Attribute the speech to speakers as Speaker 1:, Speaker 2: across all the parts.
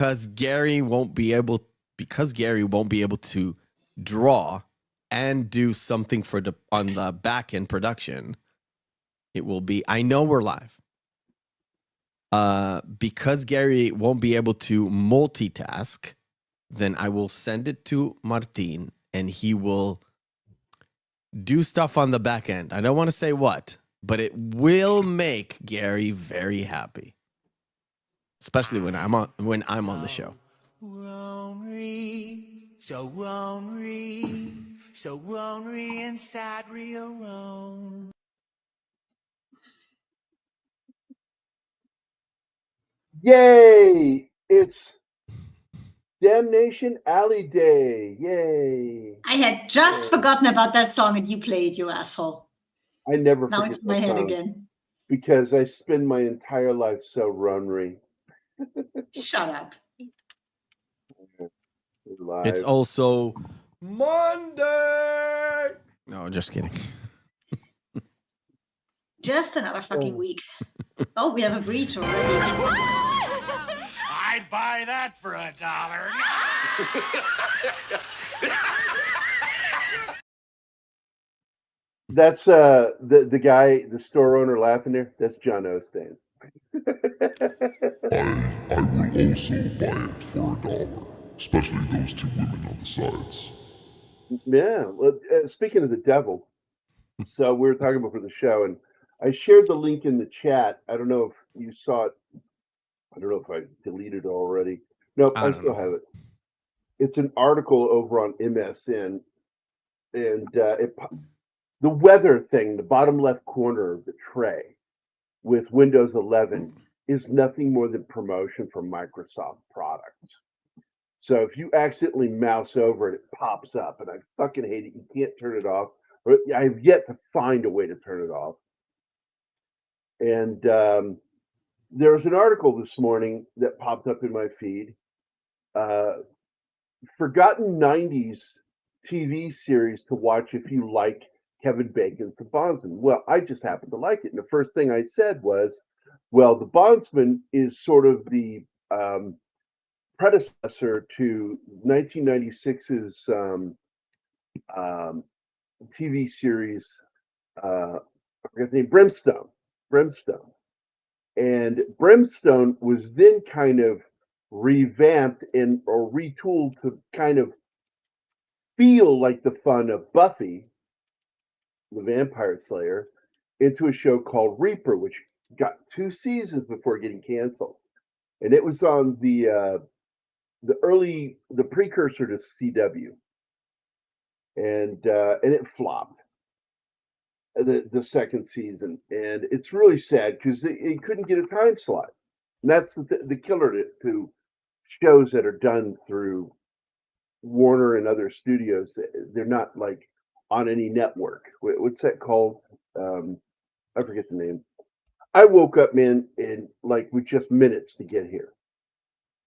Speaker 1: because Gerry won't be able to draw and do something on the back end production. It will be, I know we're live. Because Gerry won't be able to multitask, then I will send it to Martin and he will do stuff on the back end. I don't want to say what, but it will make Gerry very happy. Especially when I'm on the show. So lonely inside real.
Speaker 2: Yay! It's Damnation Alley Day. Yay!
Speaker 3: I had just forgotten about that song and you played, you asshole.
Speaker 2: I never
Speaker 3: now
Speaker 2: forget
Speaker 3: it's in my head again.
Speaker 2: Because I spend my entire life so lonely.
Speaker 3: Shut up.
Speaker 2: Live.
Speaker 1: It's also Monday. No, just kidding.
Speaker 3: Just another fucking week. Oh, we have a breach already.
Speaker 4: I'd buy that for $1.
Speaker 2: That's the guy, the store owner laughing there. That's John Osteen.
Speaker 5: I will also buy it for $1, especially those two women on the sides.
Speaker 2: Yeah. Well, speaking of the devil, so we were talking about for the show, and I shared the link in the chat. I don't know if you saw it. I don't know if I deleted it already. Nope, I still have it. It's an article over on MSN, and the weather thing, the bottom left corner of the tray with Windows 11 is nothing more than promotion for Microsoft products. So if you accidentally mouse over it, it pops up, and I fucking hate it. You can't turn it off. Or I've yet to find a way to turn it off. And there was an article this morning that popped up in my feed. Forgotten 90s TV series to watch if you like Kevin Bacon's The Bondsman. Well, I just happen to like it. And the first thing I said was, well, The Bondsman is sort of the predecessor to 1996's TV series, I forget the name, Brimstone. And Brimstone was then kind of revamped or retooled to kind of feel like the fun of Buffy, the Vampire Slayer, into a show called Reaper, which got 2 seasons before getting canceled. And it was on the precursor to CW. And it flopped the second season, and it's really sad because it couldn't get a time slot. And that's the killer to shows that are done through Warner and other studios. They're not like on any network. What's that called? I forget the name. I woke up, man, in like with just minutes to get here.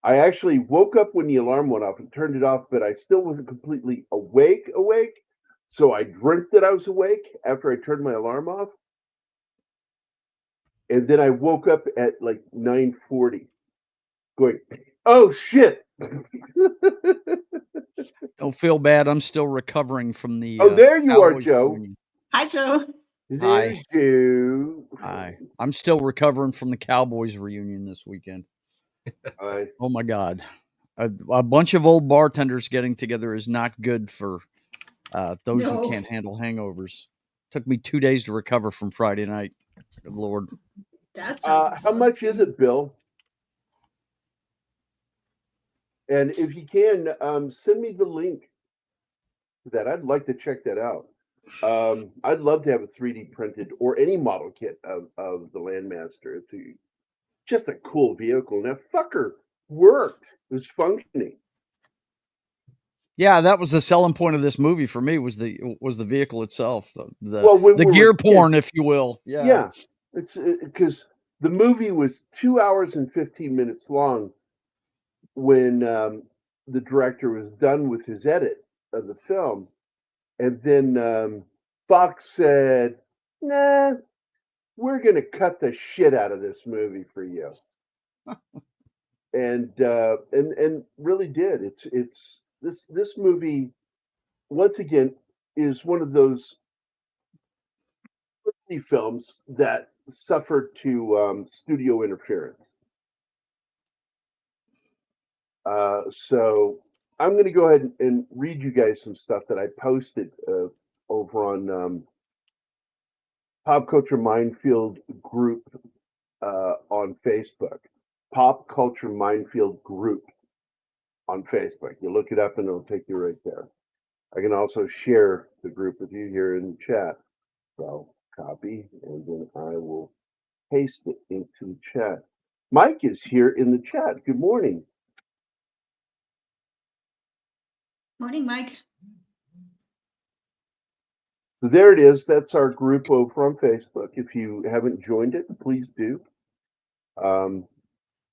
Speaker 2: I actually woke up when the alarm went off and turned it off, but I still wasn't completely awake. So I dreamt that I was awake after I turned my alarm off. And then I woke up at like 9:40 going, oh shit.
Speaker 6: Don't feel bad. I'm still recovering from the
Speaker 2: there you are, Joe.
Speaker 6: Reunion.
Speaker 3: Hi, Joe.
Speaker 2: Hi. Joe.
Speaker 6: Hi. I'm still recovering from the Cowboys reunion this weekend.
Speaker 2: Hi.
Speaker 6: Oh my God. A bunch of old bartenders getting together is not good for those who can't handle hangovers. Took me 2 days to recover from Friday night. Good Lord.
Speaker 2: How much is it, Bill? And if you can, send me the link to that. I'd like to check that out. I'd love to have a 3D printed or any model kit of the Landmaster. It's just a cool vehicle. And that fucker worked. It was functioning.
Speaker 6: Yeah, that was the selling point of this movie for me was the vehicle itself, the gear porn, if you will.
Speaker 2: Yeah, it's because the movie was 2 hours and 15 minutes long when the director was done with his edit of the film, and then Fox said, "Nah, we're gonna cut the shit out of this movie for you." and really did. It's this movie once again is one of those early films that suffered to studio interference. So I'm going to go ahead and read you guys some stuff that I posted over on Pop Culture Minefield group on Facebook. Pop Culture Minefield group on Facebook. You look it up and it'll take you right there. I can also share the group with you here in the chat. So copy, and then I will paste it into the chat. Mike is here in the chat. Good morning.
Speaker 3: Morning, Mike.
Speaker 2: So there it is. That's our group over on Facebook. If you haven't joined it, please do.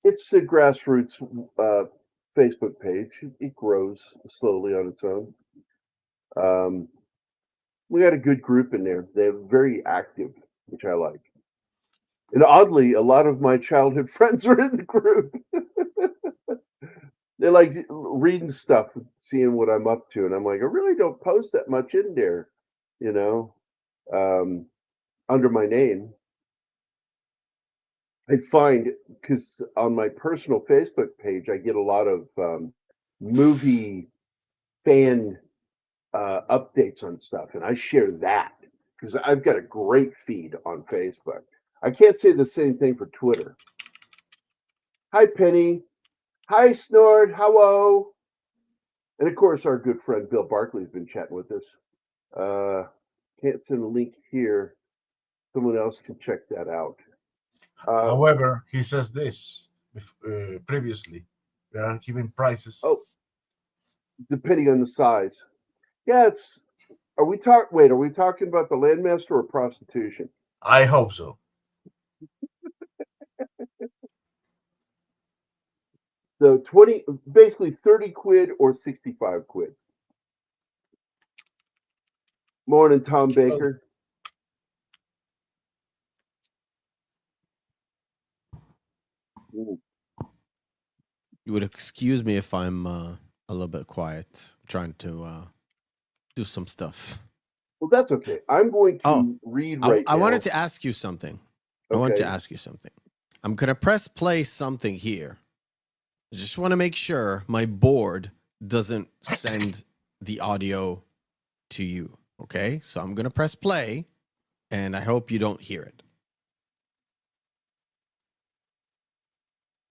Speaker 2: It's a grassroots Facebook page. It grows slowly on its own. We got a good group in there. They're very active, which I like. And oddly, a lot of my childhood friends are in the group. They like reading stuff, seeing what I'm up to, and I'm like, I really don't post that much in there, under my name. I find because on my personal Facebook page, I get a lot of movie fan updates on stuff, and I share that because I've got a great feed on Facebook. I can't say the same thing for Twitter. Hi, Penny. Hi, Snort. Hello. And of course, our good friend Bill Barkley's been chatting with us. Can't send a link here. Someone else can check that out.
Speaker 4: However, he says this previously. They are giving prices.
Speaker 2: Oh, depending on the size. Yeah, are we talking about the Landmaster or prostitution?
Speaker 4: I hope so.
Speaker 2: So basically 30 quid or 65 quid. Morning, Tom Baker.
Speaker 1: You would excuse me if I'm a little bit quiet. I'm trying to do some stuff.
Speaker 2: Well, that's okay. I'm going to read right now.
Speaker 1: I wanted to ask you something.
Speaker 2: Okay.
Speaker 1: I wanted to ask you something. I'm going to press play something here. I just want to make sure my board doesn't send the audio to you. Okay? So I'm going to press play, and I hope you don't hear it.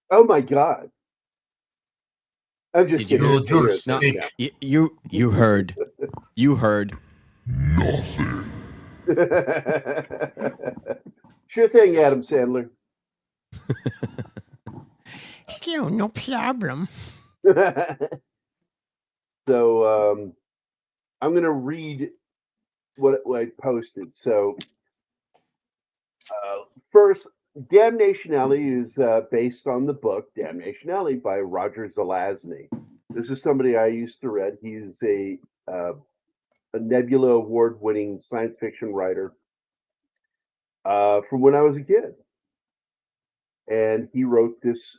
Speaker 2: Oh, my God. I'm just
Speaker 1: Did you
Speaker 2: kidding.
Speaker 1: hear it? No, you heard. You heard.
Speaker 5: Nothing.
Speaker 2: Sure thing, Adam Sandler.
Speaker 1: Still, no problem.
Speaker 2: So I'm going to read what I posted. So first, Damnation Alley is based on the book Damnation Alley by Roger Zelazny. This is somebody I used to read. He's a Nebula Award-winning science fiction writer from when I was a kid, and he wrote this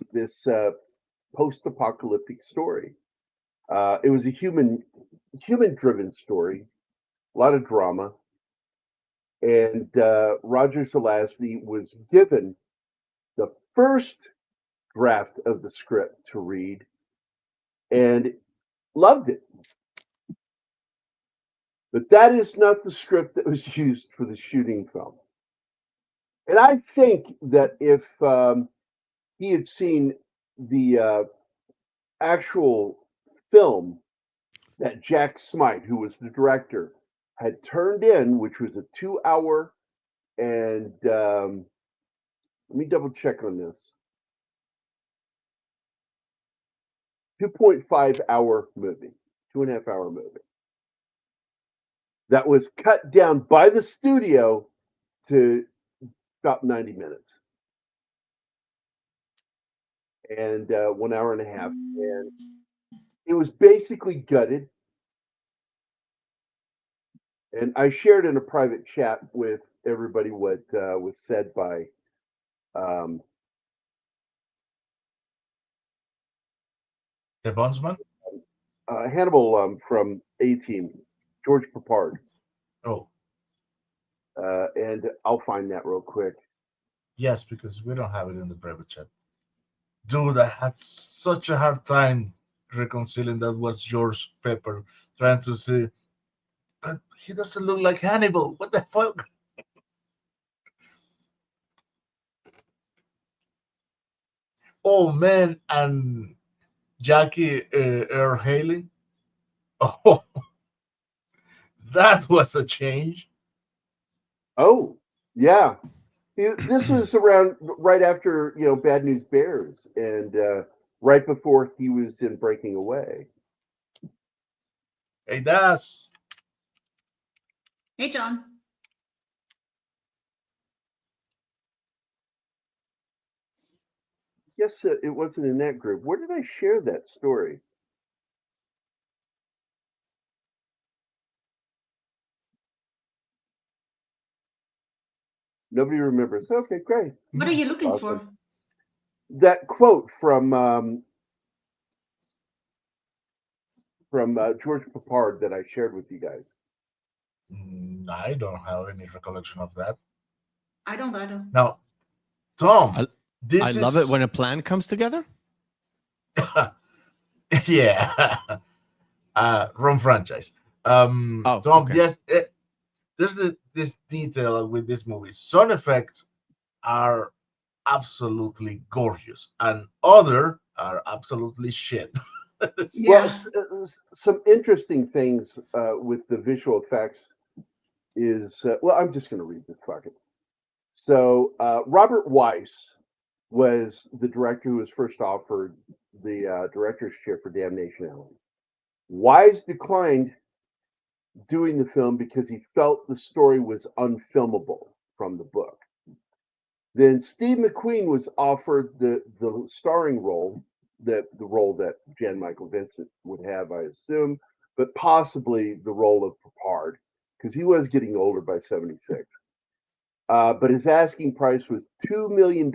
Speaker 2: post-apocalyptic story. It was a human-driven story, a lot of drama, and Roger Zelazny was given the first draft of the script to read and loved it. But that is not the script that was used for the shooting film. And I think that if he had seen the actual film that Jack Smight, who was the director, had turned in, which was a 2-hour and let me double check on this. 2.5 hour movie, 2.5 hour movie. That was cut down by the studio to about 90 minutes. And 1 hour and a half. And it was basically gutted. And I shared in a private chat with everybody what was said by
Speaker 4: The Bondsman?
Speaker 2: Hannibal from A-Team, George Peppard.
Speaker 4: Oh,
Speaker 2: And I'll find that real quick.
Speaker 4: yes, because we don't have it in the private chat. Dude, I had such a hard time reconciling that was George Pepper trying to say, but he doesn't look like Hannibal. What the fuck? Oh man, and Jackie Earl Haley. Oh, that was a change.
Speaker 2: Oh, yeah. This was around right after, Bad News Bears, and right before he was in Breaking Away.
Speaker 4: Hey, that's
Speaker 3: Hey, John.
Speaker 2: Yes, it wasn't in that group. Where did I share that story? Nobody remembers. Okay, great.
Speaker 3: What are you looking
Speaker 2: Awesome.
Speaker 3: for?
Speaker 2: That quote from George Peppard that I shared with you guys.
Speaker 4: I don't have any recollection of that.
Speaker 3: I don't either.
Speaker 4: Now, Tom,
Speaker 1: I love it when a plan comes together.
Speaker 4: yeah, wrong franchise. Tom,
Speaker 1: okay.
Speaker 4: yes, there's this detail with this movie. Some effects are absolutely gorgeous, and other are absolutely shit.
Speaker 3: Yeah.
Speaker 2: Well, some interesting things with the visual effects is I'm just going to read this. Fuck it. So Robert Weiss was the director who was first offered the director's chair for Damnation Alley. Weiss declined doing the film because he felt the story was unfilmable from the book. Then Steve McQueen was offered the starring role, the role that Jan Michael Vincent would have, I assume, but possibly the role of Peppard, because he was getting older by 76. But his asking price was $2 million,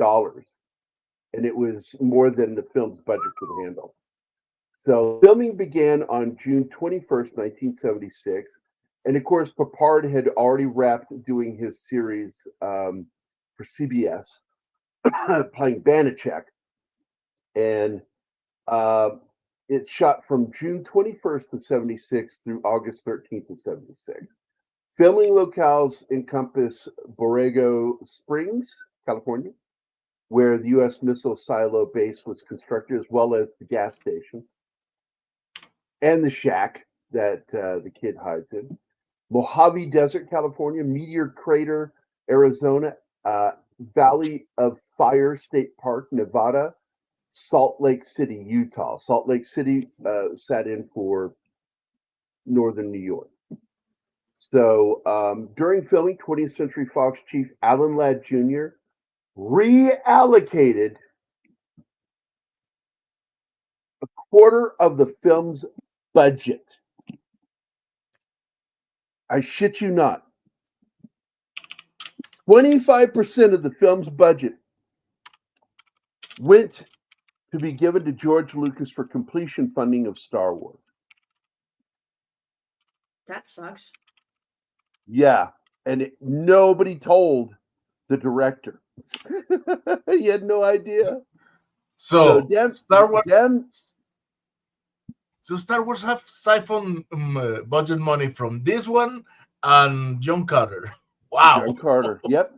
Speaker 2: and it was more than the film's budget could handle. So filming began on June 21st, 1976. And of course, Peppard had already wrapped doing his series for CBS, playing Banachek. And it's shot from June 21st of 76 through August 13th of 76. Filming locales encompass Borrego Springs, California, where the U.S. missile silo base was constructed, as well as the gas station and the shack that the kid hides in. Mojave Desert, California, Meteor Crater, Arizona, Valley of Fire State Park, Nevada, Salt Lake City, Utah. Salt Lake City sat in for Northern New York. So during filming, 20th Century Fox chief Alan Ladd Jr. reallocated a quarter of the film's budget. I shit you not. 25% of the film's budget went to be given to George Lucas for completion funding of Star Wars.
Speaker 3: That sucks.
Speaker 2: Yeah, and nobody told the director. He had no idea.
Speaker 4: So Star Wars have siphoned budget money from this one and John Carter. Wow.
Speaker 2: John Carter. Yep.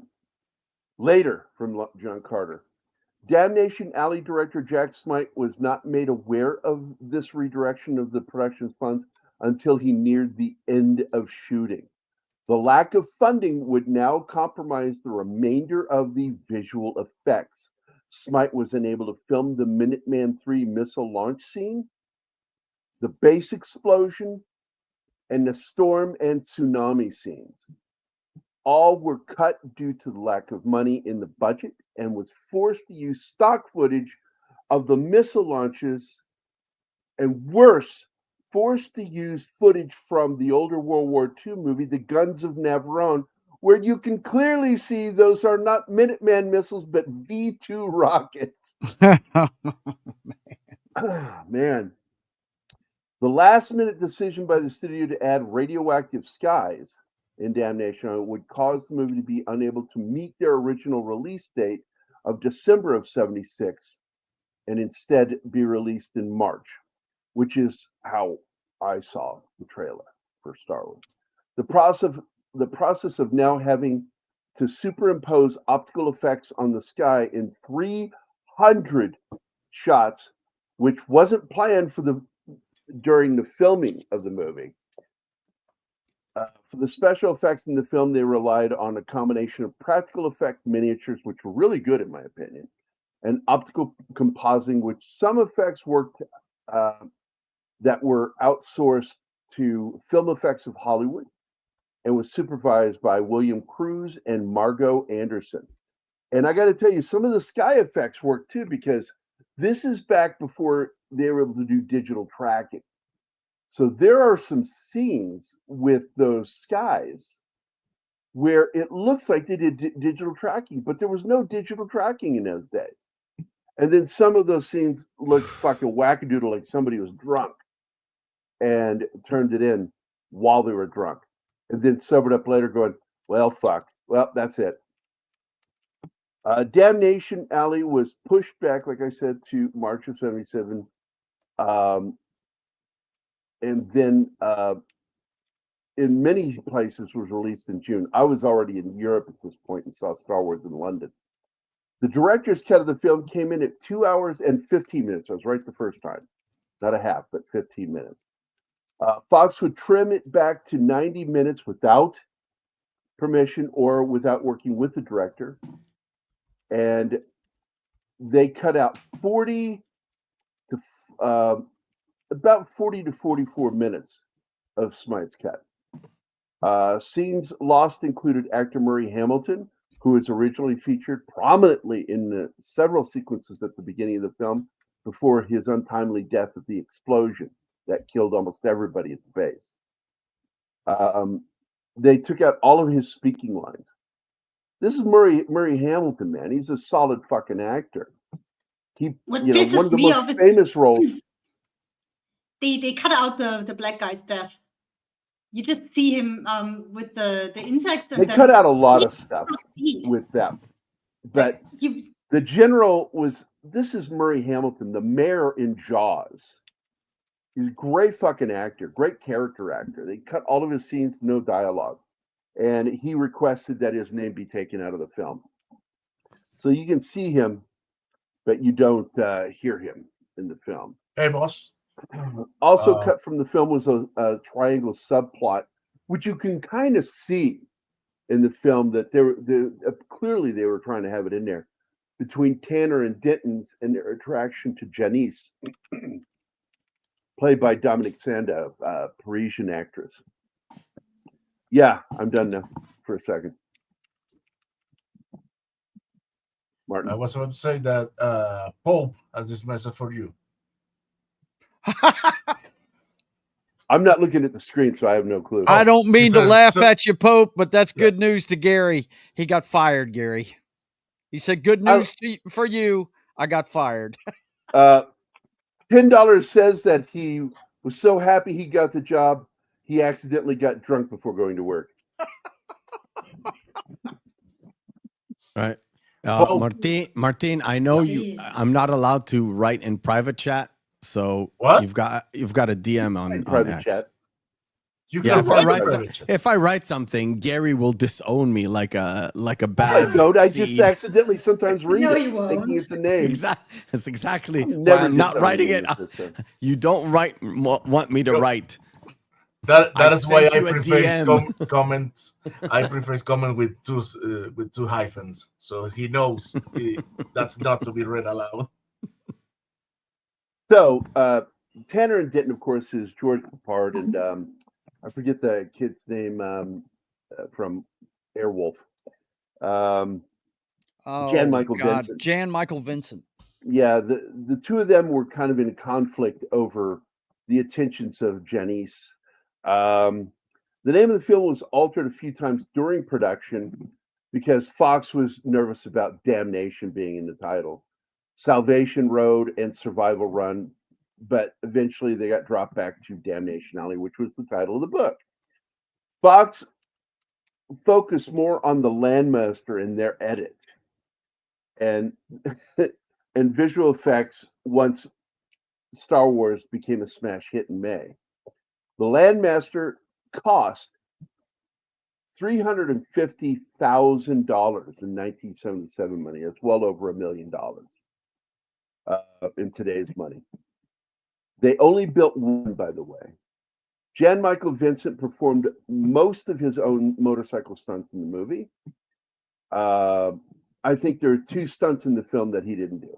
Speaker 2: Later from John Carter. Damnation Alley director Jack Smight was not made aware of this redirection of the production funds until he neared the end of shooting. The lack of funding would now compromise the remainder of the visual effects. Smight was unable to film the Minuteman III missile launch scene, the base explosion, and the storm and tsunami scenes. All were cut due to the lack of money in the budget and was forced to use stock footage of the missile launches, and worse, forced to use footage from the older World War II movie, The Guns of Navarone, where you can clearly see those are not Minuteman missiles, but V-2 rockets. Man. The last-minute decision by the studio to add radioactive skies in Damnation would cause the movie to be unable to meet their original release date of December of 76 and instead be released in March, which is how I saw the trailer for Star Wars. The process of now having to superimpose optical effects on the sky in 300 shots, which wasn't planned during the filming of the movie. For the special effects in the film, they relied on a combination of practical effect miniatures, which were really good in my opinion, and optical compositing, which some effects worked that were outsourced to Film Effects of Hollywood and was supervised by William Cruz and Margot Anderson. And I got to tell you, some of the sky effects worked too, because this is back before they were able to do digital tracking. So there are some scenes with those skies where it looks like they did digital tracking, but there was no digital tracking in those days. And then some of those scenes looked fucking wackadoodle, like somebody was drunk and turned it in while they were drunk. And then sobered up later going, well, fuck. Well, that's it. Damnation Alley was pushed back, like I said, to March of 77. And then in many places was released in June. I was already in Europe at this point and saw Star Wars in London. The director's cut of the film came in at 2 hours and 15 minutes. I was right the first time. Not a half, but 15 minutes. Fox would trim it back to 90 minutes without permission or without working with the director. And they cut out about 40 to 44 minutes of Smite's cut. Scenes lost included actor Murray Hamilton, who was originally featured prominently in the several sequences at the beginning of the film before his untimely death at the explosion that killed almost everybody at the base. They took out all of his speaking lines. This is Murray Hamilton, man. He's a solid fucking actor.
Speaker 3: What
Speaker 2: one
Speaker 3: pisses
Speaker 2: of the
Speaker 3: me
Speaker 2: most
Speaker 3: off is
Speaker 2: famous roles.
Speaker 3: they cut out the black guy's death. You just see him with the insects. And
Speaker 2: They cut out a lot of stuff with them. But
Speaker 3: You,
Speaker 2: the general was, this is Murray Hamilton, the mayor in Jaws. He's a great fucking actor, great character actor. They cut all of his scenes, no dialogue. And he requested that his name be taken out of the film. So you can see him, but you don't hear him in the film.
Speaker 4: Hey, boss.
Speaker 2: Also cut from the film was a triangle subplot, which you can kind of see in the film that clearly they were trying to have it in there, between Tanner and Denton's and their attraction to Janice, played by Dominique Sanda, a Parisian actress. Yeah, I'm done now for a second. Martin.
Speaker 4: I was about to say that Pope has this message for you.
Speaker 2: I'm not looking at the screen, so I have no clue.
Speaker 6: I don't mean to laugh
Speaker 4: so-
Speaker 6: at you, Pope, but that's good news to Gerry. He got fired, Gerry. He said, good news for you. I got fired.
Speaker 2: $10 says that he was so happy he got the job, he accidentally got drunk before going to work.
Speaker 1: Right. Martin, I know I'm not allowed to write in private chat, so
Speaker 4: What?
Speaker 1: you've got a DM on
Speaker 2: Private
Speaker 1: X.
Speaker 2: chat.
Speaker 4: You
Speaker 1: Yeah,
Speaker 4: can
Speaker 1: if I write something, Gerry will disown me like a bad.
Speaker 2: I don't. I
Speaker 1: seed.
Speaker 2: just accidentally sometimes read
Speaker 3: No,
Speaker 2: it,
Speaker 3: you won't.
Speaker 2: thinking it's a name.
Speaker 1: That's exactly
Speaker 2: I'm
Speaker 1: why
Speaker 2: never
Speaker 1: I'm not
Speaker 2: disowning
Speaker 1: writing
Speaker 2: you
Speaker 1: it.
Speaker 2: with this,
Speaker 1: You don't want me to write.
Speaker 4: That
Speaker 1: I
Speaker 4: is why
Speaker 1: sent
Speaker 4: I
Speaker 1: you a
Speaker 4: prefer
Speaker 1: DM.
Speaker 4: comments. I prefer comment with two hyphens, so he knows that's not to be read aloud.
Speaker 2: So Tanner and Denton, of course, is George Peppard, and I forget the kid's name from Airwolf. Jan Michael Vincent.
Speaker 6: Jan Michael Vincent.
Speaker 2: Yeah, the two of them were kind of in conflict over the attentions of Janice. The name of the film was altered a few times during production because Fox was nervous about Damnation being in the title. Salvation Road and Survival Run but eventually they got dropped back to Damnation Alley, which was the title of the book. Fox focused more on the Landmaster in their edit and and visual effects once Star Wars became a smash hit in May. The Landmaster cost $350,000 in 1977 money. That's well over $1 million in today's money. They only built one, by the way. Jan-Michael Vincent performed most of his own motorcycle stunts in the movie. I think there are 2 stunts in the film that he didn't do.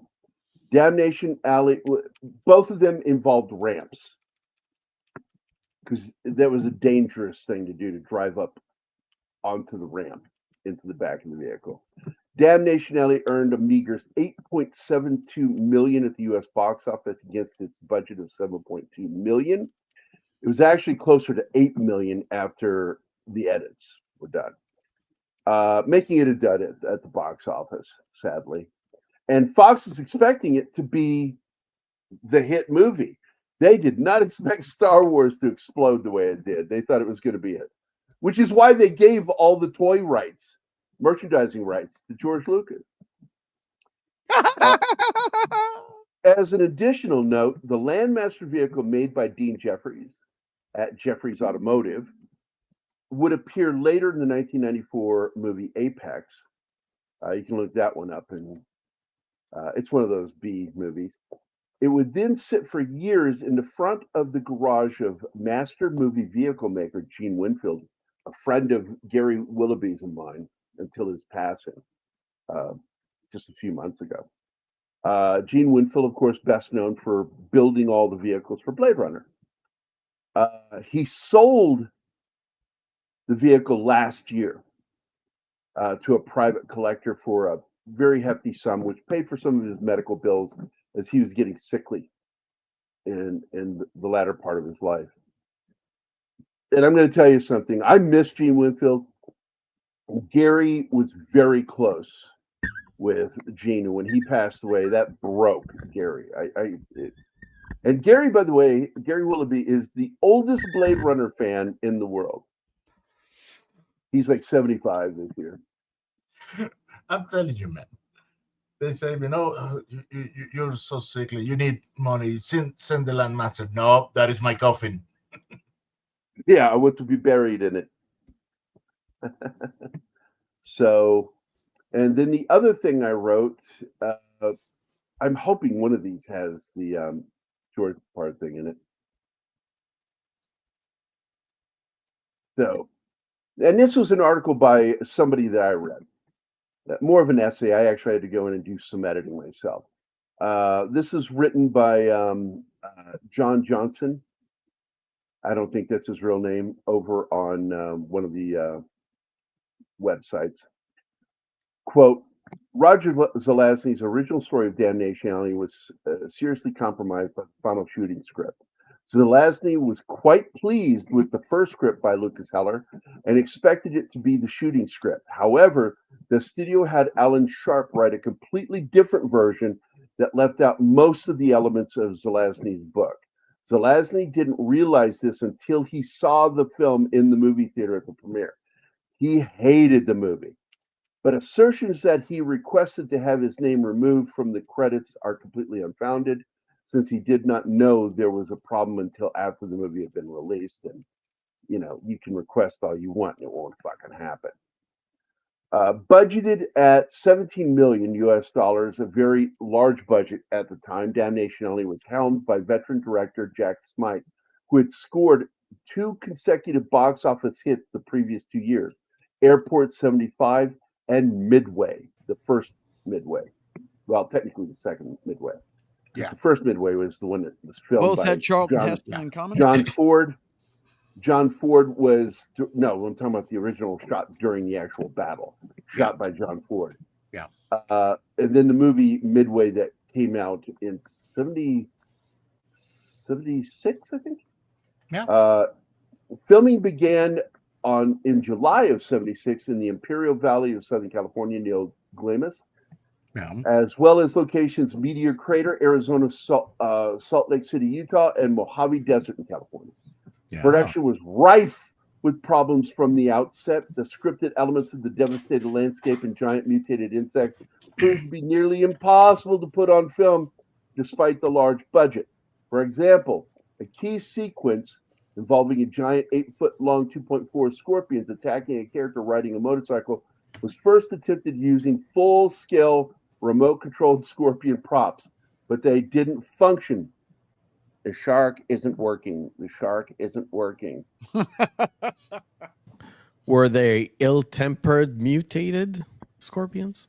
Speaker 2: Damnation Alley, both of them involved ramps, because that was a dangerous thing to do, to drive up onto the ramp into the back of the vehicle. Damnation Alley earned a meager $8.72 million at the U.S. box office against its budget of $7.2 million. It was actually closer to $8 million after the edits were done, making it a dud at the box office, sadly. And Fox is expecting it to be the hit movie. They did not expect Star Wars to explode the way it did. They thought it was going to be it, which is why they gave all the toy rights, merchandising rights, to George Lucas. As an additional note, the Landmaster vehicle made by Dean Jeffries at Jeffries Automotive would appear later in the 1994 movie Apex. You can look that one up, and it's one of those B movies. It would then sit for years in the front of the garage of master movie vehicle maker Gene Winfield, a friend of Gerry Willoughby's and mine, until his passing just a few months ago. Gene Winfield, of course, best known for building all the vehicles for Blade Runner. He sold the vehicle last year to a private collector for a very hefty sum, which paid for some of his medical bills as he was getting sickly in the latter part of his life. And I'm going to tell you something. I miss Gene Winfield. Gerry was very close with Gene, and when he passed away, that broke Gerry. And Gerry, by the way, Gerry Willoughby is the oldest Blade Runner fan in the world. He's like 75 this year.
Speaker 4: I'm telling you, man. They say, you're so sickly. You need money. Send the Landmaster. No, that is my coffin.
Speaker 2: Yeah, I want to be buried in it. So, and then the other thing I wrote, I'm hoping one of these has the George part thing in it. So, and this was an article by somebody that I read. More of an essay. I actually had to go in and do some editing myself. This is written by John Johnson. I don't think that's his real name, over on one of the websites. Quote, Roger Zelazny's original story of Damnation Alley was seriously compromised by the final shooting script. Zelazny was quite pleased with the first script by Lucas Heller and expected it to be the shooting script. However, the studio had Alan Sharp write a completely different version that left out most of the elements of Zelazny's book. Zelazny didn't realize this until he saw the film in the movie theater at the premiere. He hated the movie, but assertions that he requested to have his name removed from the credits are completely unfounded, since he did not know there was a problem until after the movie had been released. And, you can request all you want and it won't fucking happen. Budgeted at $17 million US, a very large budget at the time, Damnation Alley was helmed by veteran director Jack Smight, who had scored 2 consecutive box office hits the previous 2 years, Airport 75 and Midway, the first Midway. Well, technically the second Midway. Yeah. The first Midway was the one that was filmed
Speaker 6: Both
Speaker 2: by
Speaker 6: had Charlton Heston in common.
Speaker 2: John Ford. John Ford was, no, I'm talking about the original shot during the actual battle, shot by John Ford.
Speaker 7: Yeah.
Speaker 2: And then the movie Midway that came out in 76, I think.
Speaker 7: Yeah.
Speaker 2: Filming began in July of 76 in the Imperial Valley of Southern California near Glamis.
Speaker 7: Yeah.
Speaker 2: as well as locations Meteor Crater, Arizona, Salt Lake City, Utah, and Mojave Desert in California.
Speaker 7: Yeah.
Speaker 2: Production was rife with problems from the outset. The scripted elements of the devastated landscape and giant mutated insects proved to be nearly impossible to put on film despite the large budget. For example, a key sequence involving a giant 8-foot-long 2.4 scorpions attacking a character riding a motorcycle was first attempted using full-scale remote-controlled scorpion props, but they didn't function. The shark isn't working. The shark isn't working.
Speaker 1: Were they ill-tempered, mutated scorpions?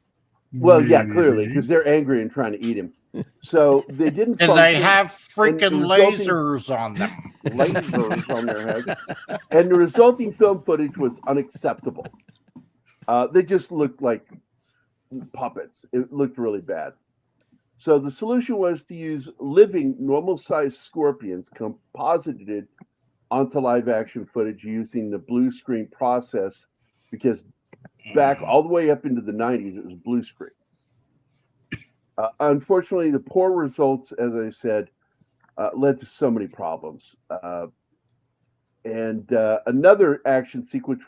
Speaker 2: Well, yeah, clearly, because they're angry and trying to eat him. So they didn't
Speaker 7: And
Speaker 2: function.
Speaker 7: they have freaking
Speaker 2: and the resulting
Speaker 7: lasers on them.
Speaker 2: lasers on their heads. And the resulting film footage was unacceptable. They just looked like puppets. It looked really bad. So the solution was to use living, normal-sized scorpions composited onto live-action footage using the blue screen process, because back all the way up into the 90s, it was blue screen. Unfortunately, the poor results, as I said, led to so many problems. And another action sequence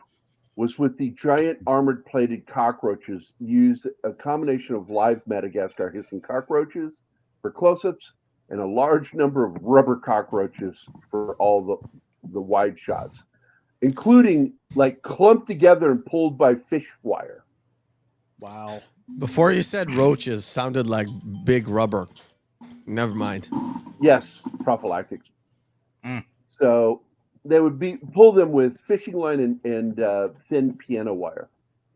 Speaker 2: was with the giant armored plated cockroaches. Used a combination of live Madagascar hissing cockroaches for close-ups and a large number of rubber cockroaches for all the wide shots, including like clumped together and pulled by fish wire.
Speaker 6: Wow.
Speaker 1: Before you said roaches, sounded like big rubber. Never mind.
Speaker 2: Yes, prophylactics.
Speaker 7: Mm.
Speaker 2: So they would pull them with fishing line and thin piano wire,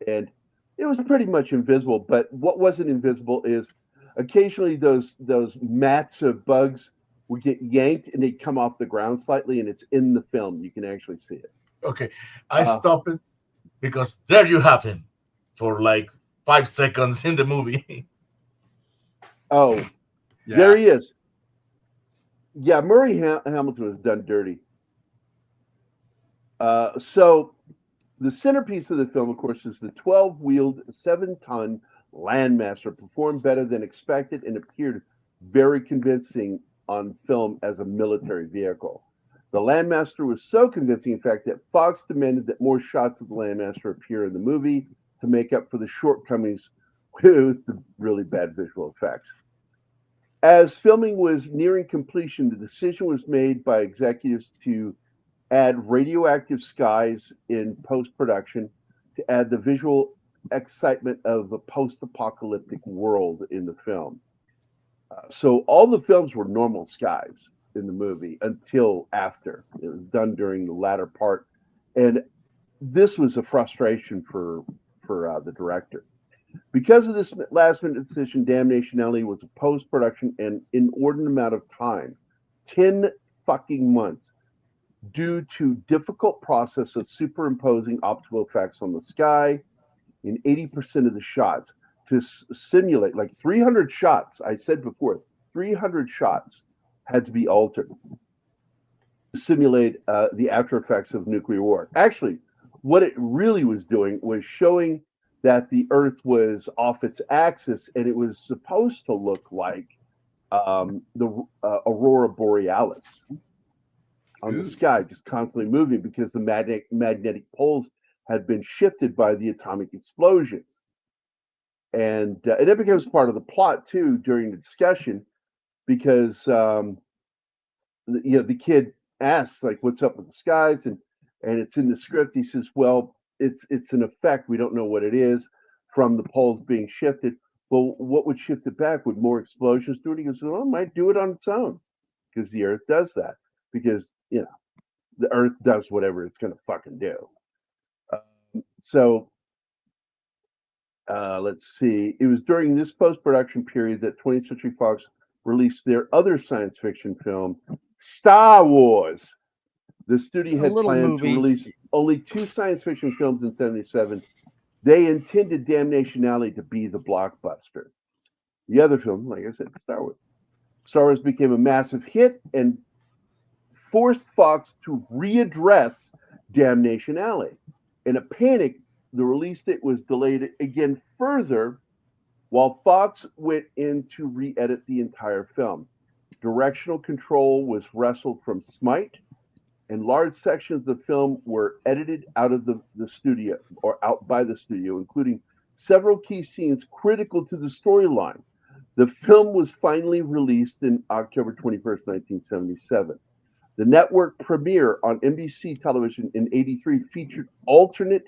Speaker 2: and it was pretty much invisible. But what wasn't invisible is occasionally those mats of bugs would get yanked and they'd come off the ground slightly, and it's in the film. You can actually see it.
Speaker 4: Okay, I stopped it because there you have him for like 5 seconds in the movie.
Speaker 2: Oh,
Speaker 7: Yeah.
Speaker 2: there he is. Yeah, Murray Hamilton was done dirty. So the centerpiece of the film, of course, is the 12-wheeled, 7-ton Landmaster. Performed better than expected and appeared very convincing on film as a military vehicle. The Landmaster was so convincing, in fact, that Fox demanded that more shots of the Landmaster appear in the movie to make up for the shortcomings with the really bad visual effects. As filming was nearing completion, the decision was made by executives to add radioactive skies in post-production to add the visual excitement of a post-apocalyptic world in the film. So all the films were normal skies in the movie until after. It was done during the latter part. And this was a frustration for the director. Because of this last-minute decision, Damnation Alley was a post-production and inordinate amount of time, 10 fucking months, due to difficult process of superimposing optical effects on the sky in 80% of the shots to simulate like 300 shots. I said before, 300 shots had to be altered to simulate the after effects of nuclear war. Actually, what it really was doing was showing that the Earth was off its axis, and it was supposed to look like the aurora borealis on the sky, just constantly moving because the magnetic poles had been shifted by the atomic explosions. And it becomes part of the plot too during the discussion, because the kid asks like, "What's up with the skies?" and it's in the script. He says, "Well, it's an effect. We don't know what it is from the poles being shifted." Well, what would shift it back? Would more explosions do it? He goes, "Well, it might do it on its own because the Earth does that. Because the Earth does whatever it's going to fucking do." Let's see. It was during this post-production period that 20th Century Fox released their other science fiction film, Star Wars. The studio had planned to release only 2 science fiction films in 1977. They intended Damnation Alley to be the blockbuster. The other film, like I said, Star Wars. Star Wars became a massive hit and forced Fox to readdress Damnation Alley. In a panic, the release date was delayed again further while Fox went in to re-edit the entire film. Directional control was wrestled from Smight, and large sections of the film were edited out of the studio or out by the studio, including several key scenes critical to the storyline. The film was finally released in October 21st, 1977. The network premiere on NBC television in '83 featured alternate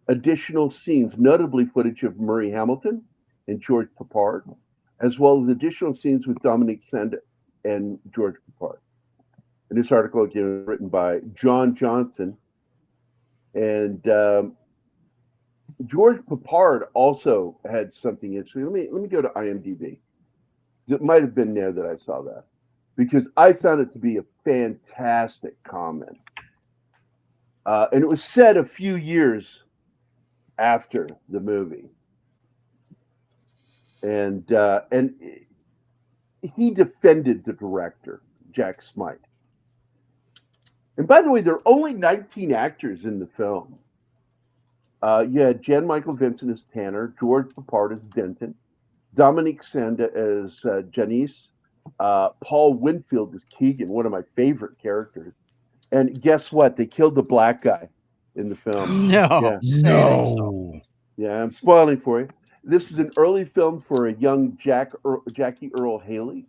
Speaker 2: additional scenes, notably footage of Murray Hamilton and George Peppard, as well as additional scenes with Dominique Sanda and George Peppard. And this article again written by John Johnson. And George Peppard also had something interesting. Let me go to IMDb. It might have been there that I saw that, because I found it to be a fantastic comment. And it was said a few years after the movie. And he defended the director, Jack Smight. And by the way, there are only 19 actors in the film. You had Jan-Michael Vincent as Tanner, George Peppard as Denton, Dominique Sanda as Janice, Paul Winfield as Keegan, one of my favorite characters. And guess what? They killed the black guy in the film.
Speaker 6: No.
Speaker 7: No.
Speaker 2: Yeah, I'm spoiling for you. This is an early film for a young Jackie Earl Haley,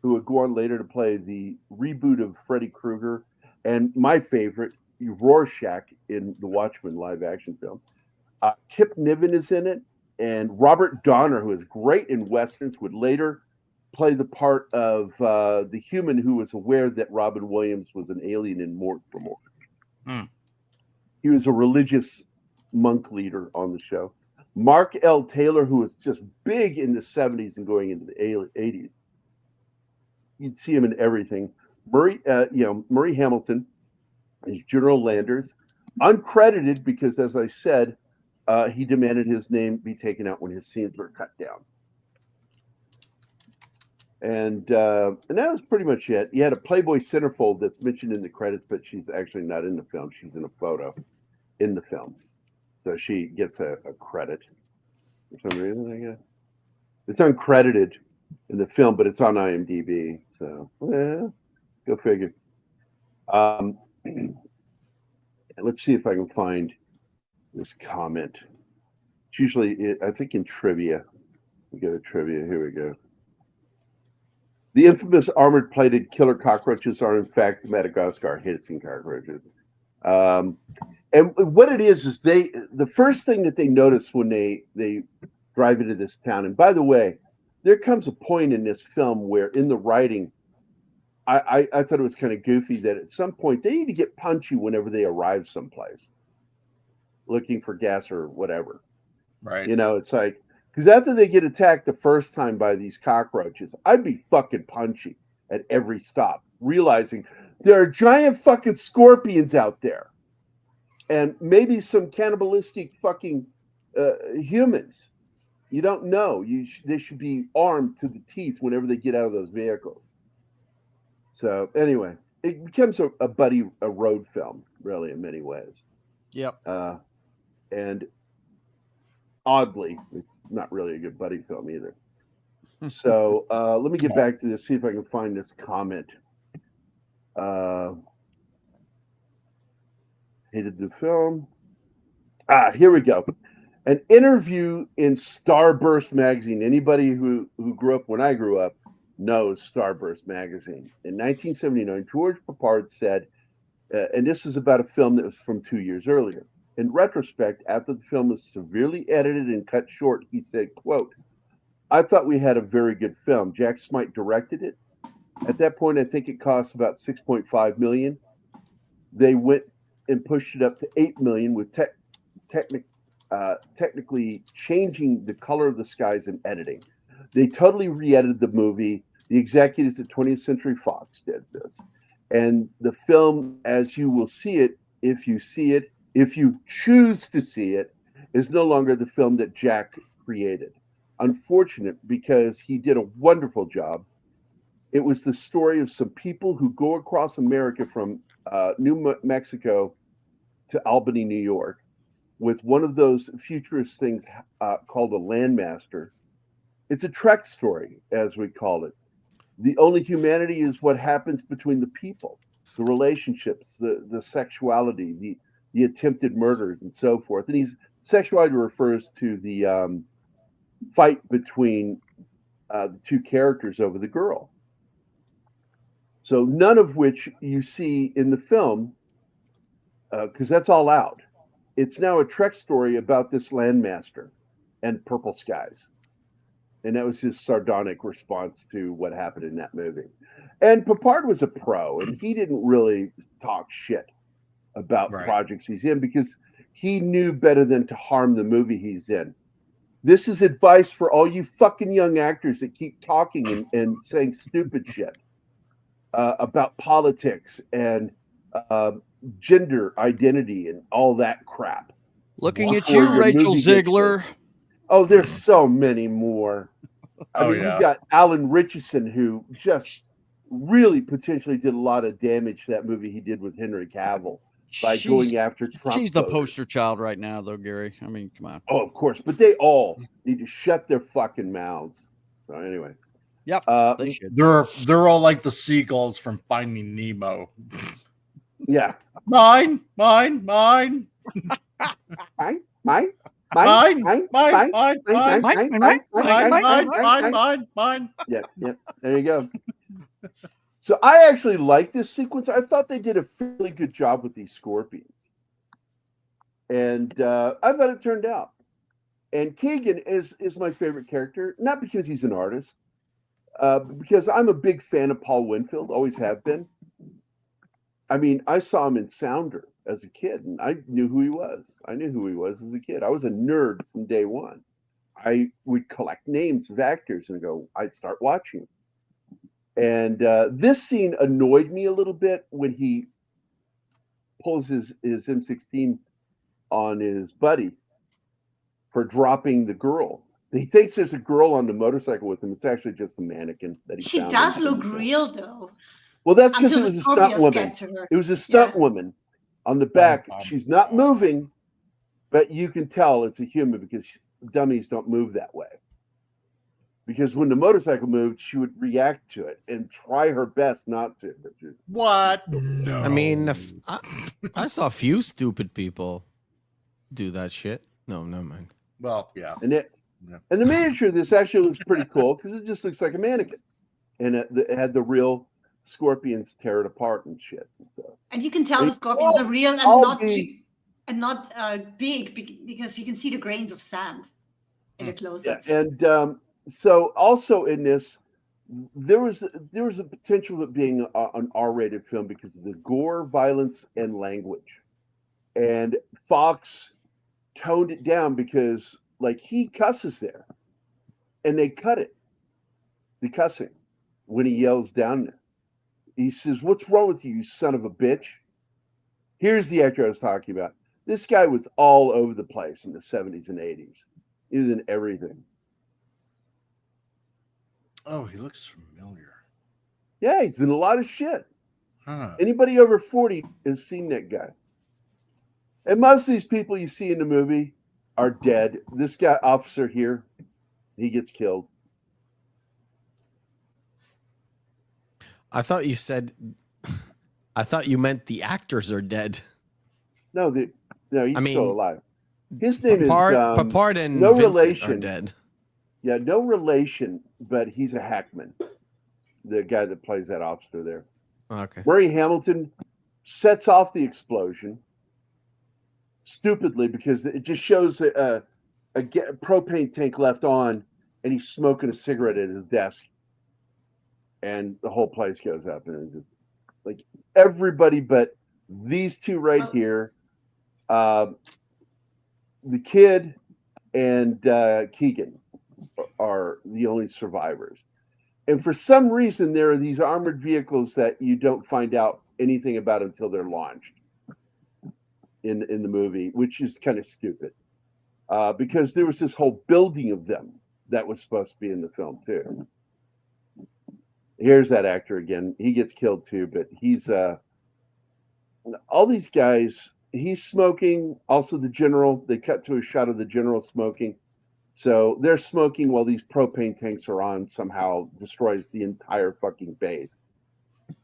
Speaker 2: who would go on later to play the reboot of Freddy Krueger and my favorite, Rorschach, in the Watchmen live-action film. Kip Niven is in it, and Robert Donner, who is great in westerns, would later play the part of the human who was aware that Robin Williams was an alien in Mort for Mort.
Speaker 7: Mm.
Speaker 2: He was a religious monk leader on the show. Mark L. Taylor, who was just big in the 70s and going into the 80s. You'd see him in everything. Murray Hamilton is General Landers, uncredited because, as I said, he demanded his name be taken out when his scenes were cut down. And that was pretty much it. You had a Playboy centerfold that's mentioned in the credits, but she's actually not in the film. She's in a photo in the film. So she gets a credit for some reason, I guess. It's uncredited in the film, but it's on IMDb. So, go figure. Let's see if I can find this comment. It's usually, I think, in trivia. We go to trivia. Here we go. The infamous armored-plated killer cockroaches are, in fact, Madagascar hissing cockroaches. And what it is the first thing that they notice when they drive into this town, and by the way, there comes a point in this film where in the writing, I thought it was kind of goofy that at some point they need to get punchy whenever they arrive someplace looking for gas or whatever.
Speaker 7: Right.
Speaker 2: You know, it's like, because after they get attacked the first time by these cockroaches, I'd be fucking punchy at every stop, realizing there are giant fucking scorpions out there. And maybe some cannibalistic fucking humans. You don't know. They should be armed to the teeth whenever they get out of those vehicles. So anyway, it becomes a road film, really, in many ways.
Speaker 6: Yep.
Speaker 2: And oddly, it's not really a good buddy film either. So let me get back to this, see if I can find this comment. Hated the film. Here we go. An interview in Starburst magazine. Anybody who grew up when I grew up knows Starburst magazine. In 1979, George Peppard said, and this is about a film that was from 2 years earlier. In retrospect, after the film was severely edited and cut short, he said, quote, "I thought we had a very good film. Jack Smight directed it. At that point, I think it cost about $6.5 million. They went and pushed it up to $8 million with technically changing the color of the skies and editing. They totally re-edited the movie. The executives at 20th Century Fox did this. And the film, as you will see it, if you choose to see it, is no longer the film that Jack created. Unfortunate, because he did a wonderful job. It was the story of some people who go across America from New Mexico to Albany, New York, with one of those futurist things called a landmaster, It's a Trek story, as we call it. The only humanity is what happens between the people, the relationships, the sexuality, the attempted murders, and so forth. And sexuality refers to the fight between the two characters over the girl. So none of which you see in the film, because that's all out. It's now a Trek story about this landmaster and purple skies. And that was his sardonic response to what happened in that movie. And Peppard was a pro, and he didn't really talk shit about projects he's in because he knew better than to harm the movie he's in. This is advice for all you fucking young actors that keep talking and saying stupid shit about politics and gender identity and all that crap.
Speaker 6: Looking at you, Rachel Ziegler.
Speaker 2: Oh, there's so many more. I mean, you've got Alan Richardson, who just really potentially did a lot of damage to that movie he did with Henry Cavill by going after Trump.
Speaker 6: She's the poster child right now, though, Gerry. I mean, come on.
Speaker 2: Oh, of course. But they all need to shut their fucking mouths. So anyway.
Speaker 6: Yep. They should.
Speaker 7: They're all like the seagulls from Finding Nemo.
Speaker 2: Yeah.
Speaker 7: Mine.
Speaker 2: Yeah. There you go. So I actually like this sequence. I thought they did a fairly good job with these scorpions. And I thought it turned out. And Keegan is my favorite character, not because he's an artist, but because I'm a big fan of Paul Winfield, always have been. I mean, I saw him in Sounder as a kid, and I knew who he was. I knew who he was as a kid. I was a nerd from day one. I would collect names of actors and I'd start watching. And this scene annoyed me a little bit when he pulls his M16 on his buddy for dropping the girl. He thinks there's a girl on the motorcycle with him. It's actually just a mannequin that he found.
Speaker 3: She does look real, though.
Speaker 2: Well, that's because it was a stunt woman. It was a stunt woman on the back. She's not moving, but you can tell it's a human because dummies don't move that way. Because when the motorcycle moved, she would react to it and try her best not to.
Speaker 7: What? No.
Speaker 1: I mean, I saw a few stupid people do that shit. No, never mind.
Speaker 7: Well, yeah.
Speaker 2: And the miniature of this actually looks pretty cool because it just looks like a mannequin. And it had the real scorpions tear it apart and shit. So,
Speaker 3: and you can tell the scorpions are real and not big because you can see the grains of sand in the close-ups.
Speaker 2: Yeah, and so also in this, there was a potential of it being an R-rated film because of the gore, violence, and language. And Fox toned it down because he cusses there, and they cut it. The cussing when he yells down there. He says, "What's wrong with you, you son of a bitch?" Here's the actor I was talking about. This guy was all over the place in the 70s and 80s. He was in everything.
Speaker 7: Oh, he looks familiar.
Speaker 2: Yeah, he's in a lot of shit.
Speaker 7: Huh.
Speaker 2: Anybody over 40 has seen that guy. And most of these people you see in the movie are dead. This guy, officer here, he gets killed.
Speaker 1: I thought you meant the actors are dead.
Speaker 2: No, he's still alive. His name
Speaker 1: Peppard and
Speaker 2: no
Speaker 1: Vincent
Speaker 2: relation.
Speaker 1: Are dead.
Speaker 2: Yeah, no relation, but he's a hackman. The guy that plays that officer there.
Speaker 1: Okay.
Speaker 2: Murray Hamilton sets off the explosion stupidly because it just shows a propane tank left on, and he's smoking a cigarette at his desk, and the whole place goes up, and it's just everybody but these two right here, the kid and Keegan are the only survivors. And for some reason, there are these armored vehicles that you don't find out anything about until they're launched in the movie, which is kind of stupid because there was this whole building of them that was supposed to be in the film too. Here's that actor again. He gets killed too, but he's all these guys. He's smoking. Also, the general. They cut to a shot of the general smoking. So they're smoking while these propane tanks are on, somehow destroys the entire fucking base.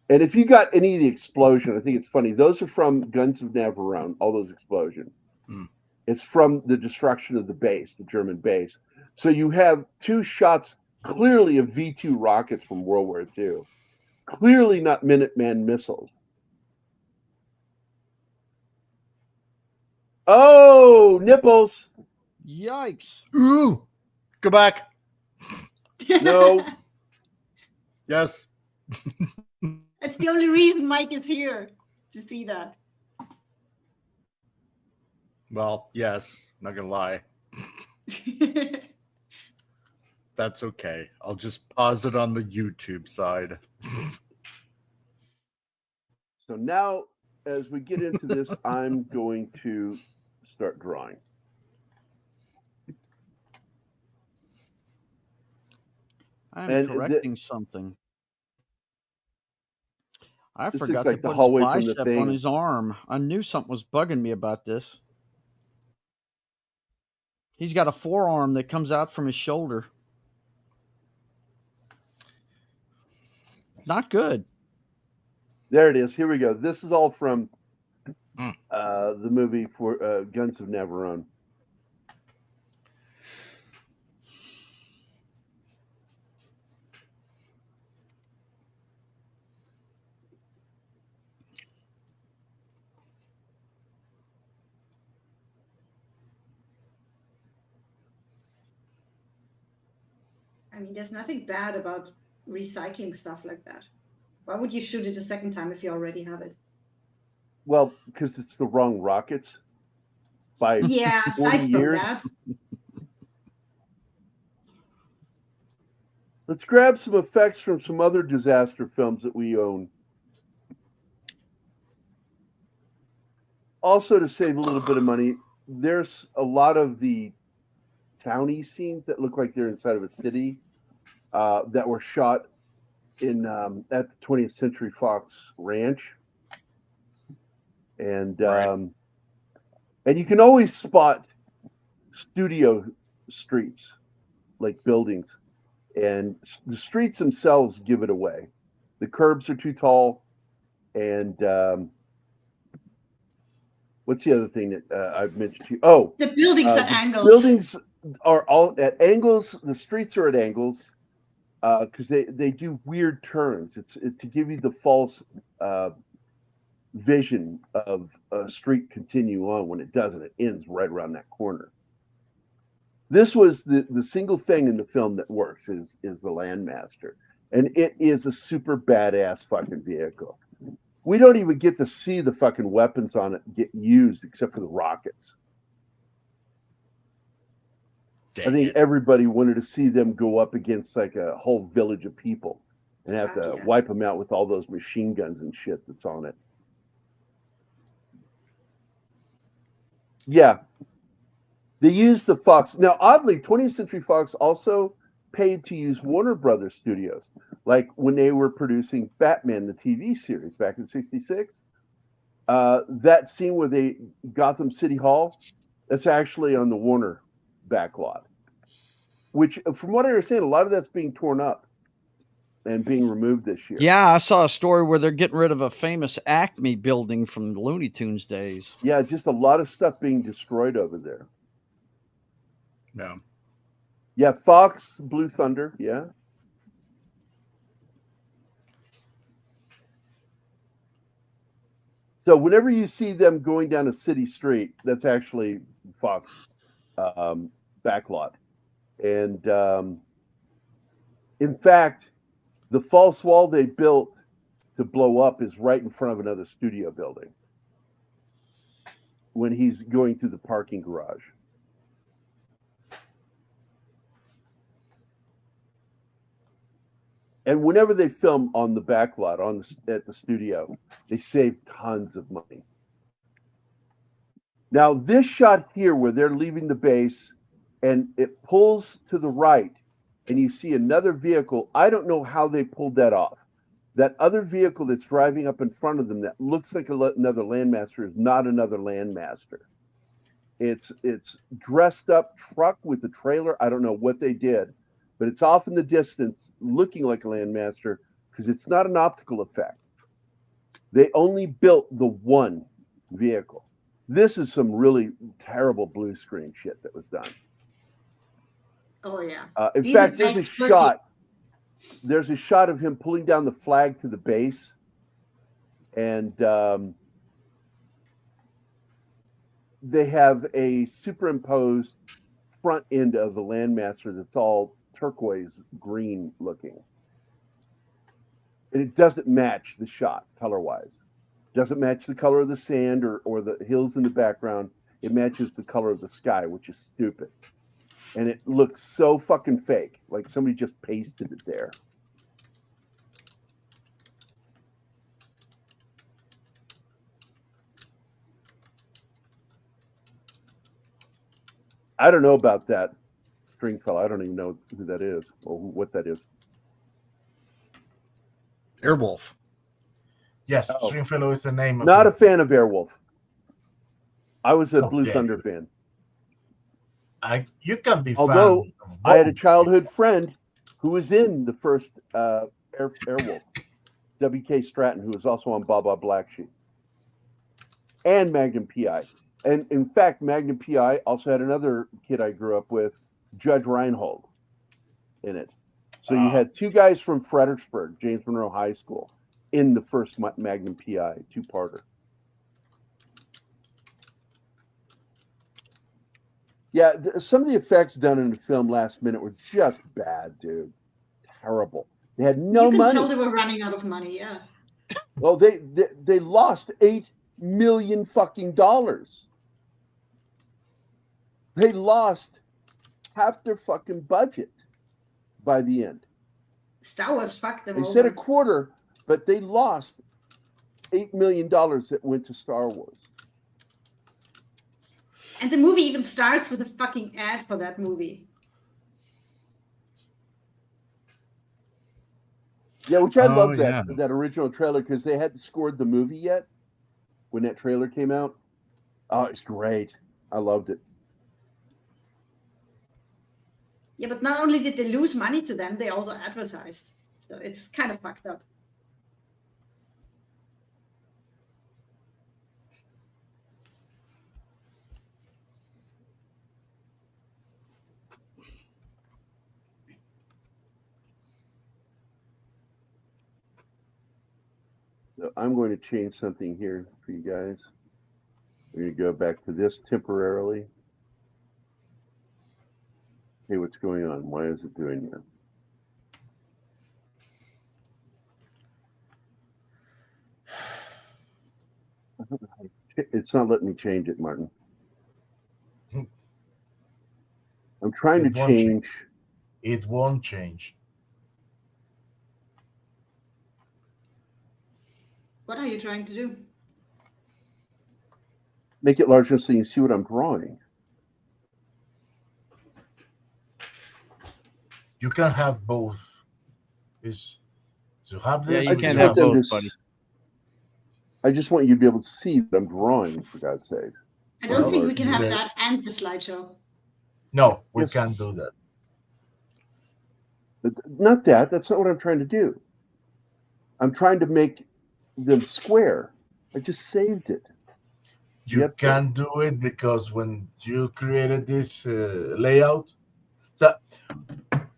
Speaker 2: And if you got any of the explosion, I think it's funny. Those are from Guns of Navarone, all those explosions. It's from the destruction of the base, the German base. So you have two shots clearly of V-2 rockets from World War II. Clearly not Minuteman missiles. Oh, nipples.
Speaker 6: Yikes.
Speaker 7: Ooh, go back.
Speaker 2: No.
Speaker 7: Yes.
Speaker 3: That's the only reason Mike is here, to see that.
Speaker 7: Well, yes. Not gonna lie. That's okay. I'll just pause it on the YouTube side.
Speaker 2: So now, as we get into this, I'm going to start drawing.
Speaker 6: I'm correcting something. I
Speaker 2: This
Speaker 6: forgot
Speaker 2: looks like
Speaker 6: to
Speaker 2: the
Speaker 6: put
Speaker 2: hallway
Speaker 6: his
Speaker 2: from the
Speaker 6: bicep
Speaker 2: thing.
Speaker 6: on his arm. I knew something was bugging me about this. He's got a forearm that comes out from his shoulder. Not good.
Speaker 2: There it is. Here we go. This is all from the movie for Guns of Navarone.
Speaker 3: I mean, there's nothing bad about recycling stuff like that. Why would you shoot it a second time if you already have it?
Speaker 2: Well, because it's the wrong rockets by
Speaker 3: Yeah,
Speaker 2: 40
Speaker 3: aside from
Speaker 2: years.
Speaker 3: that.
Speaker 2: Let's grab some effects from some other disaster films that we own. Also, to save a little bit of money, there's a lot of the towny scenes that look like they're inside of a city that were shot in at the 20th Century Fox Ranch, and and you can always spot studio streets, like buildings, and the streets themselves give it away. The curbs are too tall, and what's the other thing that I've mentioned to you? Oh,
Speaker 3: the buildings at angles.
Speaker 2: Buildings are all at angles. The streets are at angles because they do weird turns. It's to give you the false vision of a street continue on when it doesn't. It ends right around that corner. This was the single thing in the film that works is the Landmaster, and it is a super badass fucking vehicle. We don't even get to see the fucking weapons on it get used except for the rockets. I think everybody wanted to see them go up against like a whole village of people and have to wipe them out with all those machine guns and shit that's on it. Yeah. They used the Fox. Now, oddly, 20th Century Fox also paid to use Warner Brothers Studios. Like when they were producing Batman, the TV series back in '66. That scene where they Gotham City Hall, that's actually on the Warner backlot. Which, from what I understand, a lot of that's being torn up and being removed this year.
Speaker 6: Yeah, I saw a story where they're getting rid of a famous Acme building from the Looney Tunes days.
Speaker 2: Yeah, just a lot of stuff being destroyed over there.
Speaker 7: No.
Speaker 2: Yeah, Fox, Blue Thunder, yeah. So whenever you see them going down a city street, that's actually Fox backlot. And in fact, the false wall they built to blow up is right in front of another studio building when he's going through the parking garage. And whenever they film on the backlot at the studio, they save tons of money. Now, this shot here where they're leaving the base and it pulls to the right and you see another vehicle, I don't know how they pulled that off. That other vehicle that's driving up in front of them that looks like another Landmaster is not another Landmaster. It's dressed up truck with a trailer. I don't know what they did, but it's off in the distance, looking like a Landmaster because it's not an optical effect. They only built the one vehicle. This is some really terrible blue screen shit that was done.
Speaker 3: Oh yeah.
Speaker 2: In
Speaker 3: These
Speaker 2: fact, there's a
Speaker 3: effects were-
Speaker 2: shot. There's a shot of him pulling down the flag to the base, and they have a superimposed front end of the Landmaster that's all turquoise green looking. And it doesn't match the shot color-wise. Doesn't match the color of the sand or the hills in the background. It matches the color of the sky, which is stupid. And it looks so fucking fake, like somebody just pasted it there. I don't know about that Stringfellow. I don't even know who that is or what that is.
Speaker 7: Airwolf.
Speaker 4: Yes,
Speaker 2: Oh.
Speaker 4: Stringfellow is the name.
Speaker 2: Not a
Speaker 4: of
Speaker 2: fan of Airwolf. I was a
Speaker 4: Oh,
Speaker 2: Blue
Speaker 4: yeah.
Speaker 2: Thunder fan.
Speaker 4: You can be.
Speaker 2: Although
Speaker 4: fan of
Speaker 2: I had a
Speaker 4: both.
Speaker 2: childhood friend who was in the first Airwolf, W.K. Stratton, who was also on Baba Black Sheep, and Magnum P.I. And in fact, Magnum P.I. also had another kid I grew up with, Judge Reinhold, in it. So you had two guys from Fredericksburg, James Monroe High School, in the first Magnum P.I. two-parter. Yeah, some of the effects done in the film last minute were just bad, dude. Terrible. They had no
Speaker 3: you can
Speaker 2: money.
Speaker 3: tell they were running out of money. Yeah.
Speaker 2: Well, they lost $8 million fucking dollars. They lost half their fucking budget by the end.
Speaker 3: Star Wars fucked them
Speaker 2: They
Speaker 3: over.
Speaker 2: said a quarter, but they lost $8 million that went to Star Wars.
Speaker 3: And the movie even starts with a fucking ad for that movie.
Speaker 2: Yeah, which I
Speaker 7: Oh,
Speaker 2: love
Speaker 7: yeah.
Speaker 2: that original trailer because they hadn't scored the movie yet when that trailer came out. Oh, it's great. I loved it.
Speaker 3: Yeah, but not only did they lose money to them, they also advertised. So it's kind of fucked up.
Speaker 2: So I'm going to change something here for you guys. We're going to go back to this temporarily. Hey, what's going on? Why is it doing that? It's not letting me change it, Martin. I'm trying to
Speaker 4: It won't
Speaker 2: change.
Speaker 4: It won't change.
Speaker 3: What are you trying to do?
Speaker 2: Make it larger so you can see what I'm drawing.
Speaker 4: You can have both. Is to have
Speaker 6: Yeah,
Speaker 4: this.
Speaker 6: you
Speaker 2: I
Speaker 4: or
Speaker 6: can't
Speaker 2: just
Speaker 4: to
Speaker 6: have
Speaker 2: want them
Speaker 6: both,
Speaker 2: to.
Speaker 6: buddy.
Speaker 2: I just want you to be able to see that I'm drawing, for God's sakes.
Speaker 3: I don't
Speaker 2: Well,
Speaker 3: think we can have
Speaker 4: yeah.
Speaker 3: that and the slideshow.
Speaker 4: No, we
Speaker 2: Yes.
Speaker 4: can't do that.
Speaker 2: But not that. That's not what I'm trying to do. I'm trying to make them square. I just saved it.
Speaker 4: You
Speaker 2: Yep.
Speaker 4: can't do it because when you created this layout, so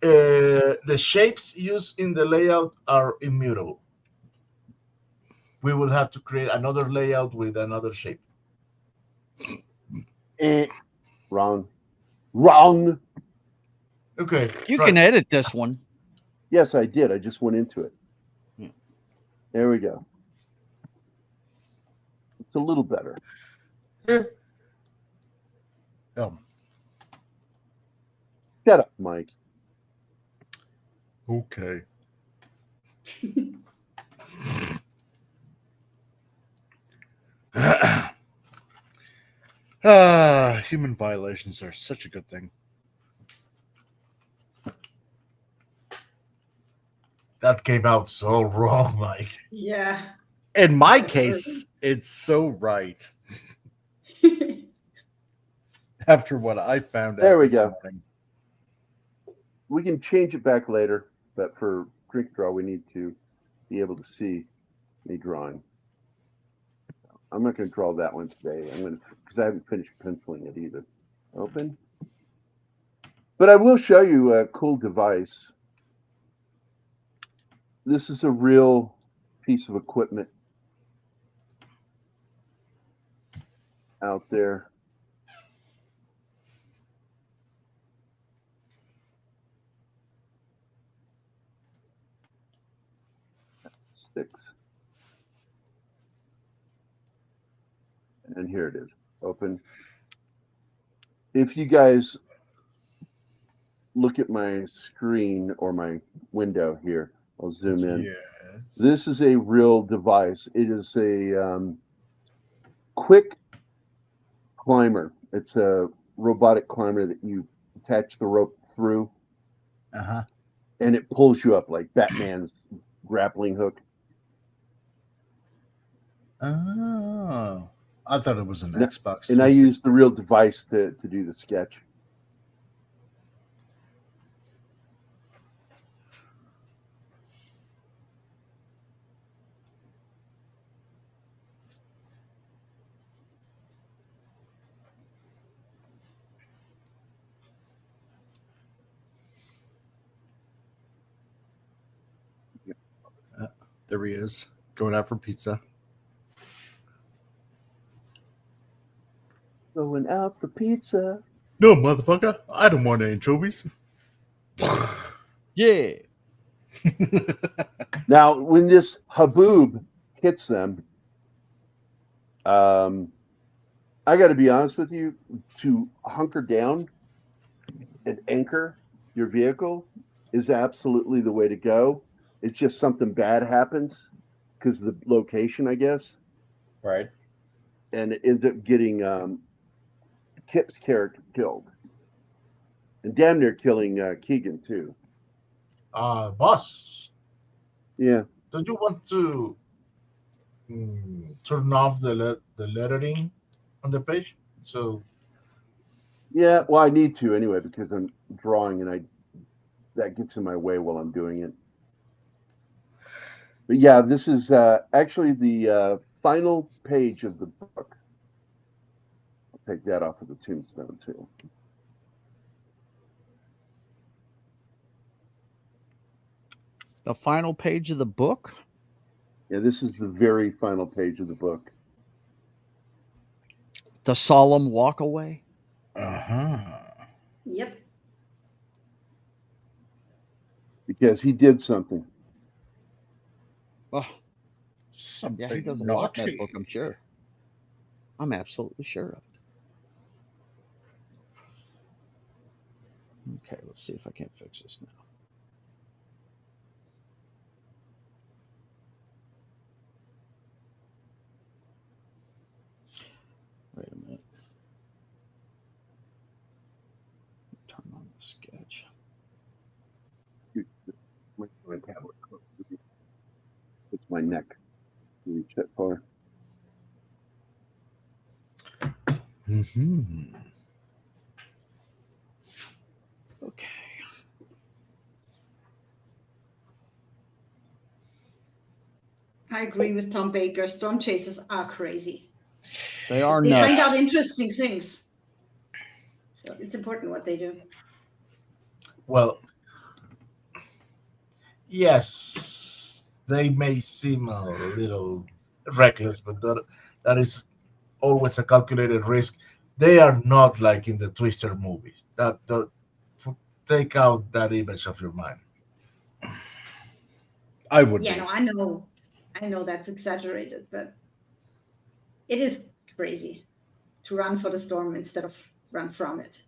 Speaker 4: the shapes used in the layout are immutable. We will have to create another layout with another shape.
Speaker 2: Wrong. Wrong.
Speaker 4: Okay.
Speaker 6: You
Speaker 4: try.
Speaker 6: can edit this one.
Speaker 2: Yes, I did. I just went into it. There we go. It's a little better. Shut up, Mike.
Speaker 7: Okay. Human violations are such a good thing.
Speaker 4: That came out so wrong, Mike.
Speaker 3: Yeah.
Speaker 7: In my case, it's so right. After what I found out
Speaker 2: There we
Speaker 7: this
Speaker 2: go.
Speaker 7: morning.
Speaker 2: We can change it back later, but for drink draw, we need to be able to see me drawing. I'm not going to draw that one today. I'm going to, because I haven't finished penciling it either. Open. But I will show you a cool device. This is a real piece of equipment out there. Six. And here it is. Open. If you guys look at my screen or my window here, I'll zoom in.
Speaker 7: Yes.
Speaker 2: This is a real device. It is a quick climber. It's a robotic climber that you attach the rope through,
Speaker 7: Uh-huh.
Speaker 2: and it pulls you up like Batman's grappling hook.
Speaker 7: Oh. I thought it was an
Speaker 2: No,
Speaker 7: Xbox.
Speaker 2: And I
Speaker 7: 360.
Speaker 2: use the real device to do the sketch.
Speaker 7: There he is, going out for pizza.
Speaker 2: Going out for pizza.
Speaker 7: No, motherfucker, I don't want anchovies.
Speaker 6: Yeah.
Speaker 2: Now, when this haboob hits them, I got to be honest with you, to hunker down and anchor your vehicle is absolutely the way to go. It's just something bad happens because of the location, I guess.
Speaker 7: Right.
Speaker 2: And it ends up getting Kip's character killed. And damn near killing Keegan, too.
Speaker 4: Boss,
Speaker 2: Yeah.
Speaker 4: don't you want to turn off the lettering on the page? So
Speaker 2: Yeah, well, I need to anyway because I'm drawing and that gets in my way while I'm doing it. But yeah, this is actually the final page of the book. I'll take that off of the tombstone too.
Speaker 6: The final page of the book?
Speaker 2: Yeah, this is the very final page of the book.
Speaker 6: The solemn walk away?
Speaker 7: Uh-huh.
Speaker 3: Yep.
Speaker 2: Because he did something.
Speaker 6: Oh,
Speaker 7: Something
Speaker 6: yeah, he doesn't like that
Speaker 7: naughty.
Speaker 6: book, I'm sure. I'm absolutely sure of it. Okay, let's see if I can't fix this now. Wait a minute. Turn on the sketch.
Speaker 2: My tablet close to me. It's my neck. You reach that far.
Speaker 7: Mm-hmm.
Speaker 6: Okay.
Speaker 3: I agree with Tom Baker. Storm chasers are crazy.
Speaker 6: They are
Speaker 3: They
Speaker 6: nuts.
Speaker 3: find out interesting things. So it's important what they do.
Speaker 4: well, yes, they may seem a little reckless, but that is always a calculated risk. They are not like in the Twister movies. Take out that image of your mind.
Speaker 7: I would
Speaker 3: Yeah,
Speaker 7: be.
Speaker 3: no, I know that's exaggerated, but it is crazy to run for the storm instead of run from it.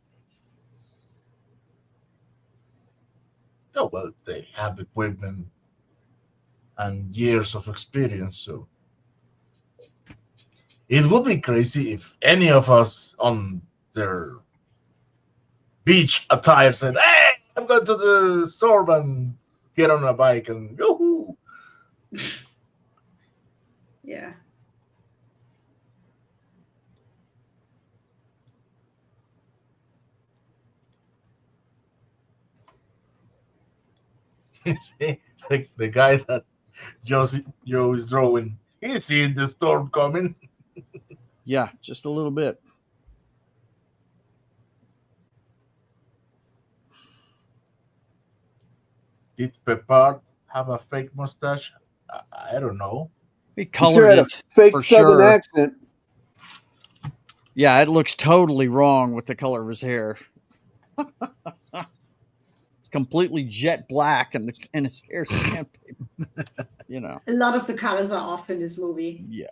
Speaker 4: Oh well, they have equipment and years of experience, so it would be crazy if any of us on their beach attire said, "Hey, I'm going to the storm and get on a bike and yoo-hoo."
Speaker 3: Yeah.
Speaker 4: You see, like the guy that Joe is drawing, he's seeing the storm coming.
Speaker 6: Yeah, just a little bit.
Speaker 4: Did Peppard have a fake mustache? I don't know.
Speaker 6: He
Speaker 2: He sure
Speaker 6: colored
Speaker 2: had a
Speaker 6: it
Speaker 2: fake
Speaker 6: for
Speaker 2: Southern
Speaker 6: sure.
Speaker 2: accent.
Speaker 6: Yeah, it looks totally wrong with the color of his hair. It's completely jet black, and his hair's sandpaper. You know.
Speaker 3: A lot of the colors are off in this movie.
Speaker 6: Yeah.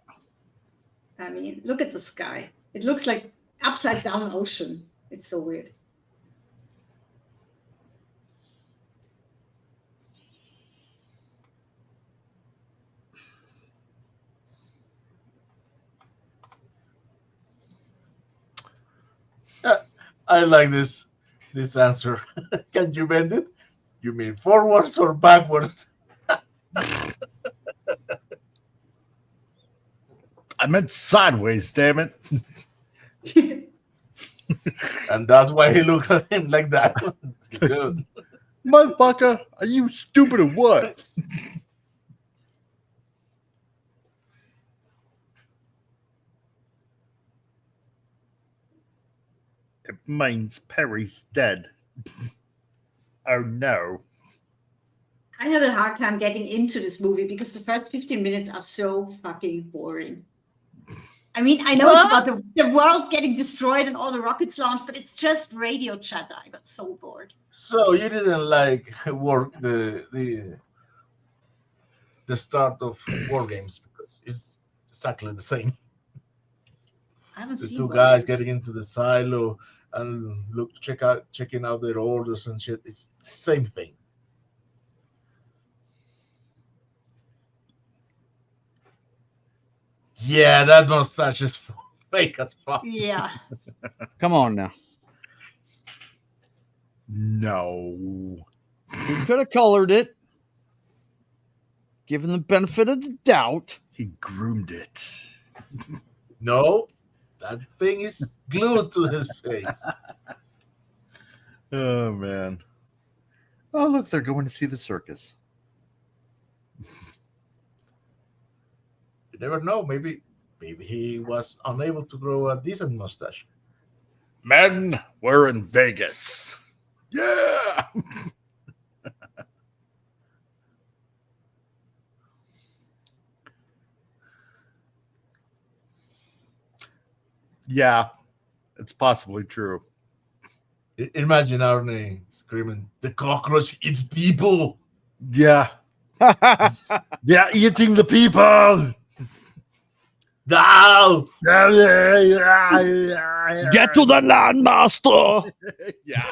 Speaker 3: I mean, look at the sky. It looks like upside down ocean. It's so weird.
Speaker 4: I like this answer. Can you bend it? You mean forwards or backwards?
Speaker 7: I meant sideways, damn it.
Speaker 4: And that's why he looks at him like that. Good.
Speaker 7: Motherfucker, are you stupid or what? It means Perry's dead. Oh no.
Speaker 3: I had a hard time getting into this movie because the first 15 minutes are so fucking boring. I mean, I know it's about the world getting destroyed and all the rockets launched, but it's just radio chatter. I got so bored.
Speaker 4: So you didn't like work the start of War Games because it's exactly the same.
Speaker 3: I haven't
Speaker 4: The
Speaker 3: seen
Speaker 4: two
Speaker 3: War
Speaker 4: guys
Speaker 3: Games.
Speaker 4: getting into the silo and checking out their orders and shit. It's the same thing. Yeah, that mustache is fake as fuck.
Speaker 3: Yeah.
Speaker 6: Come on now.
Speaker 7: No.
Speaker 6: He could have colored it. Given the benefit of the doubt.
Speaker 7: He groomed it.
Speaker 4: No, that thing is glued to his face.
Speaker 7: Oh man. Oh look, they're going to see the circus.
Speaker 4: You never know. Maybe he was unable to grow a decent mustache.
Speaker 7: Men, we're in Vegas. Yeah. Yeah, it's possibly true.
Speaker 4: Imagine Arnie screaming, "The cockroach eats people!"
Speaker 7: Yeah. Yeah, eating the people.
Speaker 4: No!
Speaker 6: Get to the land, master!
Speaker 7: Yeah.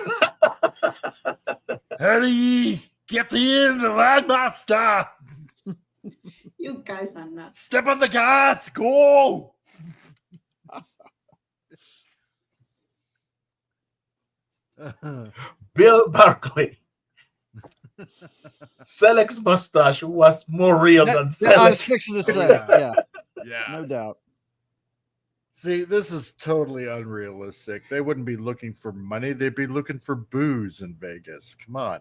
Speaker 7: Hurry, get in the landmaster.
Speaker 3: You guys are nuts.
Speaker 7: Step on the gas, go.
Speaker 4: Bill Barkley. Selec's mustache was more real than
Speaker 6: I was
Speaker 4: Selec.
Speaker 6: fixing to say,
Speaker 7: yeah.
Speaker 6: yeah, no doubt.
Speaker 7: See, this is totally unrealistic. They wouldn't be looking for money. They'd be looking for booze in Vegas. Come on.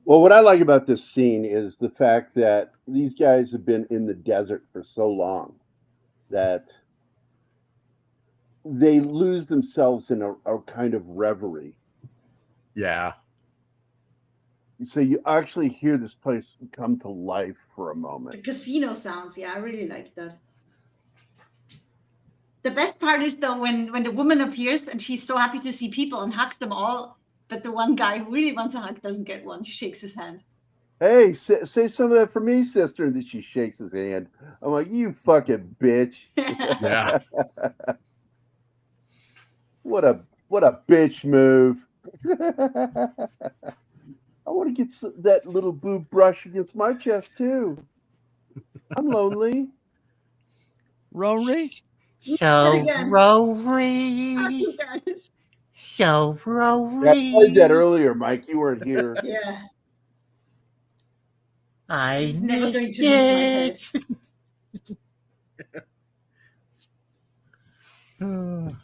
Speaker 2: Well, what I like about this scene is the fact that these guys have been in the desert for so long that they lose themselves in a kind of reverie.
Speaker 7: Yeah.
Speaker 2: So you actually hear this place come to life for a
Speaker 3: The
Speaker 2: moment.
Speaker 3: casino sounds, yeah, I really like that. The best part is though when the woman appears and she's so happy to see people and hugs them all, but the one guy who really wants a hug doesn't get one. She shakes his hand.
Speaker 2: Hey, save some of that for me, sister. And then she shakes his hand. I'm like, you fucking bitch.
Speaker 7: Yeah.
Speaker 2: What a bitch move. I want to get that little boob brush against my chest too. I'm lonely.
Speaker 6: Rory?
Speaker 3: So,
Speaker 7: Rory.
Speaker 3: you guys.
Speaker 7: So
Speaker 2: Yeah, I played that earlier, Mike. You weren't here.
Speaker 3: Yeah.
Speaker 7: I
Speaker 3: It's never going to leave my head.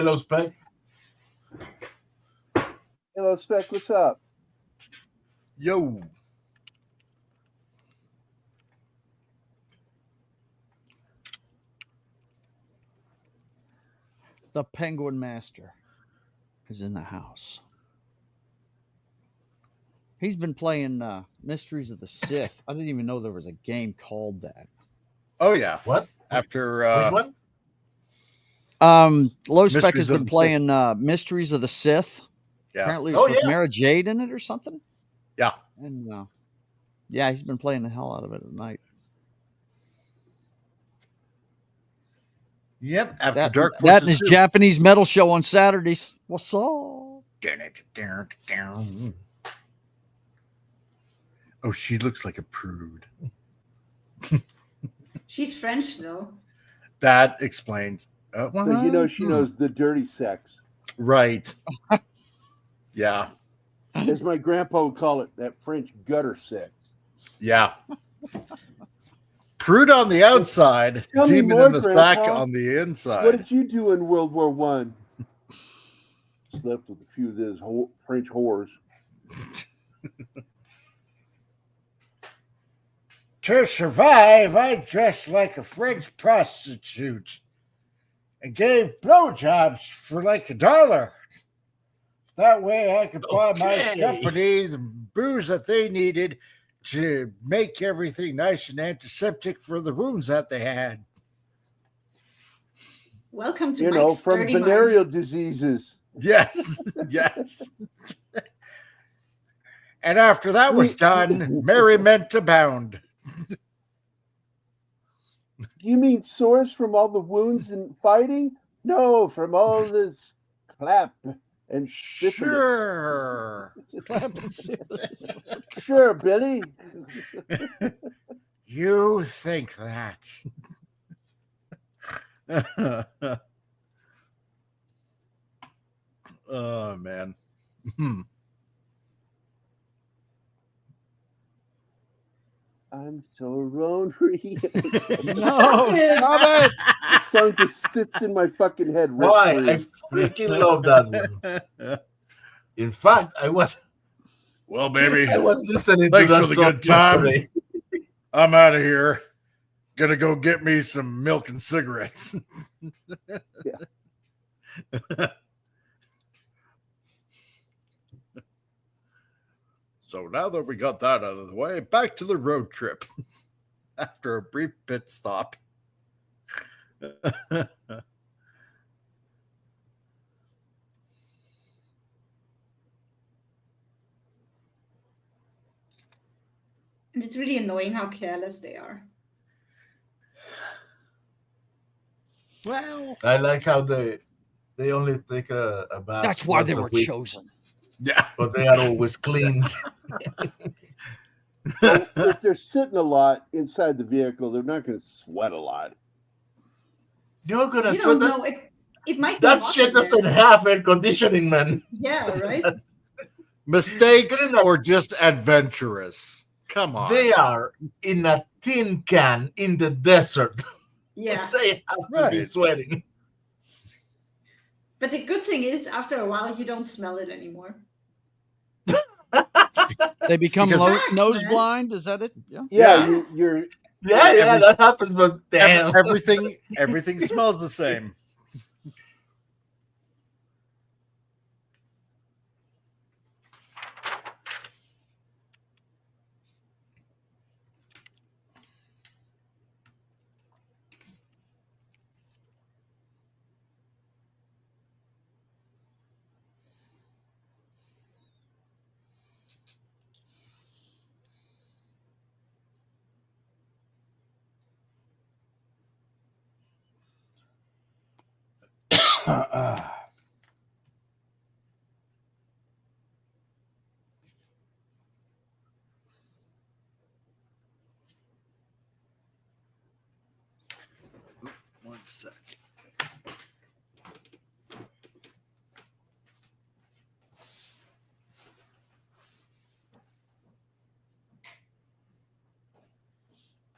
Speaker 4: Hello, Spec.
Speaker 2: Hello, Spec. What's up?
Speaker 7: Yo.
Speaker 6: The Penguin Master is in the house. He's been playing Mysteries of the Sith. I didn't even know there was a game called that.
Speaker 7: Oh yeah.
Speaker 4: What?
Speaker 7: After
Speaker 4: Which one?
Speaker 6: Low Spec
Speaker 7: Mysteries
Speaker 6: has
Speaker 7: of
Speaker 6: been
Speaker 7: the
Speaker 6: playing Mysteries of the Sith.
Speaker 7: yeah.
Speaker 6: Apparently it's
Speaker 4: Oh,
Speaker 6: with
Speaker 4: yeah.
Speaker 6: Mara Jade in it or something.
Speaker 7: Yeah.
Speaker 6: And yeah, he's been playing the hell out of it at night.
Speaker 7: Yep. After
Speaker 6: That,
Speaker 7: Dark
Speaker 6: that
Speaker 7: Forces
Speaker 6: and his
Speaker 7: 2.
Speaker 6: Japanese metal show on Saturdays. What's up?
Speaker 7: Oh, she looks like a prude.
Speaker 3: She's French though.
Speaker 7: That explains.
Speaker 2: So you know she knows the dirty sex.
Speaker 7: Right. Yeah.
Speaker 2: As my grandpa would call it, that French gutter sex.
Speaker 7: Yeah. Prude on the outside,
Speaker 2: Tell me
Speaker 7: demon
Speaker 2: more,
Speaker 7: in the sack
Speaker 2: Grandpa.
Speaker 7: on the inside.
Speaker 2: What did you do in World War One? Slept with a few of those French whores.
Speaker 8: To survive, I dressed like a French prostitute and gave blowjobs for like $1. That way I could buy my company the booze that they needed to make everything nice and antiseptic for the wounds that they had.
Speaker 3: Welcome to
Speaker 2: You know,
Speaker 3: Mike's
Speaker 2: from
Speaker 3: Dirty Mind.
Speaker 2: venereal diseases.
Speaker 7: Yes. Yes. And after that was done, merriment abound.
Speaker 2: You mean sores from all the wounds and fighting? No, from all this clap and syphilis.
Speaker 7: Sure.
Speaker 2: Sure, Billy.
Speaker 7: You think that. Oh, man.
Speaker 2: I'm so lonely.
Speaker 6: No, stop it.
Speaker 2: The song just sits in my fucking head.
Speaker 4: Why?
Speaker 2: rent-free.
Speaker 4: I freaking love that one. In fact, I was
Speaker 7: Well, baby,
Speaker 4: listening
Speaker 7: thanks
Speaker 4: to that
Speaker 7: for the
Speaker 4: song
Speaker 7: good time.
Speaker 4: yesterday.
Speaker 7: I'm out of here. Gonna go get me some milk and cigarettes. So now that we got that out of the way, back to the road trip after a brief pit stop.
Speaker 3: And it's really annoying how careless they are.
Speaker 7: Well,
Speaker 4: I like how they only take a bath.
Speaker 6: That's why
Speaker 4: once
Speaker 6: they
Speaker 4: a
Speaker 6: were
Speaker 4: week,
Speaker 6: chosen.
Speaker 7: yeah.
Speaker 4: but they are always cleaned.
Speaker 2: Well, if they're sitting a lot inside the vehicle, they're not going to sweat a lot.
Speaker 4: You're gonna
Speaker 3: You
Speaker 4: sweat
Speaker 3: don't
Speaker 4: that.
Speaker 3: know. It might be
Speaker 4: That
Speaker 3: hot
Speaker 4: shit
Speaker 3: in there.
Speaker 4: doesn't have air conditioning, man.
Speaker 3: Yeah, right?
Speaker 7: Mistakes
Speaker 4: Good enough.
Speaker 7: or just adventurous? Come on.
Speaker 4: They are in a tin can in the desert.
Speaker 3: Yeah.
Speaker 4: They have to be
Speaker 7: Right.
Speaker 4: sweating.
Speaker 3: But the good thing is, after a while, you don't smell it anymore.
Speaker 6: They become
Speaker 7: Because-
Speaker 3: Fact,
Speaker 6: nose
Speaker 3: man.
Speaker 6: blind. Is that it? Yeah.
Speaker 2: Yeah, you're
Speaker 4: Yeah, that happens, but damn.
Speaker 7: Everything smells the same. One sec.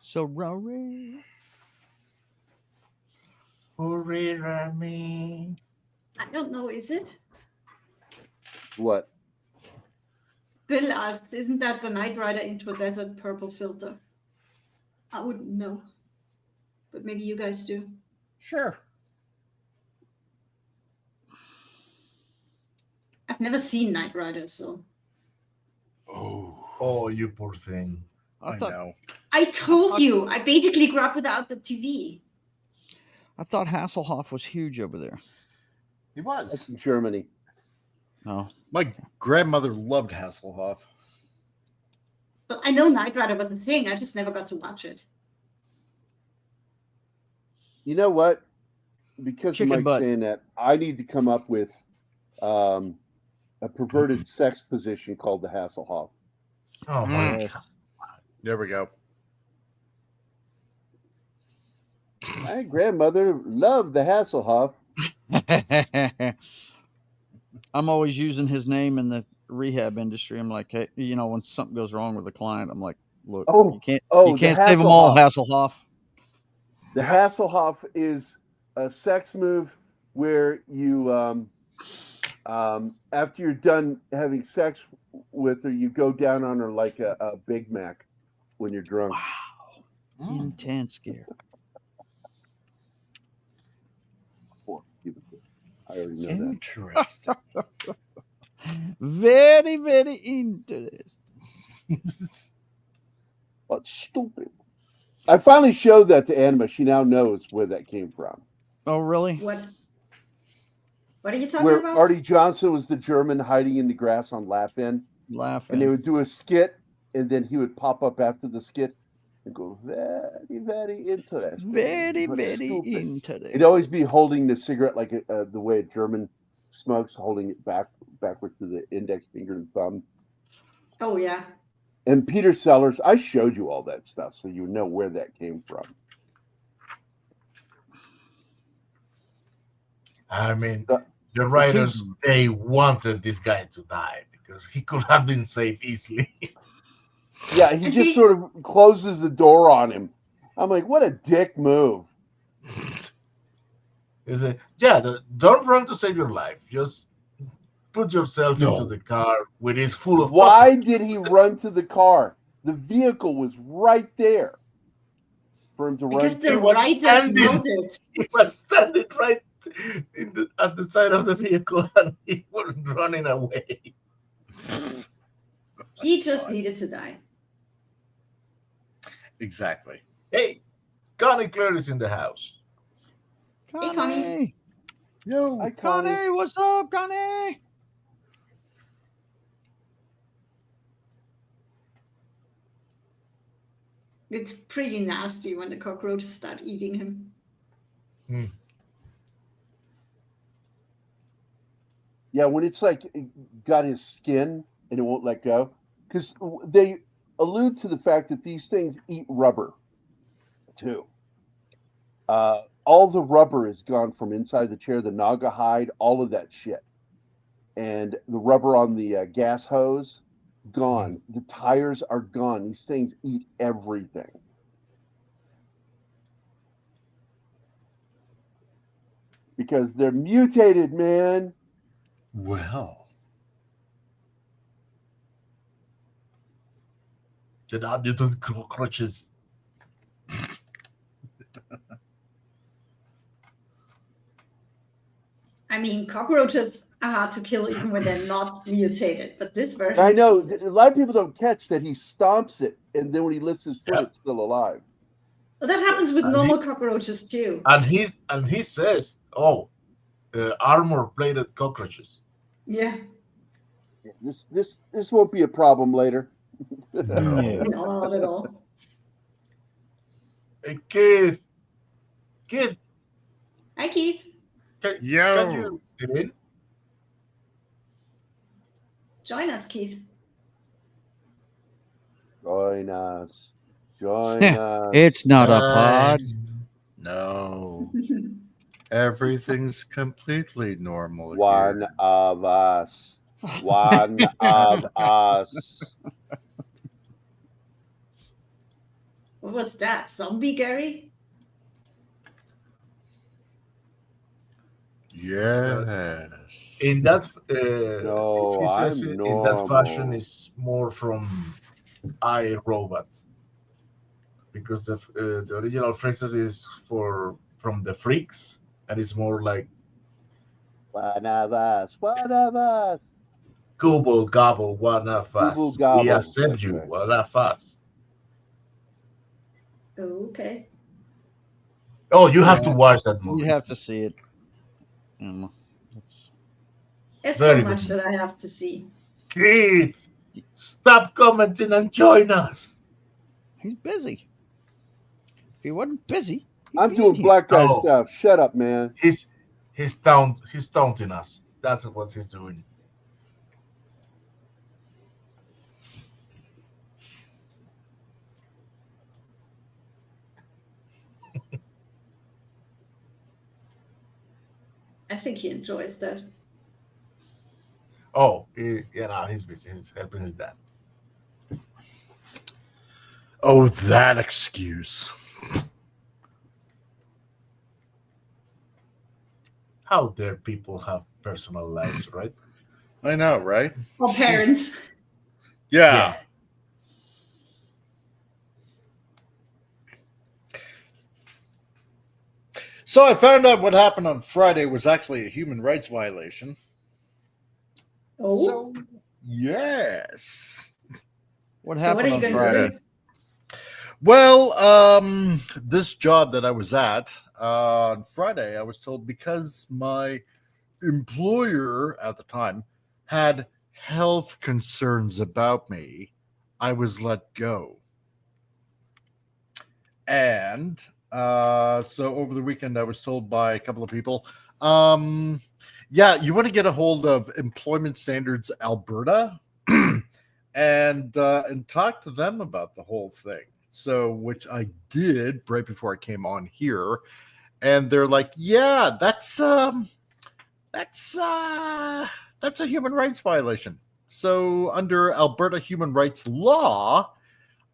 Speaker 6: So Rory.
Speaker 4: Hurry, Rami.
Speaker 3: don't know, is it?
Speaker 2: What?
Speaker 3: Bill asked, isn't that the Knight Rider Intro Desert purple filter? I wouldn't know. But maybe you guys do.
Speaker 8: Sure.
Speaker 3: I've never seen Knight Rider, so.
Speaker 4: Oh, you poor thing.
Speaker 8: I
Speaker 6: thought
Speaker 8: know.
Speaker 3: I told you, I basically grew up without the TV.
Speaker 6: I thought Hasselhoff was huge over there.
Speaker 8: He was.
Speaker 2: That's in Germany.
Speaker 6: Oh,
Speaker 7: My grandmother loved Hasselhoff.
Speaker 3: But I know Knight Rider was a thing. I just never got to watch it.
Speaker 2: You know what? Because
Speaker 6: Chicken
Speaker 2: of Mike
Speaker 6: butt.
Speaker 2: saying that, I need to come up with a perverted sex position called the Hasselhoff.
Speaker 4: Oh my
Speaker 6: yes.
Speaker 4: God.
Speaker 7: There we go.
Speaker 2: My grandmother loved the Hasselhoff.
Speaker 6: I'm always using his name in the rehab industry. I'm like, hey, you know, when something goes wrong with a client, I'm like, look, you can't
Speaker 2: the
Speaker 6: save them all,
Speaker 2: Hasselhoff.
Speaker 6: Hasselhoff.
Speaker 2: The Hasselhoff is a sex move where you, after you're done having sex with her, you go down on her like a Big Mac when you're drunk.
Speaker 6: Wow. Intense, Gerry.
Speaker 2: I already know that.
Speaker 8: Interesting.
Speaker 6: Very, very interesting.
Speaker 2: That's stupid. I finally showed that to Anima. She now knows where that came from.
Speaker 6: Oh, really?
Speaker 3: What are you talking
Speaker 2: Where
Speaker 3: about?
Speaker 2: Artie Johnson was the German hiding in the grass on Laugh-In.
Speaker 6: Laughing.
Speaker 2: And they would do a skit, and then he would pop up after the skit and go, very, very interesting.
Speaker 6: Very,
Speaker 2: but
Speaker 6: very
Speaker 2: stupid.
Speaker 6: interesting.
Speaker 2: He'd always be holding the cigarette like the way a German smokes, holding it backwards to the index finger and thumb.
Speaker 3: Oh, yeah.
Speaker 2: And Peter Sellers, I showed you all that stuff, so you know where that came from.
Speaker 4: I mean,
Speaker 2: The-
Speaker 4: the writers, they wanted this guy to die because he could have been saved easily.
Speaker 2: Yeah, he just sort of closes the door on him. I'm like, what a dick move.
Speaker 4: He said, yeah, don't run to save your life. Just put yourself into the car when it's full of
Speaker 2: Why
Speaker 4: cockroaches.
Speaker 2: did he run to the car? The vehicle was right there for him to
Speaker 3: Because
Speaker 2: run
Speaker 3: the
Speaker 2: to.
Speaker 3: writers wrote it.
Speaker 4: He was standing right at the side of the vehicle and he wasn't running away.
Speaker 3: He just needed to die.
Speaker 7: Exactly.
Speaker 4: Hey, Connie Claire is in the house.
Speaker 3: Hey, Connie.
Speaker 8: Yo,
Speaker 2: Hi, Connie.
Speaker 6: Connie, what's up, Connie?
Speaker 3: It's pretty nasty when the cockroaches start eating him.
Speaker 2: Yeah, when it's like it got his skin and it won't let go. Because they allude to the fact that these things eat rubber, too. All the rubber is gone from inside the chair, the naga hide, all of that shit. And the rubber on the gas hose, gone. The tires are gone. These things eat everything. Because they're mutated, man.
Speaker 7: Well,
Speaker 4: The mutant cockroaches.
Speaker 3: I mean, cockroaches are hard to kill even when they're not mutated. But this version.
Speaker 2: I know. A lot of people don't catch that he stomps it, and then when he lifts his foot, it's still alive.
Speaker 3: Well, that happens with
Speaker 4: And
Speaker 3: normal cockroaches too.
Speaker 4: And he says, "Oh, armor-plated cockroaches."
Speaker 3: Yeah.
Speaker 2: This won't be a problem later.
Speaker 3: No, not at all.
Speaker 4: Hey, Keith.
Speaker 3: Hi, Keith.
Speaker 4: Can
Speaker 8: yo.
Speaker 4: you get in?
Speaker 3: Join us, Keith.
Speaker 2: Join us. Join us.
Speaker 6: It's not a pod.
Speaker 7: no. Everything's completely normal
Speaker 2: One
Speaker 7: here.
Speaker 2: of us. One of us.
Speaker 3: What was that? Zombie Gerry?
Speaker 7: Yes.
Speaker 4: In that,
Speaker 2: No,
Speaker 4: if he says
Speaker 2: I'm
Speaker 4: it in that fashion,
Speaker 2: normal.
Speaker 4: is more from I, Robot, because the original phrases is from the Freaks, and it's more like
Speaker 2: One of us. One of us.
Speaker 4: Google gobble one of
Speaker 2: Google
Speaker 4: us. We
Speaker 2: gobble.
Speaker 4: accept
Speaker 2: That's
Speaker 4: you,
Speaker 2: right.
Speaker 4: one of us.
Speaker 3: Okay.
Speaker 4: Oh, you have to
Speaker 6: Yeah.
Speaker 4: watch that
Speaker 6: You
Speaker 4: movie.
Speaker 6: have to see it. It's
Speaker 3: There's
Speaker 4: Very
Speaker 3: so
Speaker 4: good
Speaker 3: much that I have to see.
Speaker 4: Keith, stop commenting and join us.
Speaker 6: he's busy. If he wasn't busy, he'd
Speaker 2: I'm
Speaker 6: be
Speaker 2: doing
Speaker 6: in here.
Speaker 2: black guy
Speaker 4: Oh.
Speaker 2: stuff. Shut up, man.
Speaker 4: He's taunting us. That's what he's doing.
Speaker 3: I think he enjoys that.
Speaker 4: Oh, he's busy. He's helping his dad.
Speaker 7: Oh, that excuse.
Speaker 4: How dare people have personal lives, right?
Speaker 7: I know, right?
Speaker 3: Or parents.
Speaker 7: Yeah. So I found out what happened on Friday was actually a human rights violation.
Speaker 3: Oh.
Speaker 7: So, yes.
Speaker 6: What
Speaker 3: So what
Speaker 6: happened
Speaker 3: are you
Speaker 6: on
Speaker 3: going
Speaker 6: Friday?
Speaker 3: to do?
Speaker 7: Well, this job that I was at on Friday, I was told because my employer at the time had health concerns about me, I was let go. And so over the weekend, I was told by a couple of people, yeah, you want to get a hold of Employment Standards Alberta and talk to them about the whole thing. So, which I did right before I came on here, and they're like, "Yeah, that's a human rights violation." So, under Alberta human rights law,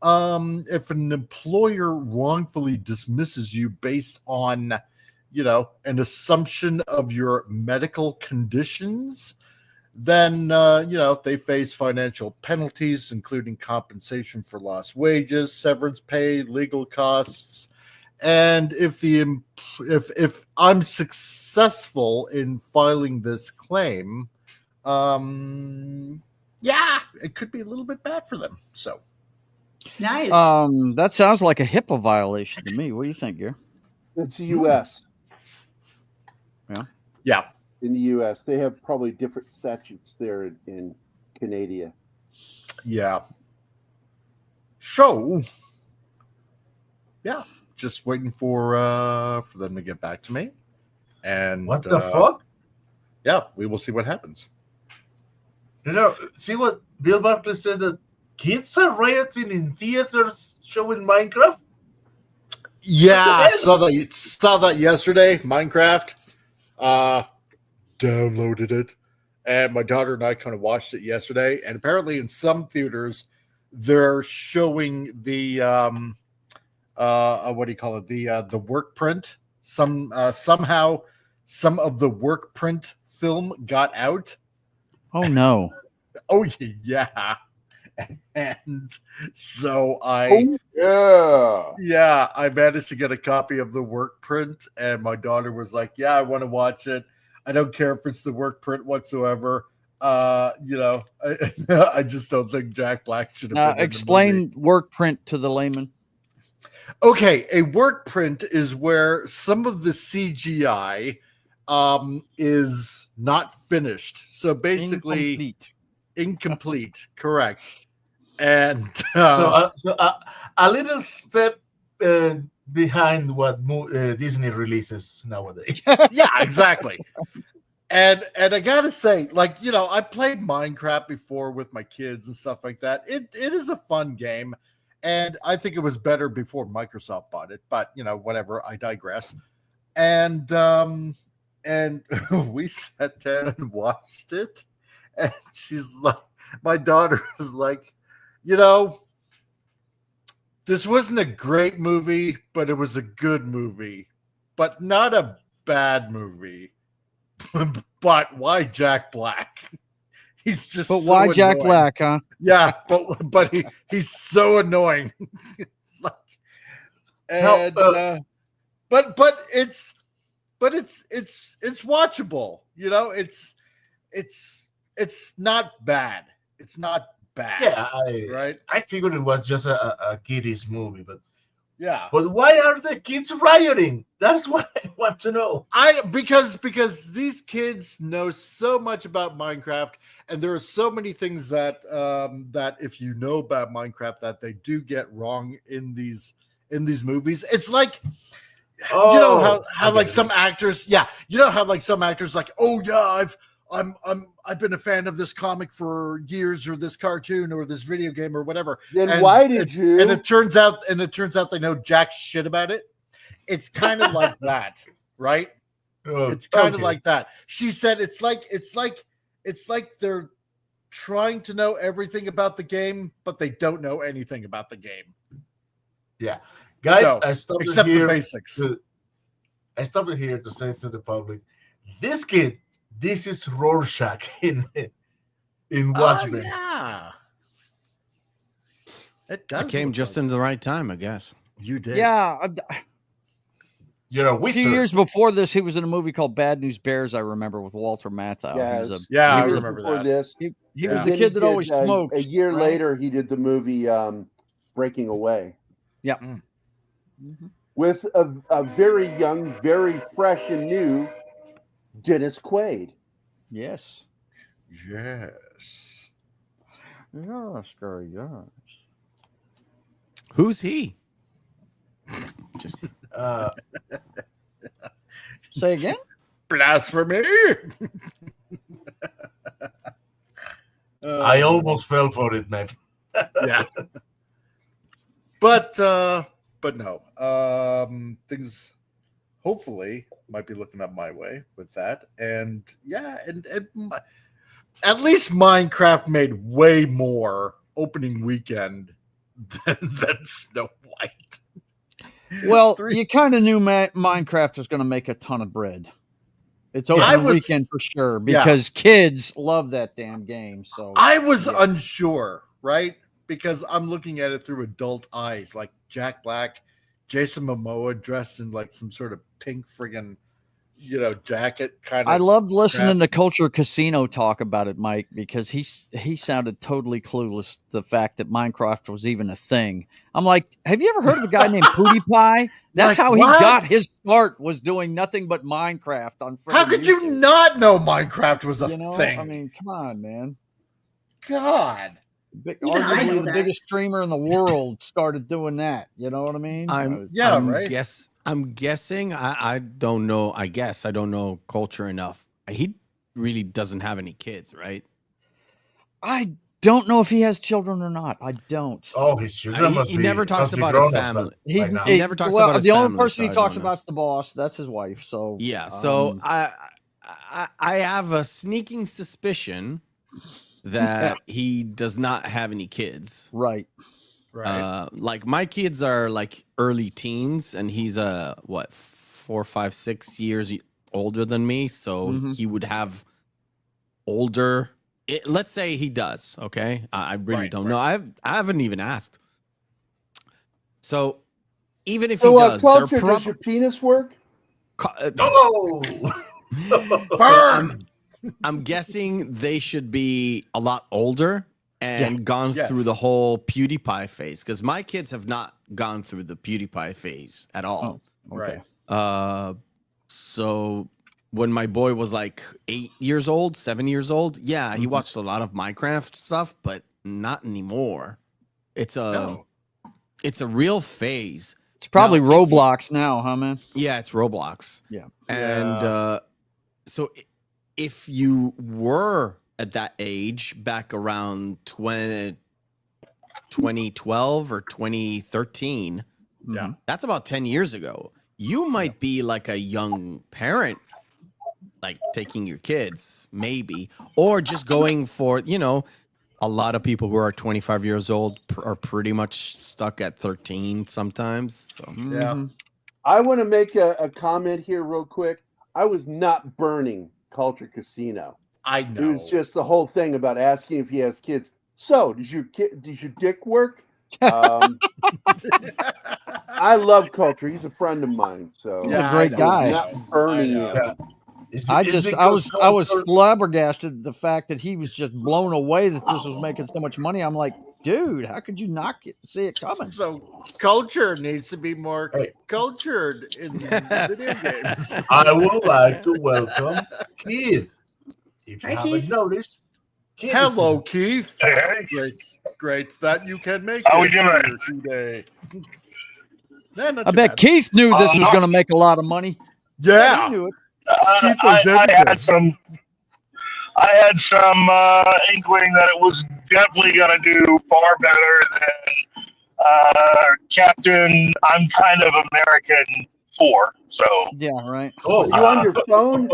Speaker 7: if an employer wrongfully dismisses you based on, an assumption of your medical conditions, then, they face financial penalties, including compensation for lost wages, severance pay, legal costs. And if I'm successful in filing this claim, it could be a little bit bad for them. So.
Speaker 3: Nice.
Speaker 6: That sounds like a HIPAA violation to me. What do you think, Gerry?
Speaker 2: It's the U.S.
Speaker 7: Yeah.
Speaker 2: In the U.S., they have probably different statutes there in Canada.
Speaker 7: Yeah. So, yeah, just waiting for them to get back to me. And
Speaker 4: What the fuck?
Speaker 7: Yeah, we will see what happens.
Speaker 4: See what Bill Barkley said, that kids are rioting in theaters showing Minecraft?
Speaker 7: Yeah, saw that yesterday. Minecraft. Downloaded it, and my daughter and I kind of watched it yesterday. And apparently, in some theaters, they're showing the what do you call it? The work print. Somehow, some of the work print film got out.
Speaker 6: Oh no!
Speaker 7: Oh yeah. And so
Speaker 2: yeah,
Speaker 7: I managed to get a copy of the work print, and my daughter was like, "Yeah, I want to watch it. I don't care if it's the work print whatsoever. I just don't think Jack Black should have been in
Speaker 6: Explain
Speaker 7: the movie."
Speaker 6: work print to the layman.
Speaker 7: Okay, a work print is where some of the CGI is not finished. So basically, incomplete. Correct. And
Speaker 4: so a little step behind what Disney releases nowadays.
Speaker 7: Yeah, exactly. And I gotta say, I played Minecraft before with my kids and stuff like that. It is a fun game, and I think it was better before Microsoft bought it. But whatever. I digress. And we sat down and watched it, and she's like, my daughter was like, this wasn't a great movie, but it was a good movie, but not a bad movie. but why Jack Black? He's just.
Speaker 6: But
Speaker 7: so
Speaker 6: why Jack
Speaker 7: annoying.
Speaker 6: Black, huh?
Speaker 7: Yeah, but he's so annoying. It's like, and but it's watchable. You know, it's not bad. It's not bad.
Speaker 4: Yeah,
Speaker 7: right.
Speaker 4: I figured it was just a kiddies movie, but
Speaker 7: Yeah.
Speaker 4: But why are the kids rioting? That's what I want to know.
Speaker 7: Because these kids know so much about Minecraft, and there are so many things that that if you know about Minecraft that they do get wrong in these movies. It's like you know how like some actors, you know how like some actors like, oh yeah, I've been a fan of this comic for years, or this cartoon, or this video game, or whatever.
Speaker 2: Then why did you?
Speaker 7: And it turns out they know jack shit about it. It's kind of like that, right? It's kind of like that. She said it's like they're trying to know everything about the game, but they don't know anything about the game.
Speaker 4: Yeah, guys,
Speaker 7: So,
Speaker 4: I stopped
Speaker 7: except
Speaker 4: here
Speaker 7: the basics.
Speaker 4: I stopped it here to say to the public, this kid. This is Rorschach in Watchmen.
Speaker 7: Yeah. It does.
Speaker 1: I came just into the right time, I guess.
Speaker 7: You did.
Speaker 6: Yeah.
Speaker 4: You're a
Speaker 6: A
Speaker 4: witcher.
Speaker 6: few years before this, he was in a movie called Bad News Bears, I remember, with Walter Matthau.
Speaker 2: Yes.
Speaker 7: I
Speaker 2: Years
Speaker 7: remember
Speaker 2: before
Speaker 7: that.
Speaker 2: this.
Speaker 6: He
Speaker 7: Yeah.
Speaker 6: was
Speaker 2: Then
Speaker 6: the
Speaker 2: he
Speaker 6: kid that
Speaker 2: did,
Speaker 6: always smoked.
Speaker 2: A year
Speaker 6: right?
Speaker 2: later, he did the movie Breaking Away.
Speaker 6: Yeah.
Speaker 7: Mm-hmm.
Speaker 2: With a very young, very fresh and new Dennis Quaid.
Speaker 6: Yes.
Speaker 7: Yes.
Speaker 6: Yes, Gerry, yes.
Speaker 1: Who's he? Just
Speaker 6: Say again?
Speaker 7: Blasphemy.
Speaker 4: I almost fell for it, man.
Speaker 7: Yeah. But no. Things hopefully might be looking up my way with that. And yeah, and at least Minecraft made way more opening weekend than Snow White.
Speaker 6: Well, you kind of knew Minecraft was going to make a ton of bread. It's opening weekend for sure, because kids love that damn game. So
Speaker 7: I was unsure, right? Because I'm looking at it through adult eyes, like Jack Black, Jason Momoa dressed in like some sort of pink friggin', jacket kind of.
Speaker 6: I loved listening to Culture Casino talk about it, Mike, because he sounded totally clueless the fact that Minecraft was even a thing. I'm like, have you ever heard of a guy named PewDiePie? That's
Speaker 7: Like,
Speaker 6: how
Speaker 7: what?
Speaker 6: he got his start, was doing nothing but Minecraft on friggin'
Speaker 7: How could you
Speaker 6: YouTube.
Speaker 7: not know Minecraft was a thing?
Speaker 6: I mean, come on, man.
Speaker 7: God.
Speaker 3: Even I know
Speaker 6: Arguably the
Speaker 3: that.
Speaker 6: biggest streamer in the world started doing that. You know what I mean?
Speaker 1: I'm guessing. I don't know. I guess I don't know culture enough. He really doesn't have any kids, right?
Speaker 6: I don't know if he has children or not. I don't.
Speaker 4: Oh, his children
Speaker 1: He never talks about his family. He never talks about his
Speaker 6: the only
Speaker 1: family,
Speaker 6: person
Speaker 1: so
Speaker 6: he
Speaker 1: I
Speaker 6: talks
Speaker 1: don't know.
Speaker 6: about is the boss. That's his wife. So
Speaker 1: Yeah. So I have a sneaking suspicion that he does not have any kids.
Speaker 6: Right.
Speaker 1: Like my kids are like early teens, and he's 4, 5, 6 years older than me, so he would have older. Let's say he does. Okay, I really don't know. I haven't even asked. So even if he does,
Speaker 2: culture, does your penis work?
Speaker 4: Oh,
Speaker 7: Burn!
Speaker 1: I'm guessing they should be a lot older and gone through the whole PewDiePie phase, because my kids have not gone through the PewDiePie phase at all.
Speaker 6: Okay.
Speaker 1: So when my boy was like 8 years old, 7 years old, he watched a lot of Minecraft stuff, but not anymore. It's a real phase.
Speaker 6: It's probably Roblox now, huh, man?
Speaker 1: Yeah, it's Roblox.
Speaker 6: Yeah.
Speaker 1: And so if you were at that age back around 2012 or 2013, that's about 10 years ago. You might be like a young parent, like taking your kids, maybe, or just going for, a lot of people who are 25 years old are pretty much stuck at 13 sometimes. So.
Speaker 7: Yeah.
Speaker 2: I want to make a comment here real quick. I was not burning Culture Casino.
Speaker 7: I
Speaker 2: It
Speaker 7: know.
Speaker 2: was just the whole thing about asking if he has kids. So, does your dick work? I love Culture. He's a friend of mine. So
Speaker 6: He's a great guy.
Speaker 2: not burning
Speaker 7: I know.
Speaker 2: him.
Speaker 4: Yeah.
Speaker 6: I was
Speaker 4: Culture-
Speaker 6: flabbergasted at the fact that he was just blown away that this was making so much money. I'm like, dude, how could you not see it coming?
Speaker 7: So culture needs to be more
Speaker 4: Hey.
Speaker 7: cultured in video games.
Speaker 4: I would like to welcome Keith. If you
Speaker 3: Hi,
Speaker 4: haven't
Speaker 3: Keith.
Speaker 4: noticed, Keith
Speaker 7: Hello, Keith.
Speaker 9: Hey,
Speaker 7: Great that you can make
Speaker 9: How we
Speaker 7: it
Speaker 9: doing?
Speaker 7: here today. Yeah, not
Speaker 6: I
Speaker 7: too
Speaker 6: bet
Speaker 7: bad.
Speaker 6: Keith knew this was
Speaker 9: not-
Speaker 6: going to make a lot of money.
Speaker 7: Yeah.
Speaker 6: He knew it.
Speaker 7: Keith
Speaker 9: I
Speaker 7: knows everything.
Speaker 9: had some inkling that it was definitely going to do far better than Captain I'm Kind of American 4. So
Speaker 6: Yeah, right.
Speaker 2: Are you on your phone,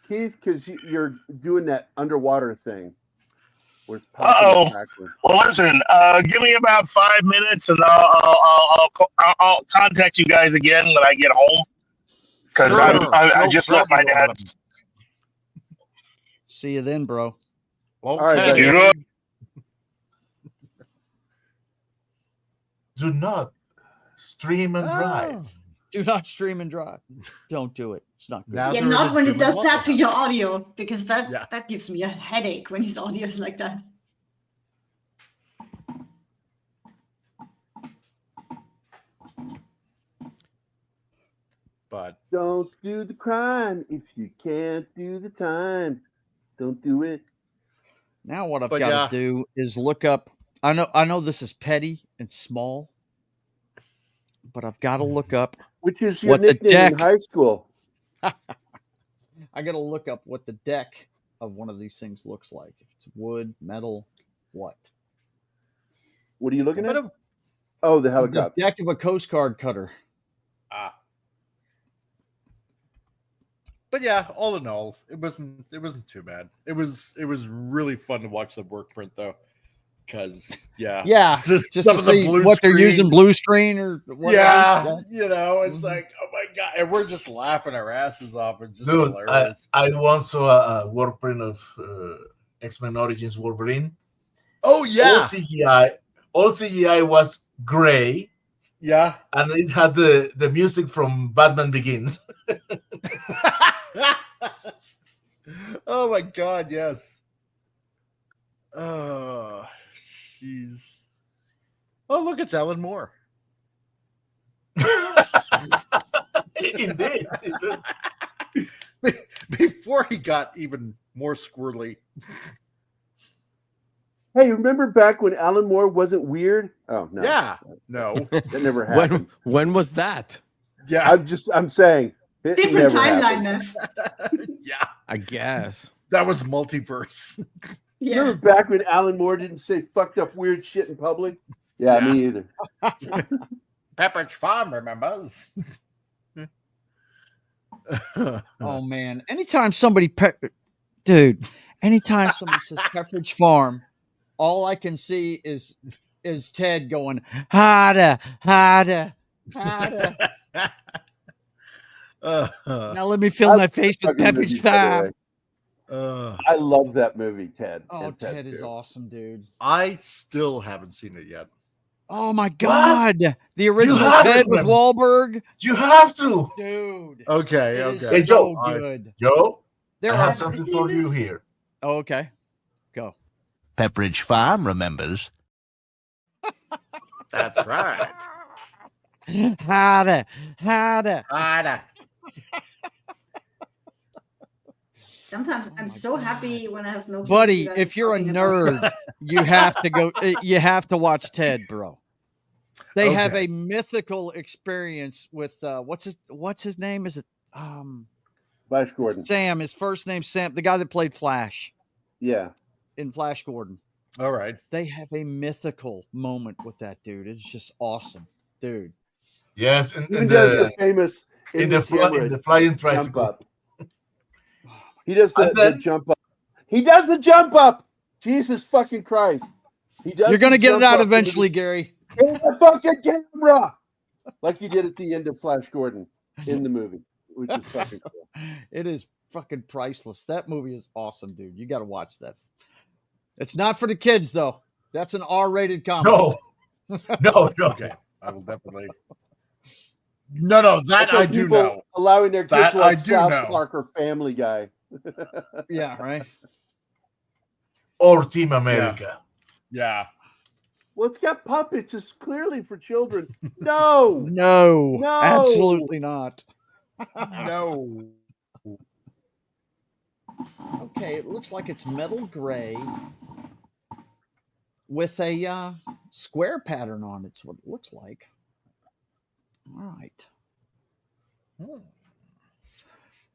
Speaker 2: Keith? Because you're doing that underwater thing. Where it's popping backwards.
Speaker 9: well, listen, give me about 5 minutes, and I'll contact you guys again when I get home. Because
Speaker 7: Sure.
Speaker 9: I
Speaker 7: No
Speaker 9: just left my
Speaker 7: problem.
Speaker 9: dad's.
Speaker 6: See you then, bro.
Speaker 7: Okay.
Speaker 2: right,
Speaker 9: You know,
Speaker 4: do not stream and drive.
Speaker 6: Do not stream and drive. Don't do it. It's not good.
Speaker 7: Now
Speaker 3: Yeah,
Speaker 7: they're
Speaker 3: not
Speaker 7: in
Speaker 3: when
Speaker 7: the
Speaker 3: it does
Speaker 7: German
Speaker 3: that to
Speaker 7: Waffle
Speaker 3: your
Speaker 7: House.
Speaker 3: audio, because that
Speaker 7: Yeah.
Speaker 3: that gives me a headache when his audio is like that.
Speaker 7: But
Speaker 2: Don't do the crime if you can't do the time. Don't do it.
Speaker 6: Now what I've
Speaker 7: But
Speaker 6: got
Speaker 7: yeah.
Speaker 6: to do is look up. I know this is petty and small, but I've got to look up.
Speaker 2: Which is your
Speaker 6: What the
Speaker 2: nickname
Speaker 6: deck-
Speaker 2: in high school?
Speaker 6: I got to look up what the deck of one of these things looks like. If it's wood, metal, what?
Speaker 2: What are you looking
Speaker 7: but
Speaker 2: at? Oh, the
Speaker 6: The
Speaker 2: helicopter.
Speaker 6: deck of a Coast Guard cutter.
Speaker 7: But yeah, all in all, it wasn't too bad. It was really fun to watch the work print though. Because yeah.
Speaker 6: Yeah,
Speaker 7: just
Speaker 6: just
Speaker 7: some
Speaker 6: to
Speaker 7: of the
Speaker 6: see
Speaker 7: blue
Speaker 6: what they're
Speaker 7: screen.
Speaker 6: using, blue screen or whatever.
Speaker 7: Yeah, you know, it's
Speaker 6: Mhm.
Speaker 7: like, oh my god, and we're just laughing our asses off. It's just
Speaker 4: Dude,
Speaker 7: hilarious.
Speaker 4: I once saw a work print of X-Men Origins Wolverine.
Speaker 7: Oh yeah,
Speaker 4: All CGI was gray,
Speaker 7: yeah.
Speaker 4: and it had the music from Batman Begins.
Speaker 7: Oh my god, yes. Oh, jeez. Oh, look, it's Alan Moore.
Speaker 4: Indeed.
Speaker 7: Before he got even more squirrely.
Speaker 2: Hey, remember back when Alan Moore wasn't weird? Oh no.
Speaker 7: Yeah. No.
Speaker 2: That never happened.
Speaker 1: when was that?
Speaker 7: Yeah.
Speaker 2: I'm saying it
Speaker 3: Different
Speaker 2: never
Speaker 3: timeline,
Speaker 2: happened.
Speaker 3: Neff.
Speaker 7: Yeah.
Speaker 1: I guess.
Speaker 7: That was multiverse.
Speaker 3: Yeah.
Speaker 2: Remember back when Alan Moore didn't say fucked up weird shit in public? Yeah,
Speaker 7: Yeah.
Speaker 2: me either.
Speaker 7: Pepperidge Farm remembers.
Speaker 6: Oh man! Anytime somebody, anytime somebody says Pepperidge Farm, all I can see is Ted going harder, harder, harder. Now let me fill my face with
Speaker 2: Fucking movie,
Speaker 6: Pepperidge
Speaker 2: by the
Speaker 6: Farm.
Speaker 2: way. I love that movie, Ted.
Speaker 6: Oh,
Speaker 2: and
Speaker 6: Ted is
Speaker 2: too.
Speaker 6: awesome, dude.
Speaker 7: I still haven't seen it yet.
Speaker 6: Oh my God, the original
Speaker 4: have
Speaker 6: Ted
Speaker 4: it,
Speaker 6: with
Speaker 4: man.
Speaker 6: Wahlberg,
Speaker 4: You have to.
Speaker 6: dude.
Speaker 7: Okay,
Speaker 6: It is
Speaker 7: okay.
Speaker 4: Hey,
Speaker 6: so
Speaker 4: Joe.
Speaker 6: good.
Speaker 4: Joe,
Speaker 6: There
Speaker 4: I
Speaker 6: are.
Speaker 4: have something for you here.
Speaker 6: Oh, okay, go.
Speaker 10: Pepperidge Farm remembers.
Speaker 7: That's right.
Speaker 6: Harder, harder.
Speaker 3: Sometimes I'm so happy when I have no. clue
Speaker 6: Buddy,
Speaker 3: you guys
Speaker 6: if you're a
Speaker 3: talking about.
Speaker 6: nerd, you have to go. You have to watch Ted, bro. They have
Speaker 7: Okay.
Speaker 6: a mythical experience with what's his name? Is it
Speaker 2: Flash Gordon.
Speaker 6: Sam? His first name's Sam. The guy that played Flash
Speaker 2: Yeah.
Speaker 6: in Flash Gordon.
Speaker 7: All right.
Speaker 6: They have a mythical moment with that dude. It's just awesome, dude.
Speaker 4: Yes,
Speaker 2: He even does the famous
Speaker 4: in the flying
Speaker 2: jump
Speaker 4: tricycle.
Speaker 2: up. He does the,
Speaker 4: And then-
Speaker 2: the jump up. He does the jump up. Jesus fucking Christ. He does.
Speaker 6: You're gonna
Speaker 2: the
Speaker 6: get it
Speaker 2: jump
Speaker 6: out
Speaker 2: up into the-
Speaker 6: eventually, Gary.
Speaker 2: in the fucking camera, like he did at the end of Flash Gordon in the movie, which is fucking cool.
Speaker 6: It is fucking priceless. That movie is awesome, dude. You got to watch that. It's not for the kids though. That's an R-rated comedy.
Speaker 4: No.
Speaker 7: Okay, I will definitely. No, that
Speaker 2: That's why
Speaker 7: I do
Speaker 2: people
Speaker 7: know.
Speaker 2: allowing their kids
Speaker 7: That
Speaker 2: to
Speaker 7: I
Speaker 2: watch
Speaker 7: do
Speaker 2: South
Speaker 7: know.
Speaker 2: Park or Family Guy.
Speaker 6: Yeah, right.
Speaker 4: Or Team America.
Speaker 7: Yeah.
Speaker 2: Well, it's got puppets. It's clearly for children. No.
Speaker 6: No,
Speaker 2: No.
Speaker 6: absolutely not.
Speaker 7: No.
Speaker 6: Okay, it looks like it's metal gray with a square pattern on it. It's what it looks like. All right.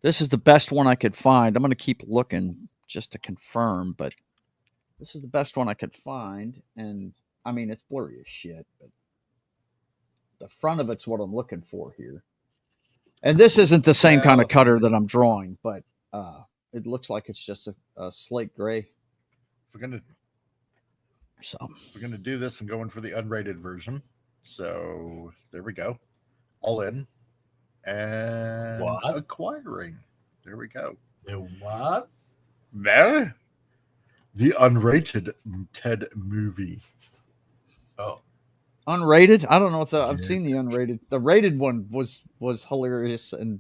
Speaker 6: This is the best one I could find. I'm going to keep looking just to confirm, but this is the best one I could find. And I mean, it's blurry as shit, but the front of it's what I'm looking for here. And this isn't the same kind of cutter that I'm drawing, but it looks like it's just a slate gray.
Speaker 7: We're gonna do this and go in for the unrated version. So there we go. All in. And
Speaker 4: What?
Speaker 7: acquiring. There we go.
Speaker 4: The what?
Speaker 7: There. The unrated Ted movie.
Speaker 4: Oh.
Speaker 6: Unrated? I don't know if I've seen the unrated. The rated one was hilarious and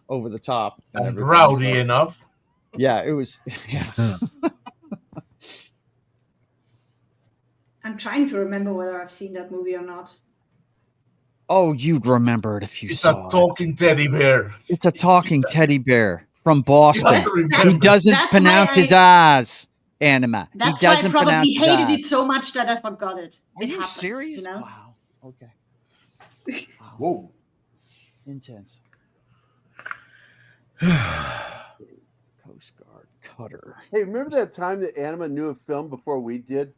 Speaker 6: over the top
Speaker 4: And
Speaker 6: everything,
Speaker 4: rowdy
Speaker 6: so-
Speaker 4: enough.
Speaker 6: Yeah, it was. Yeah.
Speaker 3: I'm trying to remember whether I've seen that movie or not.
Speaker 6: Oh, you'd remember it if you
Speaker 4: It's
Speaker 6: saw
Speaker 4: a talking teddy bear.
Speaker 6: it. It's a talking teddy bear from Boston.
Speaker 4: You have to remember.
Speaker 6: He doesn't
Speaker 3: That's
Speaker 6: pronounce
Speaker 3: why
Speaker 6: his eyes. Anima. He
Speaker 3: That's why I
Speaker 6: doesn't
Speaker 3: probably
Speaker 6: pronounce his
Speaker 3: hated
Speaker 6: eyes.
Speaker 3: it so much that I forgot it.
Speaker 6: Are
Speaker 3: It
Speaker 6: you
Speaker 3: happens,
Speaker 6: serious?
Speaker 3: You know?
Speaker 6: Wow. Okay. Wow.
Speaker 7: Whoa.
Speaker 6: Intense. Coast Guard cutter.
Speaker 2: Hey, remember that time that Anima knew a film before we did?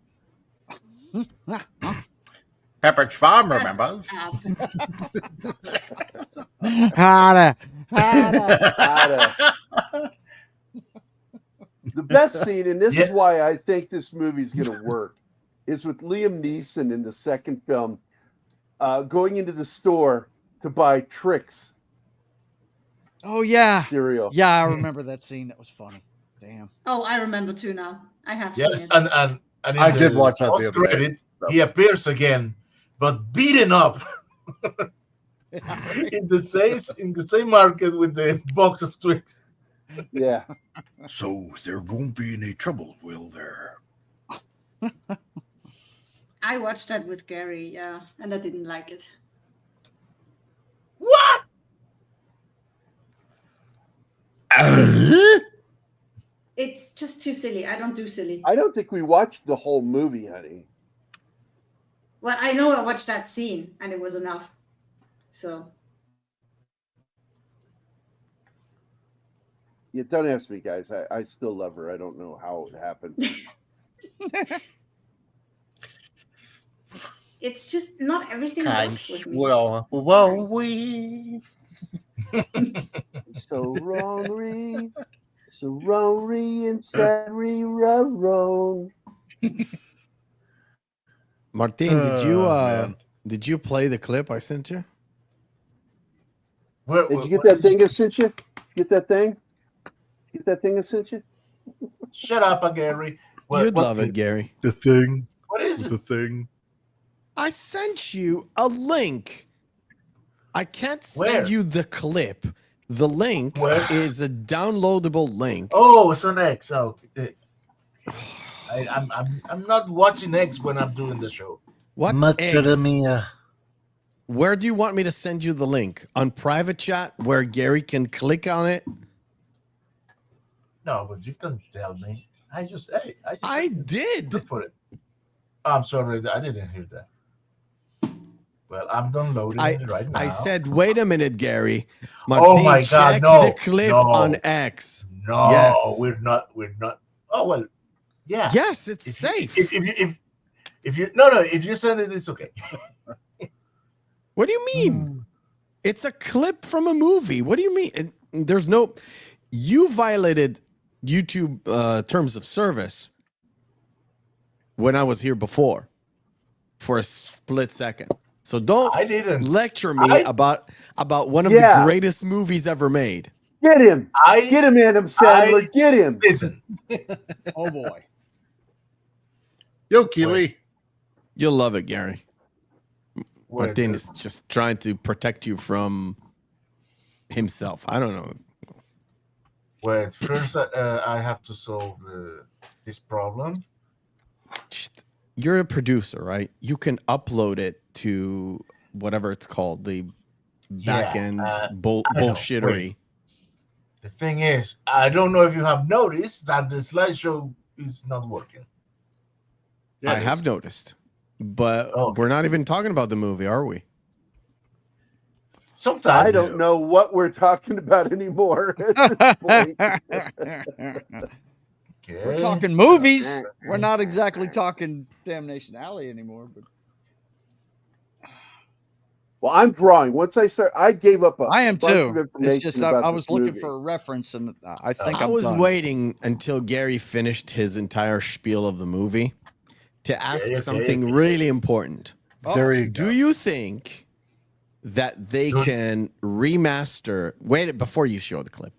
Speaker 7: Pepperidge Farm remembers.
Speaker 6: Harder.
Speaker 2: The best scene, and this is
Speaker 4: Yeah.
Speaker 2: why I think this movie's going to work, is with Liam Neeson in the second film, going into the store to buy Trix
Speaker 6: Oh yeah.
Speaker 2: cereal.
Speaker 6: Yeah, I remember that scene. That was funny. Damn.
Speaker 3: Oh, I remember too now. I have seen
Speaker 4: Yes,
Speaker 3: it.
Speaker 4: and in
Speaker 7: I did
Speaker 4: the
Speaker 7: watch that the other day.
Speaker 4: post-credit, he appears again, but beaten up in the same market with the box of Twix.
Speaker 2: Yeah.
Speaker 7: So there won't be any trouble, will there?
Speaker 3: I watched that with Gerry, yeah, and I didn't like it.
Speaker 4: What?
Speaker 3: It's just too silly. I don't do silly.
Speaker 2: I don't think we watched the whole movie, honey.
Speaker 3: Well, I know I watched that scene and it was enough. So
Speaker 2: Yeah, don't ask me, guys. I still love her. I don't know how it happened.
Speaker 3: it's just not everything works with me.
Speaker 7: Well, we.
Speaker 2: So wrong, so wrong, and sadly wrong.
Speaker 1: Martin,
Speaker 7: man.
Speaker 1: did you play the clip I sent you?
Speaker 2: Did you get that thing I sent you? Get that thing? Get that thing I sent you?
Speaker 4: Shut up, Gerry.
Speaker 1: You'd love it, Gerry.
Speaker 7: The thing.
Speaker 4: What is
Speaker 7: The
Speaker 4: it?
Speaker 7: thing.
Speaker 1: I sent you a link. I can't
Speaker 4: Where?
Speaker 1: send you the clip. The link
Speaker 4: Where?
Speaker 1: is a downloadable link.
Speaker 4: Oh, it's on X. Oh, okay. I'm not watching X when I'm doing the show.
Speaker 1: What?
Speaker 7: Madre
Speaker 1: X?
Speaker 7: mia.
Speaker 1: Where do you want me to send you the link? On private chat where Gerry can click on it?
Speaker 4: No, but you can tell me. I
Speaker 1: I did.
Speaker 4: look for it. I'm sorry, I didn't hear that. Well, I'm downloading it right now.
Speaker 1: I said, wait a minute, Gerry.
Speaker 4: Oh my God,
Speaker 1: check
Speaker 4: no,
Speaker 1: the clip
Speaker 4: no.
Speaker 1: on X.
Speaker 4: No,
Speaker 1: Yes.
Speaker 4: we're not. Oh well, yeah.
Speaker 1: Yes, it's
Speaker 4: If
Speaker 1: safe.
Speaker 4: you, if you send it, it's okay.
Speaker 1: What do you mean? It's a clip from a movie. What do you mean? There's no. You violated YouTube terms of service when I was here before for a split second. So don't
Speaker 4: I didn't.
Speaker 1: lecture me about one of the greatest movies ever made.
Speaker 2: Get him. Get him, Adam Sandler. Get him.
Speaker 4: Didn't.
Speaker 6: Oh boy.
Speaker 7: Yo, Keely.
Speaker 1: You'll love it, Gerry.
Speaker 4: Wait,
Speaker 1: Martin is just trying to protect you from himself. I don't know.
Speaker 4: Wait, first I have to solve this problem.
Speaker 1: You're a producer, right? You can upload it to whatever it's called, the back end bullshittery.
Speaker 4: Wait. The thing is, I don't know if you have noticed that the slideshow is not working.
Speaker 7: Yeah,
Speaker 1: I have noticed, but
Speaker 4: Okay.
Speaker 1: we're not even talking about the movie, are we?
Speaker 4: Sometimes
Speaker 2: I don't know what we're talking about anymore at this point.
Speaker 6: We're talking movies. We're not exactly talking Damnation Alley anymore. But
Speaker 2: Well, I'm drawing. Once I start, I gave up
Speaker 6: I am
Speaker 2: a bunch
Speaker 6: too.
Speaker 2: of
Speaker 6: It's
Speaker 2: information
Speaker 6: just
Speaker 2: about
Speaker 6: I was
Speaker 2: this
Speaker 6: looking
Speaker 2: movie.
Speaker 6: for a reference, and I think
Speaker 1: I
Speaker 6: I'm
Speaker 1: was
Speaker 6: done.
Speaker 1: waiting until Gerry finished his entire spiel of the movie to ask
Speaker 4: Okay.
Speaker 1: something really important.
Speaker 7: There you
Speaker 1: Do
Speaker 7: go.
Speaker 1: you think that they
Speaker 4: Good.
Speaker 1: can remaster? Wait, before you show the clip,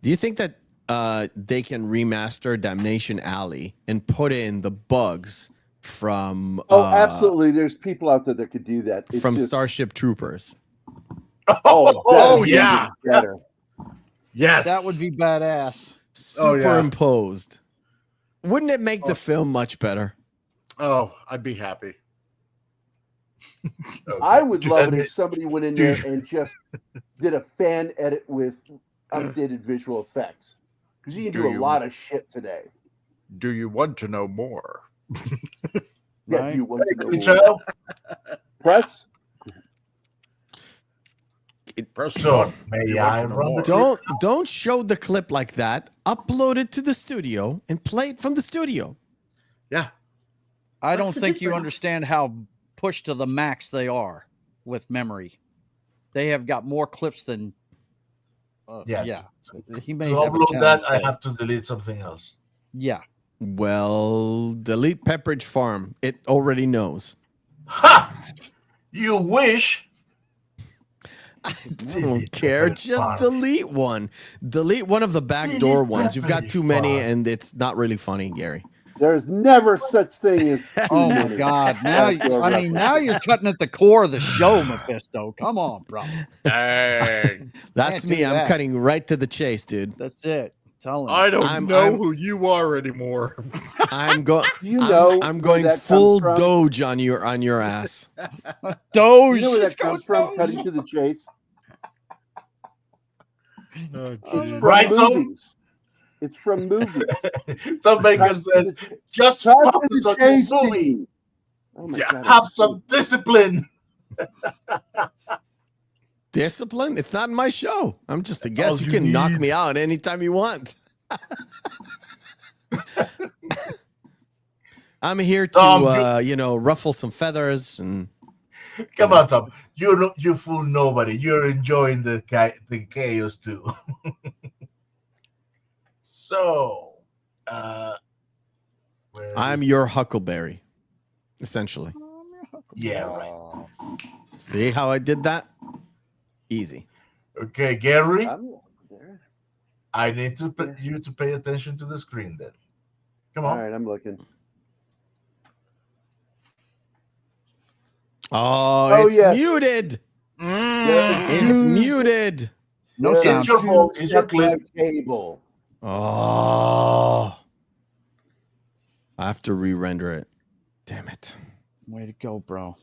Speaker 1: do you think that they can remaster Damnation Alley and put in the bugs from?
Speaker 2: Absolutely. There's people out there that could do that. It's
Speaker 1: from
Speaker 2: just,
Speaker 1: Starship Troopers.
Speaker 2: Oh,
Speaker 7: yeah.
Speaker 2: better.
Speaker 7: Yes.
Speaker 6: That would be badass.
Speaker 7: Oh, yeah.
Speaker 1: Superimposed. Wouldn't it make the film much better?
Speaker 7: Oh, I'd be happy.
Speaker 2: I would love it
Speaker 4: And
Speaker 2: if somebody went in there and just did a fan edit with updated visual effects. Because you can do a lot of shit today.
Speaker 7: Do you want to know more?
Speaker 2: Yeah,
Speaker 6: Right.
Speaker 2: do you want to know more?
Speaker 4: Joe,
Speaker 2: Press?
Speaker 7: Press
Speaker 4: so
Speaker 7: one.
Speaker 4: may
Speaker 7: You want
Speaker 4: I
Speaker 7: to know
Speaker 4: run
Speaker 7: more?
Speaker 4: the
Speaker 1: Don't show the clip like that. Upload it to the studio and play it from the studio.
Speaker 7: Yeah.
Speaker 6: I
Speaker 3: What's
Speaker 6: don't
Speaker 3: the
Speaker 6: think you
Speaker 3: difference?
Speaker 6: understand how pushed to the max they are with memory. They have got more clips than.
Speaker 4: Yeah.
Speaker 6: He
Speaker 4: To
Speaker 6: may have a
Speaker 4: upload that,
Speaker 6: challenge
Speaker 4: I
Speaker 6: there.
Speaker 4: have to delete something else.
Speaker 6: Yeah.
Speaker 1: Well, delete Pepperidge Farm. It already knows.
Speaker 4: Ha! You wish.
Speaker 1: I don't care. Just delete one. Delete one of the backdoor ones. You've got too many, and it's not really funny, Gerry.
Speaker 2: There's never such thing as too
Speaker 6: Oh my
Speaker 2: many.
Speaker 6: God! Now, now you're cutting at the core of the show, Mephisto. Come on, bro.
Speaker 7: Dang.
Speaker 1: That's
Speaker 6: Can't
Speaker 1: me.
Speaker 6: do
Speaker 1: I'm
Speaker 6: that.
Speaker 1: cutting right to the chase, dude.
Speaker 6: That's it. Tell him.
Speaker 7: I don't
Speaker 1: I'm-
Speaker 7: know
Speaker 1: I'm-
Speaker 7: who you are anymore.
Speaker 1: I'm going.
Speaker 2: You know
Speaker 1: I'm
Speaker 2: where
Speaker 1: going
Speaker 2: that comes
Speaker 1: full
Speaker 2: from?
Speaker 1: Doge on your ass.
Speaker 6: Doge.
Speaker 2: You know where that
Speaker 6: Just go
Speaker 2: comes from?
Speaker 6: Doge.
Speaker 2: Cutting to the chase.
Speaker 7: Oh,
Speaker 2: It's
Speaker 7: geez.
Speaker 2: from
Speaker 4: Right, Tom?
Speaker 2: movies. It's from movies.
Speaker 4: Tom Baker
Speaker 2: Cut to
Speaker 4: says,
Speaker 2: the ch-
Speaker 4: just
Speaker 2: cut to
Speaker 4: focus
Speaker 2: the
Speaker 4: on
Speaker 2: chase,
Speaker 4: the movie.
Speaker 2: Steve. Oh my
Speaker 7: Yeah,
Speaker 2: God,
Speaker 4: Have
Speaker 2: it's
Speaker 4: some discipline.
Speaker 1: Discipline? It's not my show. I'm just a guest.
Speaker 4: Oh,
Speaker 1: you
Speaker 4: you
Speaker 1: can knock
Speaker 4: need-
Speaker 1: me out anytime you want. I'm here to, ruffle some feathers and.
Speaker 4: Come on, Tom. You fool nobody. You're enjoying the chaos too. So, where
Speaker 1: I'm
Speaker 4: is-
Speaker 1: your Huckleberry, essentially.
Speaker 4: yeah, right.
Speaker 1: See how I did that? Easy.
Speaker 4: Okay, Gerry,
Speaker 2: I'm there.
Speaker 4: I need to you to pay attention to the screen then. Come
Speaker 2: All
Speaker 4: on.
Speaker 2: right, I'm looking.
Speaker 1: Oh, it's
Speaker 2: yes.
Speaker 1: muted.
Speaker 2: There
Speaker 1: It's
Speaker 2: Jews-
Speaker 1: muted.
Speaker 6: No
Speaker 2: there
Speaker 6: sound.
Speaker 4: It's your fault.
Speaker 2: Jews
Speaker 4: It's your
Speaker 2: at my
Speaker 4: clip.
Speaker 2: table.
Speaker 1: Oh. I have to re-render it. Damn it.
Speaker 6: Way to go, bro.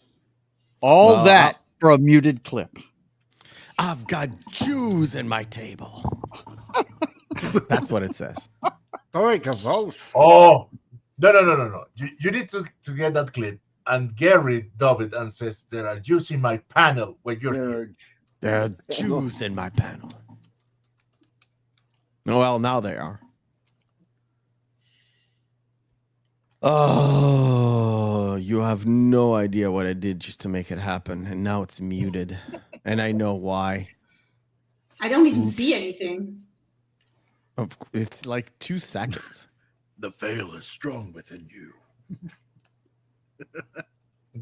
Speaker 6: All
Speaker 1: Well,
Speaker 6: that for a muted clip.
Speaker 1: I've got Jews in my table. That's what it says.
Speaker 8: Sorry, Cavos.
Speaker 4: Oh, no. You need to get that clip. And Gerry dub it and says, there are Jews in my panel when you're here.
Speaker 1: There are Jews in my panel. Well, now they are. Oh, you have no idea what I did just to make it happen. And now it's muted. And I know why.
Speaker 3: I don't even see
Speaker 1: Oops.
Speaker 3: anything.
Speaker 1: It's like 2 seconds.
Speaker 7: The veil is strong within you.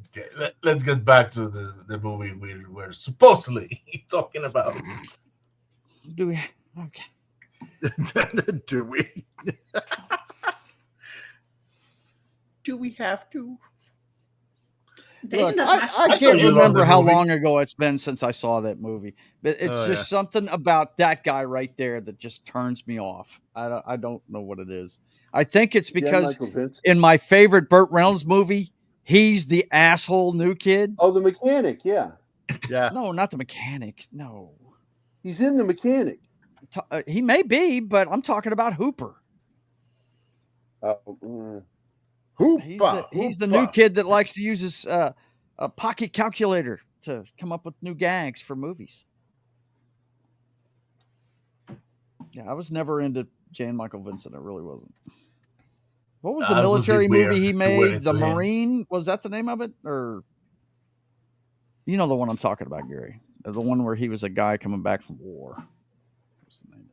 Speaker 4: Okay, let's get back to the movie we were supposedly talking about.
Speaker 6: Do we? Okay.
Speaker 7: Do we? Do we have to?
Speaker 3: Isn't that
Speaker 6: I
Speaker 3: much?
Speaker 6: can't
Speaker 4: thought you loved
Speaker 6: remember
Speaker 4: the
Speaker 6: how
Speaker 4: movie.
Speaker 6: long ago it's been since I saw that movie, but it's
Speaker 7: Oh,
Speaker 6: just something about that guy right there that just turns me off. I don't know what it is. I think it's because
Speaker 2: Michael Vincent.
Speaker 6: in my favorite Burt Reynolds movie, he's the asshole new kid.
Speaker 2: Oh, the mechanic. Yeah,
Speaker 7: Yeah.
Speaker 6: No, not the mechanic. No,
Speaker 2: he's in the mechanic.
Speaker 6: He may be, but I'm talking about Hooper. He's the new kid that likes to use his a pocket calculator to come up with new gags for movies. Yeah, I was never into Jan Michael Vincent. I really wasn't. What was the
Speaker 4: That would be
Speaker 6: military movie
Speaker 4: weird
Speaker 6: he
Speaker 4: to
Speaker 6: made?
Speaker 4: wear
Speaker 6: The
Speaker 4: it to him.
Speaker 6: Marine? Was that the name of it? Or you know the one I'm talking about, Gerry? The one where he was a guy coming back from war. What's the name?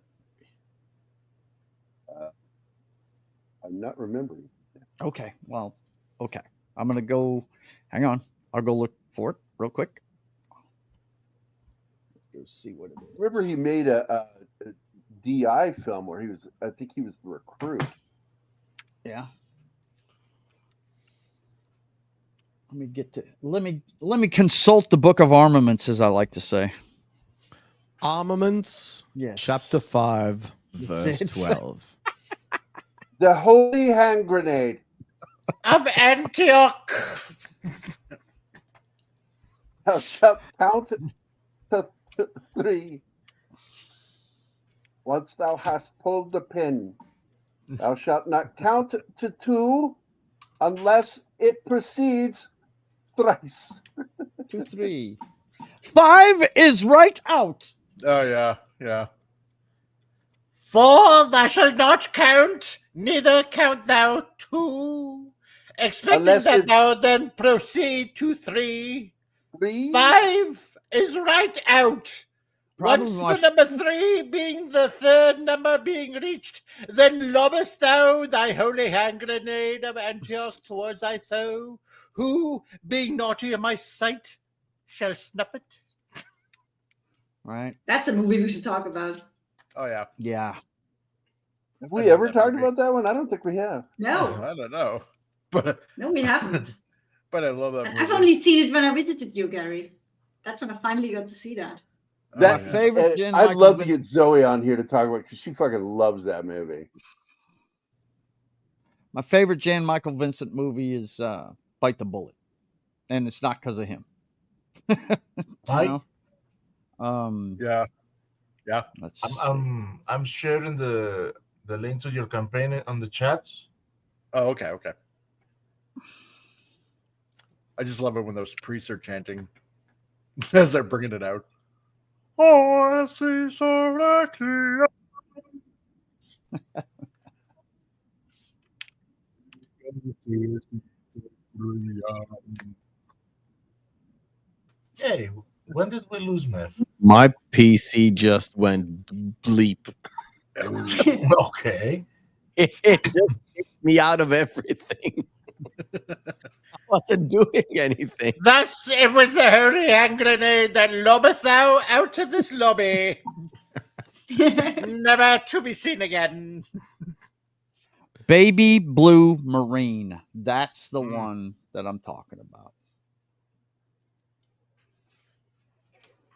Speaker 2: I'm not remembering.
Speaker 6: Okay, well, okay. I'm gonna go. Hang on, I'll go look for it real quick. Let's go see what it is.
Speaker 2: Remember, he made a DI film where I think he was the recruit.
Speaker 6: Yeah. Let me consult the Book of Armaments, as I like to say.
Speaker 1: Armaments,
Speaker 6: Yes.
Speaker 1: chapter 5, verse
Speaker 6: It's-
Speaker 1: 12.
Speaker 2: The holy hand grenade.
Speaker 8: Of Antioch.
Speaker 2: Thou shalt count to 3. Once thou hast pulled the pin, thou shalt not count to 2 unless it proceeds thrice.
Speaker 6: 2, 3. 5 is right out.
Speaker 7: Oh, yeah. Yeah.
Speaker 8: For thou shalt not count, neither count thou 2, expecting
Speaker 2: Unless
Speaker 8: that
Speaker 2: it-
Speaker 8: thou then proceed to 3.
Speaker 2: 3.
Speaker 8: 5 is right out.
Speaker 6: Problem
Speaker 8: Once
Speaker 6: my-
Speaker 8: the number 3 being the third number being reached, then lobbest thou thy holy hand grenade of Antioch towards thy foe, who, being naughty in my sight, shall snuff it.
Speaker 6: Right?
Speaker 3: That's a movie we should talk about.
Speaker 7: Oh, yeah.
Speaker 6: Yeah.
Speaker 2: Have
Speaker 7: I
Speaker 2: we
Speaker 7: love
Speaker 2: ever
Speaker 7: that
Speaker 2: talked
Speaker 7: movie.
Speaker 2: about that one? I don't think we have.
Speaker 3: No,
Speaker 7: I don't know. But
Speaker 3: no, we haven't.
Speaker 7: I love that
Speaker 3: And
Speaker 7: movie.
Speaker 3: I've only seen it when I visited you, Gerry. That's when I finally got to see that.
Speaker 2: That
Speaker 6: My favorite
Speaker 2: and
Speaker 6: Jan
Speaker 2: I'd
Speaker 6: Michael
Speaker 2: love to get
Speaker 6: Vincent-
Speaker 2: Zoe on here to talk about because she fucking loves that movie.
Speaker 6: My favorite Jan Michael Vincent movie is Bite the Bullet. And it's not because of him. You
Speaker 4: Right?
Speaker 6: know?
Speaker 7: Yeah.
Speaker 6: Let's
Speaker 4: I'm sharing the link to your campaign on the chat.
Speaker 7: Oh, okay. I just love it when those priests are chanting as they're bringing it out. Oh, I see so lucky.
Speaker 4: Hey, when did we lose Meth?
Speaker 1: My PC just went bleep.
Speaker 4: Okay.
Speaker 1: It just kicked me out of everything. I wasn't doing anything.
Speaker 8: Thus it was the holy hand grenade that lobbeth thou out of this lobby, never to be seen again.
Speaker 6: Baby Blue Marine. That's the one that I'm talking about.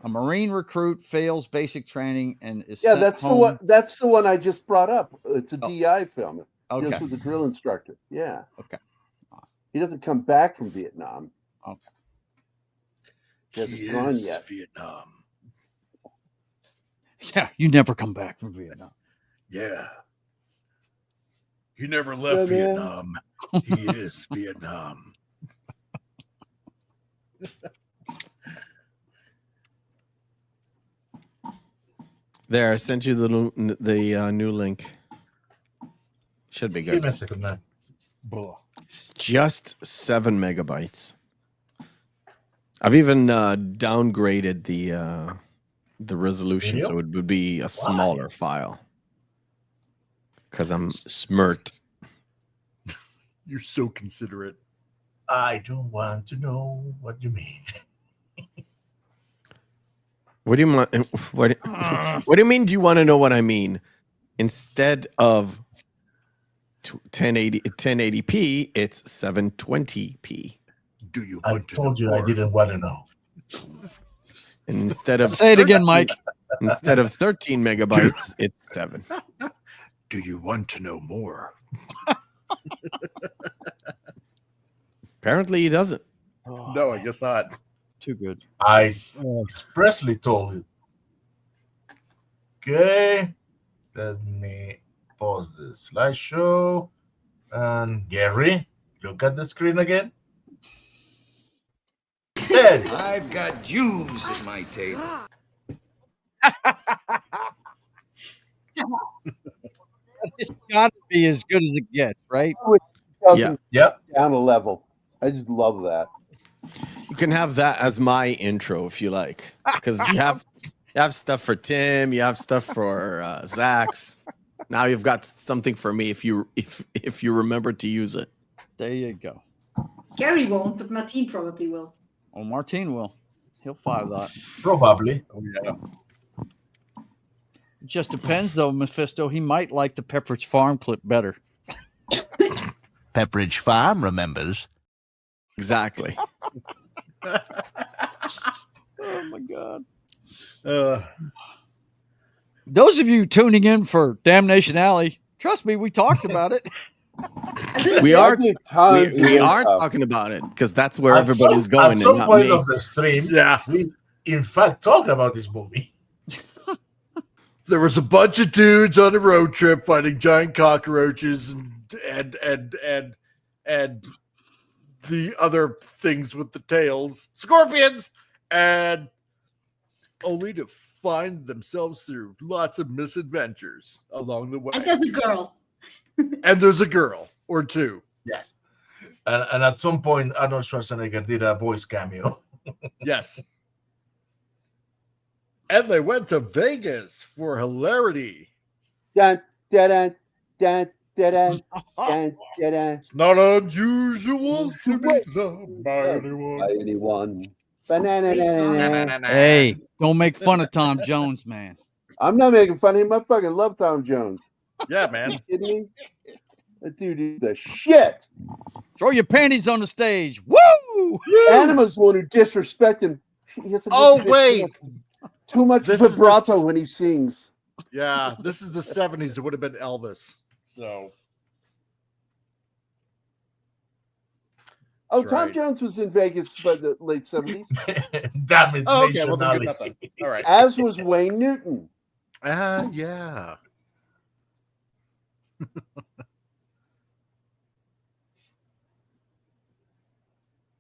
Speaker 6: A Marine recruit fails basic training and is
Speaker 2: Yeah,
Speaker 6: sent
Speaker 2: that's
Speaker 6: home.
Speaker 2: the one. That's the one I just brought up. It's a
Speaker 6: Oh.
Speaker 2: DI film. It
Speaker 6: Okay.
Speaker 2: deals with the drill instructor. Yeah.
Speaker 6: Okay.
Speaker 2: He doesn't come back from Vietnam.
Speaker 6: Okay.
Speaker 2: He hasn't gone yet.
Speaker 7: Vietnam.
Speaker 6: Yeah, you never come back from Vietnam.
Speaker 7: Yeah. He never left
Speaker 2: Yeah, man.
Speaker 7: Vietnam. He is Vietnam.
Speaker 1: There, I sent you the new link. Should be
Speaker 4: Give me
Speaker 1: good.
Speaker 4: a second, man.
Speaker 1: It's just 7 megabytes. I've even downgraded the resolution
Speaker 4: Video?
Speaker 1: so it would be a smaller file. Because I'm smart.
Speaker 7: You're so considerate.
Speaker 4: I don't want to know what you mean.
Speaker 1: What do you want? What do you mean? Do you want to know what I mean? Instead of 1080p, it's 720p.
Speaker 7: Do you
Speaker 4: I
Speaker 7: want to
Speaker 4: told you
Speaker 7: know
Speaker 4: I
Speaker 7: more?
Speaker 4: didn't want to know.
Speaker 1: And instead of
Speaker 6: Say it again, Mike.
Speaker 1: Instead of 13 megabytes, it's 7.
Speaker 7: Do you want to know more?
Speaker 1: Apparently, he doesn't.
Speaker 7: No, I guess not.
Speaker 6: Too good.
Speaker 4: I expressly told you. Okay. Let me pause the slideshow. And Gerry, look at the screen again. There you go.
Speaker 11: I've got Jews at my table.
Speaker 6: It's got to be as good as it gets, right?
Speaker 2: Doesn't
Speaker 4: Yep.
Speaker 2: down a level. I just love that.
Speaker 1: You can have that as my intro if you like, because you have stuff for Tim, you have stuff for Zach's. Now you've got something for me if you remember to use it.
Speaker 6: There you go.
Speaker 3: Gerry won't, but Martine probably will.
Speaker 6: Oh, Martine will. He'll file that.
Speaker 4: Probably.
Speaker 7: Oh yeah.
Speaker 6: It just depends, though, Mephisto. He might like the Pepperidge Farm clip better.
Speaker 10: Pepperidge Farm remembers.
Speaker 1: Exactly.
Speaker 6: Oh, my God.
Speaker 7: Uh,
Speaker 6: Those of you tuning in for Damnation Alley, trust me, we talked about it.
Speaker 1: We
Speaker 2: I
Speaker 1: are
Speaker 2: think tons
Speaker 1: we
Speaker 2: of
Speaker 1: are
Speaker 2: stuff.
Speaker 1: talking about it because that's where
Speaker 4: At
Speaker 1: everybody's
Speaker 4: some-
Speaker 1: going
Speaker 4: At
Speaker 1: and
Speaker 4: some
Speaker 1: not
Speaker 4: point
Speaker 1: me.
Speaker 4: of the stream,
Speaker 7: yeah.
Speaker 4: we in fact talked about this movie.
Speaker 7: There was a bunch of dudes on a road trip fighting giant cockroaches and the other things with the tails, scorpions, and only to find themselves through lots of misadventures along the way.
Speaker 3: And there's a girl.
Speaker 7: And there's a girl or two.
Speaker 4: Yes. And at some point, Arnold Schwarzenegger did a voice cameo.
Speaker 7: Yes. And they went to Vegas for hilarity.
Speaker 2: Dun, dun, dun, dun, dun, dun, dun, dun, dun.
Speaker 7: It's not unusual to be loved by anyone.
Speaker 2: By anyone. Banana.
Speaker 6: Hey, don't make fun of Tom Jones, man.
Speaker 2: I'm not making fun of him. I fucking love Tom Jones.
Speaker 7: Yeah,
Speaker 2: Are
Speaker 7: man.
Speaker 2: you kidding me? That dude is the shit.
Speaker 6: Throw your panties on the stage. Woo!
Speaker 2: Anima's the one who disrespected him. He has
Speaker 7: Oh, wait.
Speaker 2: too much
Speaker 7: This is
Speaker 2: vibrato
Speaker 7: the-
Speaker 2: when he sings.
Speaker 7: Yeah, this is the 70s. It would have been Elvis. So,
Speaker 2: Oh,
Speaker 7: That's
Speaker 2: Tom
Speaker 7: right.
Speaker 2: Jones was in Vegas by the late 70s,
Speaker 4: Damn it.
Speaker 7: oh, okay. Well, then good nothing. All right.
Speaker 2: as was Wayne Newton.
Speaker 7: Yeah.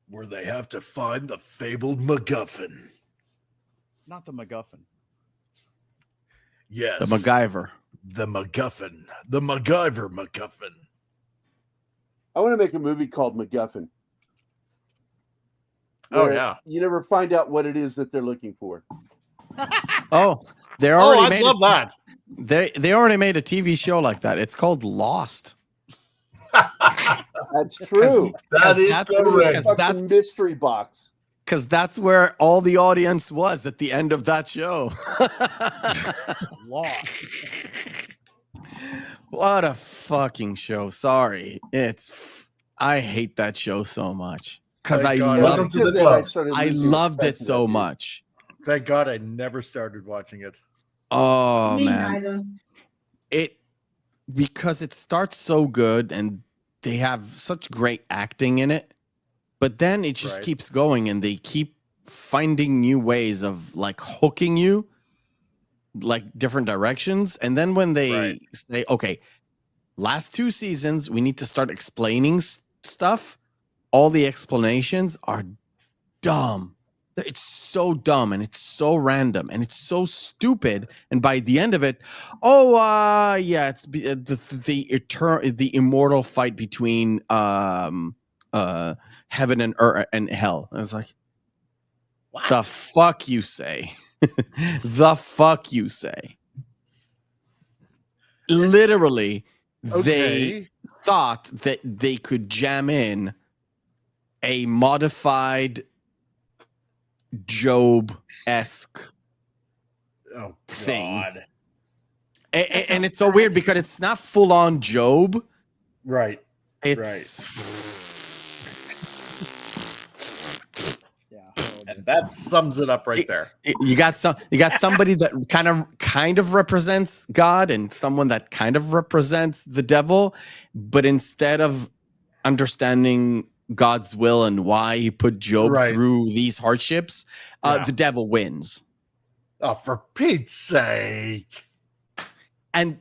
Speaker 7: Where they have to find the fabled MacGuffin.
Speaker 6: Not the MacGuffin.
Speaker 7: Yes.
Speaker 1: The MacGyver.
Speaker 7: The MacGuffin. The MacGyver MacGuffin.
Speaker 2: I want to make a movie called MacGuffin.
Speaker 7: Oh,
Speaker 2: where
Speaker 7: yeah.
Speaker 2: You never find out what it is that they're looking for.
Speaker 1: Oh, they
Speaker 7: Oh,
Speaker 1: already
Speaker 7: I
Speaker 1: made
Speaker 7: love that.
Speaker 1: They already made a TV show like that. It's called Lost.
Speaker 2: That's true.
Speaker 4: That is
Speaker 1: that's-
Speaker 4: correct.
Speaker 1: because
Speaker 2: Fucking
Speaker 1: that's-
Speaker 2: mystery box.
Speaker 1: Because that's where all the audience was at the end of that show.
Speaker 6: Lost.
Speaker 1: What a fucking show. Sorry. I hate that show so much. Because
Speaker 7: Thank
Speaker 1: I
Speaker 7: God.
Speaker 1: loved
Speaker 4: Welcome to
Speaker 2: Because
Speaker 4: the
Speaker 2: then
Speaker 4: club.
Speaker 1: I
Speaker 2: losing
Speaker 1: loved it
Speaker 2: respect for
Speaker 1: so
Speaker 2: that dude.
Speaker 1: much.
Speaker 7: Thank God I never started watching it.
Speaker 1: Oh
Speaker 3: Me
Speaker 1: man.
Speaker 3: neither.
Speaker 1: Because it starts so good and they have such great acting in it, but then it just
Speaker 7: Right.
Speaker 1: keeps going and they keep finding new ways of like hooking you like different directions. And then when they
Speaker 7: Right.
Speaker 1: say, okay, last 2 seasons, we need to start explaining stuff, all the explanations are dumb. It's so dumb and it's so random and it's so stupid. And by the end of it, yeah, it's the immortal fight between heaven and earth and hell. I was like, what the fuck you say? The fuck you say? Literally, they
Speaker 7: Okay.
Speaker 1: thought that they could jam in a modified Job-esque
Speaker 7: Oh
Speaker 1: thing.
Speaker 7: God.
Speaker 1: And it's so weird because it's not full on Job.
Speaker 7: Right.
Speaker 1: It's
Speaker 7: And that sums it up right there.
Speaker 1: You got somebody that kind of represents God and someone that kind of represents the devil, but instead of understanding God's will and why he put Job through these hardships, the devil wins.
Speaker 7: Oh, for Pete's sake.
Speaker 1: And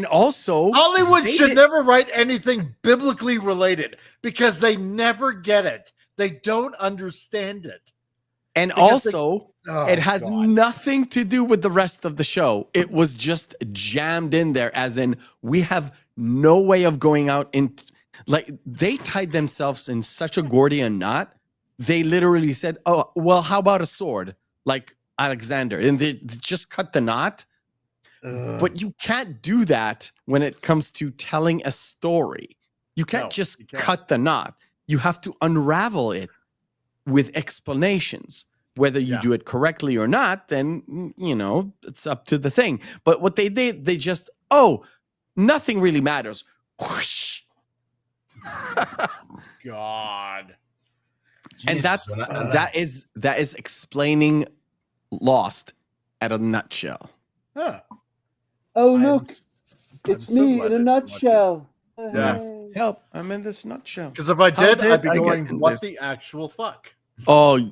Speaker 1: also
Speaker 7: Hollywood should never write anything biblically related because they never get it. They don't understand it.
Speaker 1: And also, it has nothing to do with the rest of the show. It was just jammed in there, as in, we have no way of going out in. Like, they tied themselves in such a Gordian knot. They literally said, "Oh, well, how about a sword, like Alexander?" And they just cut the knot. But you can't do that when it comes to telling a story. You can't cut the knot. You have to unravel it with explanations. Whether you do it correctly or not, then, it's up to the thing. But what they did, they just, nothing really matters. Whoosh.
Speaker 7: God.
Speaker 1: And that is explaining Lost at a nutshell.
Speaker 7: Huh.
Speaker 2: Oh, look. It's me in a nutshell.
Speaker 7: Yes.
Speaker 1: Help. I'm in this nutshell.
Speaker 7: Because if I did, I'd be going, what the actual fuck?
Speaker 1: Oh,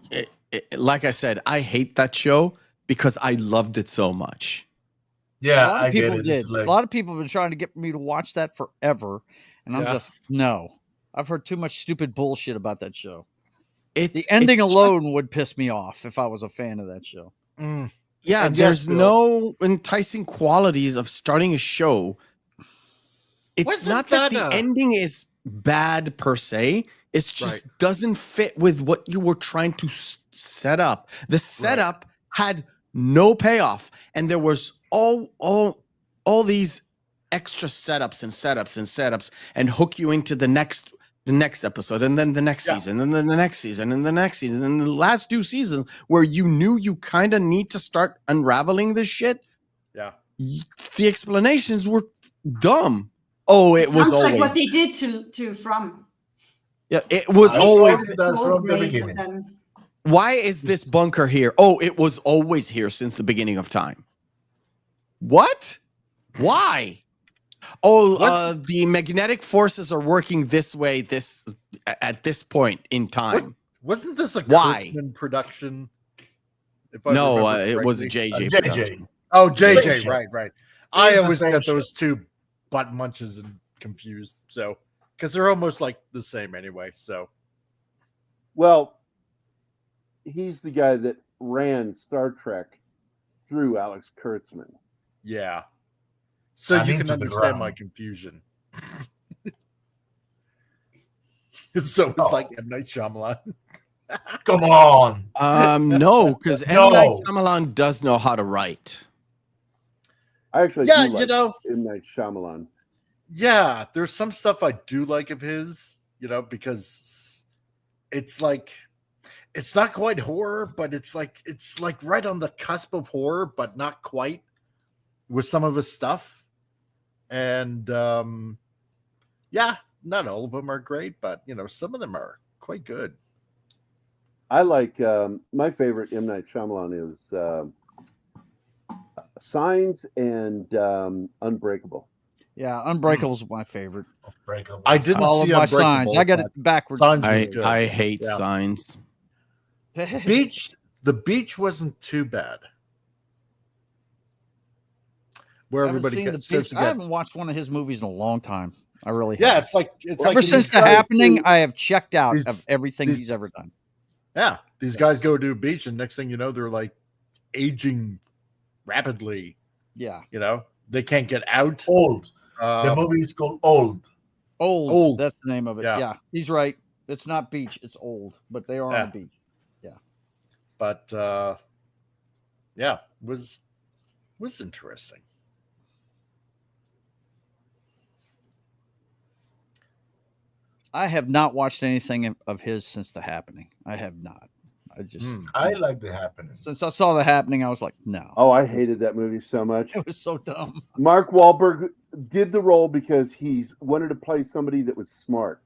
Speaker 1: like I said, I hate that show because I loved it so much.
Speaker 6: a
Speaker 4: Yeah,
Speaker 6: lot of
Speaker 4: I
Speaker 6: people
Speaker 4: get it.
Speaker 6: did.
Speaker 4: It's like,
Speaker 6: A lot of people have been trying to get me to watch that forever, and I'm just no. I've heard too much stupid bullshit about that show. The ending alone would piss me off if I was a fan of that show.
Speaker 1: Yeah,
Speaker 7: And
Speaker 1: there's no enticing qualities of starting a show. It's not that the ending is bad per se. It just doesn't fit with what you were trying to set up. The setup had no payoff, and there was all these extra setups and hook you into the next episode, and then the next season, and then the next season, and the next season, and the last 2 seasons where you knew you kind of need to start unraveling this shit.
Speaker 7: Yeah,
Speaker 1: the explanations were dumb. Oh, it was always
Speaker 3: like what they did to From.
Speaker 1: Yeah, it was always
Speaker 4: from the beginning.
Speaker 1: Why is this bunker here? Oh, it was always here since the beginning of time. What? Why? Oh, the magnetic forces are working this way at this point in time.
Speaker 7: Wasn't this a Kurtzman production?
Speaker 1: No, it was a JJ production.
Speaker 7: Oh, JJ, right. I always get those two butt munches and confused. So, because they're almost like the same anyway. So,
Speaker 2: well, he's the guy that ran Star Trek through Alex Kurtzman.
Speaker 7: Yeah. So you can understand my confusion. So it's like M. Night Shyamalan.
Speaker 4: Come on.
Speaker 1: No, because M. Night Shyamalan does know how to write.
Speaker 2: I actually do like M. Night Shyamalan.
Speaker 7: Yeah, there's some stuff I do like of his, because it's like, it's not quite horror, but it's like right on the cusp of horror, but not quite with some of his stuff. And not all of them are great, but some of them are quite good.
Speaker 2: I like my favorite M. Night Shyamalan is Signs and Unbreakable.
Speaker 6: Yeah, Unbreakable is my favorite.
Speaker 7: I didn't see
Speaker 6: Unbreakable. Signs. I got it backwards.
Speaker 1: I hate Signs.
Speaker 7: The beach wasn't too bad. Where everybody gets
Speaker 6: I haven't watched one of his movies in a long time. I really
Speaker 7: have.
Speaker 6: It's
Speaker 7: like
Speaker 6: ever since The Happening, I have checked out of everything he's ever done.
Speaker 7: Yeah, these guys go to a beach, and next thing you know, they're like aging rapidly.
Speaker 6: Yeah,
Speaker 7: they can't get out.
Speaker 4: Old. The movie is called Old.
Speaker 6: Old. That's the name of it. Yeah, he's right. It's not beach. It's old, but they are on the beach. Yeah,
Speaker 7: but was interesting.
Speaker 6: I have not watched anything of his since The Happening. I have not. I just
Speaker 4: I like The Happening.
Speaker 6: since I saw The Happening, I was like, no.
Speaker 2: Oh, I hated that movie so much.
Speaker 6: It was so dumb.
Speaker 2: Mark Wahlberg did the role because he wanted to play somebody that was smart.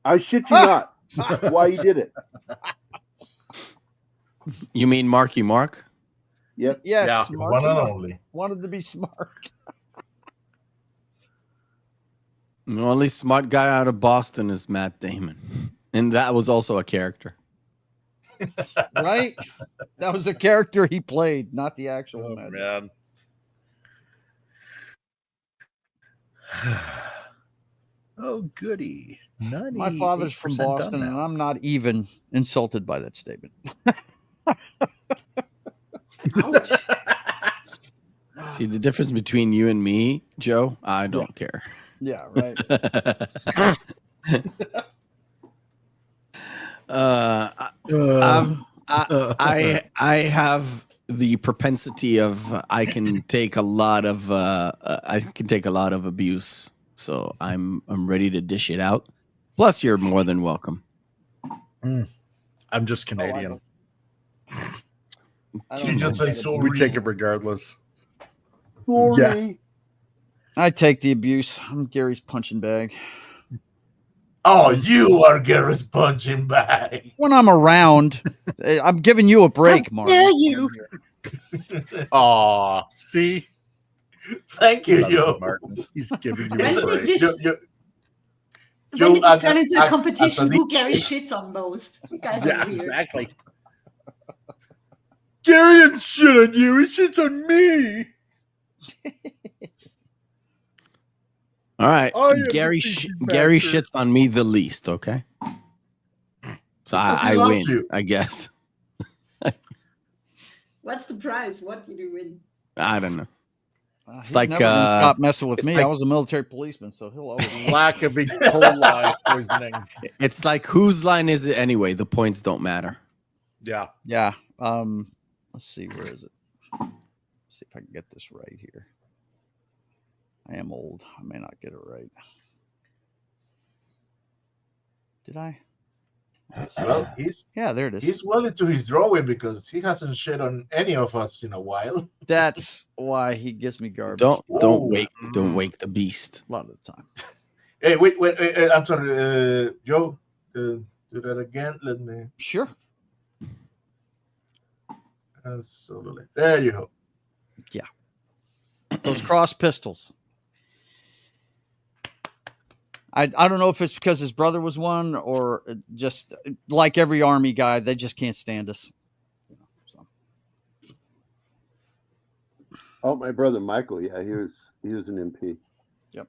Speaker 2: I shit you not. Why he did it?
Speaker 1: You mean Marky Mark?
Speaker 2: Yep.
Speaker 6: Yes,
Speaker 7: Yeah,
Speaker 6: smart.
Speaker 4: One and only.
Speaker 6: Wanted to be smart.
Speaker 1: The only smart guy out of Boston is Matt Damon. And that was also a character.
Speaker 6: Right? That was a character he played, not the actual man.
Speaker 7: Oh, goody.
Speaker 6: My father's from
Speaker 7: 98% done
Speaker 6: Boston,
Speaker 7: now.
Speaker 6: and I'm not even insulted by that statement.
Speaker 1: See, the difference between you and me, Joe, I don't care.
Speaker 6: Yeah, right.
Speaker 1: I have the propensity of I can take a lot of abuse, so I'm ready to dish it out. Plus, you're more than welcome.
Speaker 7: I'm just Canadian.
Speaker 4: You just say sorry.
Speaker 7: We take it regardless.
Speaker 2: Sorry.
Speaker 6: I take the abuse. I'm Gary's punching bag.
Speaker 4: Oh, you are Gary's punching bag.
Speaker 6: When I'm around, I'm giving you a break, Mark.
Speaker 7: Yeah, you. Aw, see?
Speaker 4: Thank you,
Speaker 7: Loves
Speaker 4: Joe.
Speaker 7: it, Martin. He's giving you
Speaker 3: When
Speaker 7: a
Speaker 3: did
Speaker 7: break.
Speaker 3: this,
Speaker 4: Joe,
Speaker 3: when did it turn into a
Speaker 4: as-
Speaker 3: competition
Speaker 4: as a-
Speaker 3: who Gary shits on most? You guys are
Speaker 7: Yeah,
Speaker 3: weird.
Speaker 7: exactly. Gary didn't shit on you. He shits on me.
Speaker 1: All right,
Speaker 7: I am the
Speaker 1: Gary
Speaker 7: feces
Speaker 1: Gary
Speaker 7: master.
Speaker 1: shits on me the least. Okay, so I
Speaker 4: he loves
Speaker 1: win,
Speaker 4: you.
Speaker 1: I guess.
Speaker 3: What's the prize? What did you win?
Speaker 1: I don't know.
Speaker 6: It's
Speaker 1: like,
Speaker 6: never gonna stop messing with
Speaker 1: it's
Speaker 6: me.
Speaker 1: like-
Speaker 6: I was a military policeman, so he'll always.
Speaker 7: Lack of E. coli poisoning.
Speaker 1: It's like, whose line is it anyway? The points don't matter.
Speaker 7: Yeah.
Speaker 6: Yeah. Let's see. Where is it? Let's see if I can get this right here. I am old. I may not get it right. Did I?
Speaker 4: Well,
Speaker 6: Yeah, there it is.
Speaker 4: he's well into his drawing because he hasn't shit on any of us in a while.
Speaker 6: That's why he gives me garbage.
Speaker 1: Don't
Speaker 4: Whoa.
Speaker 1: wake the beast.
Speaker 6: A lot of the time.
Speaker 4: Hey, wait, I'm sorry, Joe. Do that again. Let me.
Speaker 6: Sure.
Speaker 4: Absolutely. There you go.
Speaker 6: Yeah. Those cross pistols. I don't know if it's because his brother was one or just like every army guy, they just can't stand us. So.
Speaker 2: Oh, my brother Michael. Yeah, he was an MP.
Speaker 6: Yep.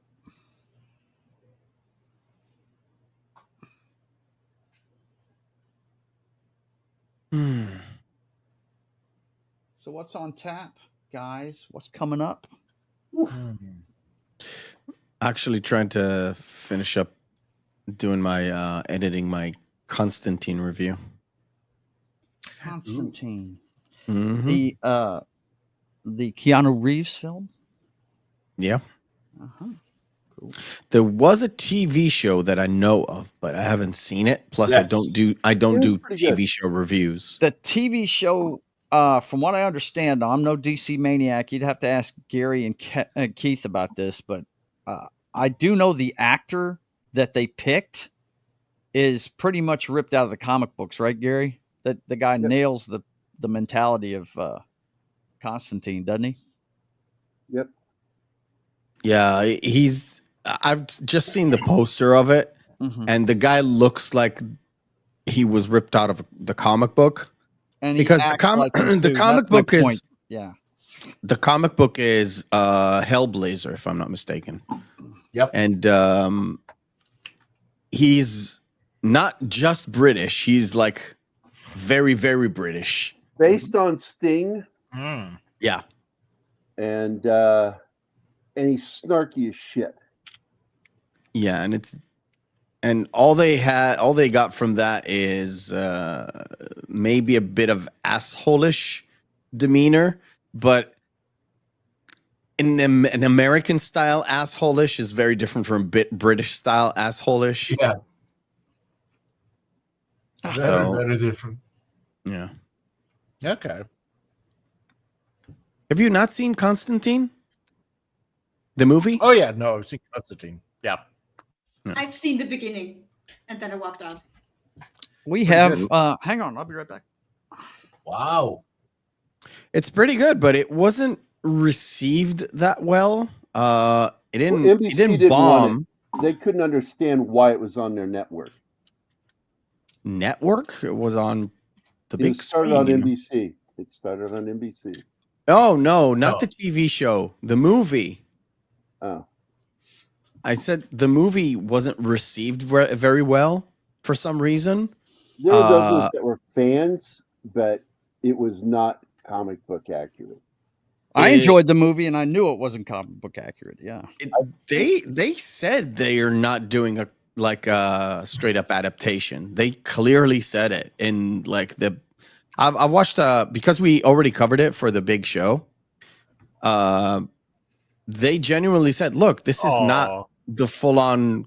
Speaker 6: So what's on tap, guys? What's coming up?
Speaker 1: Actually, trying to finish up doing my editing my Constantine review.
Speaker 6: Constantine.
Speaker 1: Mhm.
Speaker 6: The Keanu Reeves film.
Speaker 1: Yeah.
Speaker 6: Uh-huh. Cool.
Speaker 1: There was a TV show that I know of, but I haven't seen it. Plus, I
Speaker 4: Yes.
Speaker 1: don't do
Speaker 2: It was pretty
Speaker 1: TV
Speaker 2: good.
Speaker 1: show reviews.
Speaker 6: The TV show, from what I understand, I'm no DC maniac. You'd have to ask Gary and Keith about this, but I do know the actor that they picked is pretty much ripped out of the comic books, right, Gary? That the guy nails the mentality of Constantine, doesn't he?
Speaker 2: Yep.
Speaker 1: Yeah, I've just seen the poster of it,
Speaker 6: Mhm.
Speaker 1: and the guy looks like he was ripped out of the comic book.
Speaker 6: And he
Speaker 1: Because the
Speaker 6: acts like it,
Speaker 1: the
Speaker 6: too.
Speaker 1: comic
Speaker 6: That's my
Speaker 1: book is
Speaker 6: point. Yeah.
Speaker 1: the comic book is Hellblazer, if I'm not mistaken.
Speaker 4: Yep.
Speaker 1: And he's not just British; he's like very, very British.
Speaker 2: Based on Sting,
Speaker 1: Yeah,
Speaker 2: and he's snarky as shit.
Speaker 1: yeah, and all they got from that is maybe a bit of asshole-ish demeanor, but in an American style asshole-ish is very different from British style asshole-ish.
Speaker 4: Yeah.
Speaker 1: So-
Speaker 4: very different.
Speaker 1: Yeah.
Speaker 7: Okay.
Speaker 1: Have you not seen Constantine? The movie?
Speaker 7: Oh yeah, no, I've seen Constantine. Yeah.
Speaker 3: I've seen the beginning, and then I walked out.
Speaker 6: We
Speaker 7: Pretty
Speaker 6: have.
Speaker 7: good.
Speaker 6: Hang on, I'll be right back.
Speaker 4: Wow.
Speaker 1: It's pretty good, but it wasn't received that well. It didn't.
Speaker 2: Well,
Speaker 1: it
Speaker 2: NBC
Speaker 1: didn't
Speaker 2: didn't want
Speaker 1: bomb.
Speaker 2: They couldn't understand why it was on their network.
Speaker 1: Network. It was on the
Speaker 2: It
Speaker 1: big
Speaker 2: started
Speaker 1: screen.
Speaker 2: on
Speaker 1: you know?
Speaker 2: NBC. It started on NBC.
Speaker 1: Oh no, not
Speaker 4: No.
Speaker 1: the TV show. The movie.
Speaker 2: Oh,
Speaker 1: I said the movie wasn't received very well for some reason.
Speaker 2: there were those of
Speaker 1: Uh,
Speaker 2: us that were fans, but it was not comic book accurate.
Speaker 6: I
Speaker 1: It-
Speaker 6: enjoyed the movie, and I knew it wasn't comic book accurate. Yeah.
Speaker 1: They said they are not doing a straight up adaptation. They clearly said it in like I watched because we already covered it for the big show. They genuinely said, "Look, this is not the full on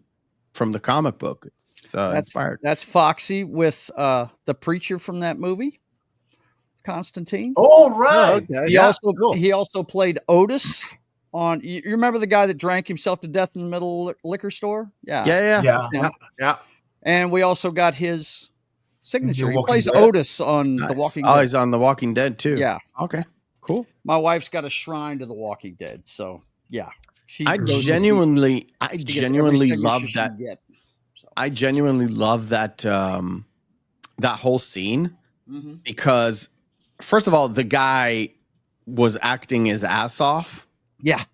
Speaker 1: from the comic book. It's inspired."
Speaker 6: That's Foxy with the preacher from that movie, Constantine.
Speaker 4: Oh, right.
Speaker 7: okay.
Speaker 6: He
Speaker 7: Yeah,
Speaker 6: also
Speaker 7: cool.
Speaker 6: he also played Otis on. You remember the guy that drank himself to death in the middle liquor store? Yeah.
Speaker 1: Yeah.
Speaker 4: Yeah.
Speaker 6: Yeah.
Speaker 7: Yeah.
Speaker 6: And we also got his signature.
Speaker 4: The
Speaker 6: He
Speaker 4: Walking
Speaker 6: plays
Speaker 4: Dead.
Speaker 6: Otis on The
Speaker 1: Nice.
Speaker 6: Walking
Speaker 1: Oh,
Speaker 6: Dead.
Speaker 1: he's on The Walking Dead too.
Speaker 6: Yeah.
Speaker 1: Okay. Cool.
Speaker 6: My wife's got a shrine to The Walking Dead, so yeah. She
Speaker 1: I
Speaker 6: goes to see-
Speaker 1: genuinely
Speaker 6: she gets every
Speaker 1: genuinely
Speaker 6: signature
Speaker 1: love
Speaker 6: she
Speaker 1: that.
Speaker 6: can get. So.
Speaker 1: I genuinely love that that whole scene
Speaker 6: Mhm.
Speaker 1: because first of all, the guy was acting his ass off.
Speaker 6: Yeah.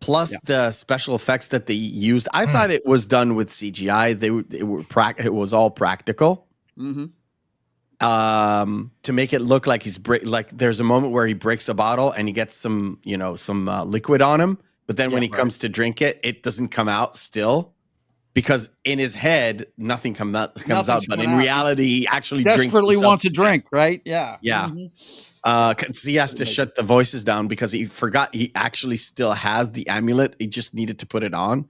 Speaker 1: Plus
Speaker 6: Yeah.
Speaker 1: the special effects that they used, I thought it was done with CGI. It was all practical.
Speaker 6: Mm-hmm.
Speaker 1: To make it look like there's a moment where he breaks a bottle and he gets some liquid on him, but then when he comes to drink it, it doesn't come out still because in his head nothing comes out,
Speaker 6: Nothing's
Speaker 1: but
Speaker 6: coming
Speaker 1: in
Speaker 6: out.
Speaker 1: reality he actually drinks
Speaker 6: Desperately
Speaker 1: himself
Speaker 6: want to drink, right? Yeah.
Speaker 1: Yeah.
Speaker 6: Mhm.
Speaker 1: 'Cause he has to shut the voices down because he forgot he actually still has the amulet. He just needed to put it on.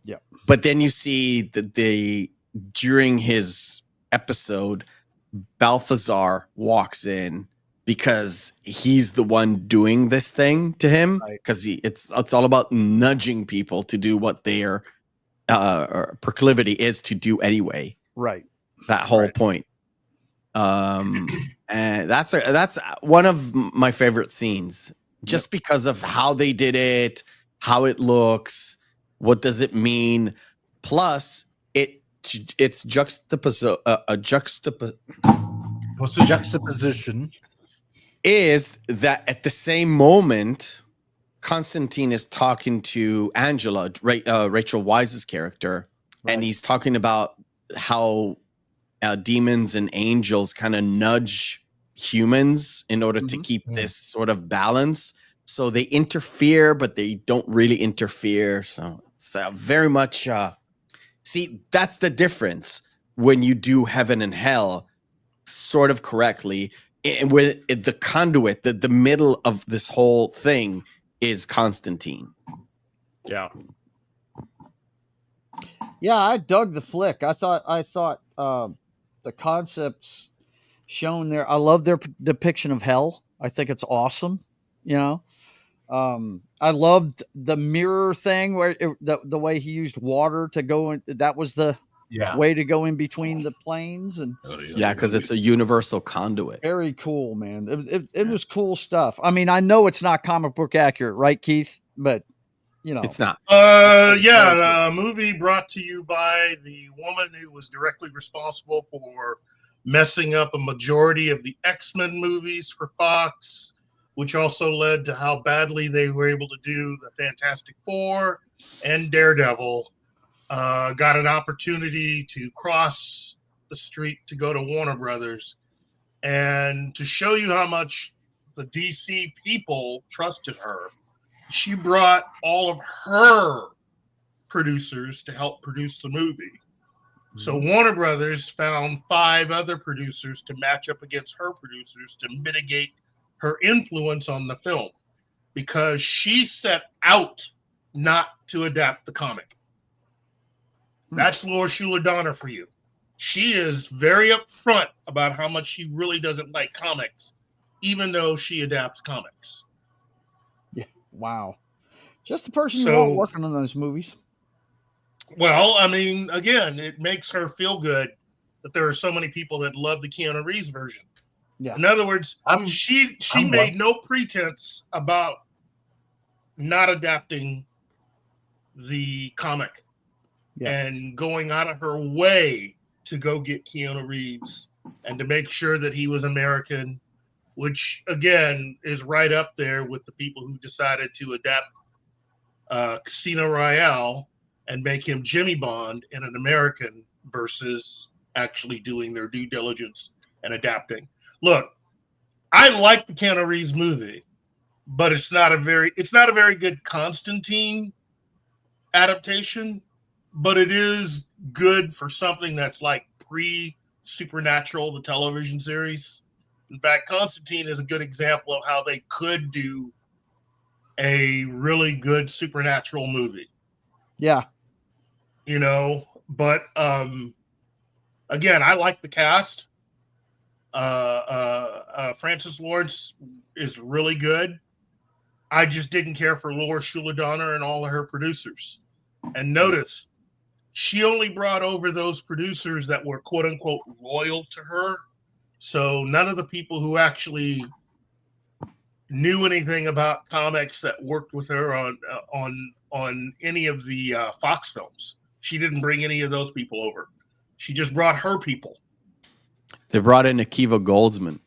Speaker 6: Yeah.
Speaker 1: But then you see that during his episode, Balthazar walks in because he's the one doing this thing to him because it's all about nudging people to do what their proclivity is to do anyway.
Speaker 6: Right.
Speaker 1: That whole point. And that's one of my favorite scenes just because of how they did it, how it looks, what does it mean? Plus it's
Speaker 7: Juxtaposition
Speaker 1: is that at the same moment Constantine is talking to Angela, Rachel Weisz's character, and he's talking about how demons and angels kind of nudge humans in order to keep this sort of balance. So they interfere, but they don't really interfere. So it's very much see, that's the difference when you do heaven and hell sort of correctly. And when the conduit, the middle of this whole thing is Constantine.
Speaker 7: Yeah.
Speaker 6: Yeah, I dug the flick. I thought the concepts shown there. I love their depiction of hell. I think it's awesome. You know, I loved the mirror thing where the way he used water to go in. That was the way to go in between the planes, and
Speaker 1: yeah, because it's a universal conduit.
Speaker 6: Very cool, man. It was cool stuff. I mean, I know it's not comic book accurate, right, Keith? But you know,
Speaker 1: it's not.
Speaker 9: The movie brought to you by the woman who was directly responsible for messing up a majority of the X-Men movies for Fox, which also led to how badly they were able to do the Fantastic Four and Daredevil. Got an opportunity to cross the street to go to Warner Brothers, and to show you how much the DC people trusted her, she brought all of her producers to help produce the movie. So Warner Brothers found 5 other producers to match up against her producers to mitigate her influence on the film, because she set out not to adapt the comic. That's Laura Schuler Donner for you. she is very upfront about how much she really doesn't like comics, even though she adapts comics.
Speaker 6: Yeah. Wow. Just the person you want working on those movies.
Speaker 9: Well, I mean, again, it makes her feel good that there are so many people that love the Keanu Reeves version.
Speaker 6: Yeah.
Speaker 9: In other words, she made no pretense about not adapting the comic and going out of her way to go get Keanu Reeves and to make sure that he was American, which again is right up there with the people who decided to adapt Casino Royale and make him Jimmy Bond and an American versus actually doing their due diligence and adapting. Look, I like the Keanu Reeves movie, but it's not a very good Constantine adaptation, but it is good for something that's like pre-Supernatural, the television series. In fact, Constantine is a good example of how they could do a really good Supernatural movie.
Speaker 6: Yeah.
Speaker 9: You know, but again, I like the cast. Francis Lawrence is really good. I just didn't care for Laura Schuler-Donner and all of her producers. And notice, she only brought over those producers that were quote unquote loyal to her. So none of the people who actually knew anything about comics that worked with her on any of the Fox films. She didn't bring any of those people over. She just brought her people.
Speaker 1: They brought in Akiva Goldsman.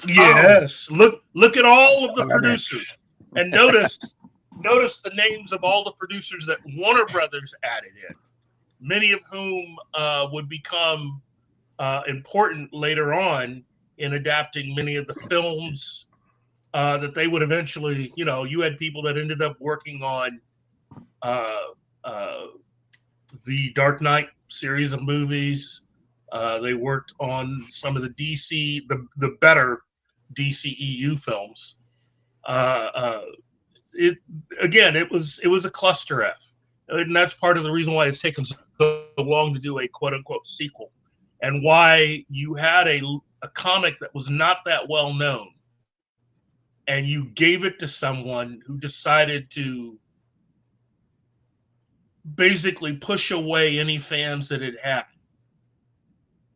Speaker 9: Yes. Look at all of the producers. And notice the names of all the producers that Warner Brothers added in, many of whom would become important later on in adapting many of the films that they would eventually, you had people that ended up working on the Dark Knight series of movies. They worked on some of the DC, the better DCEU films. It was a cluster F, and that's part of the reason why it's taken so long to do a quote unquote sequel, and why you had a comic that was not that well known, and you gave it to someone who decided to basically push away any fans that it had.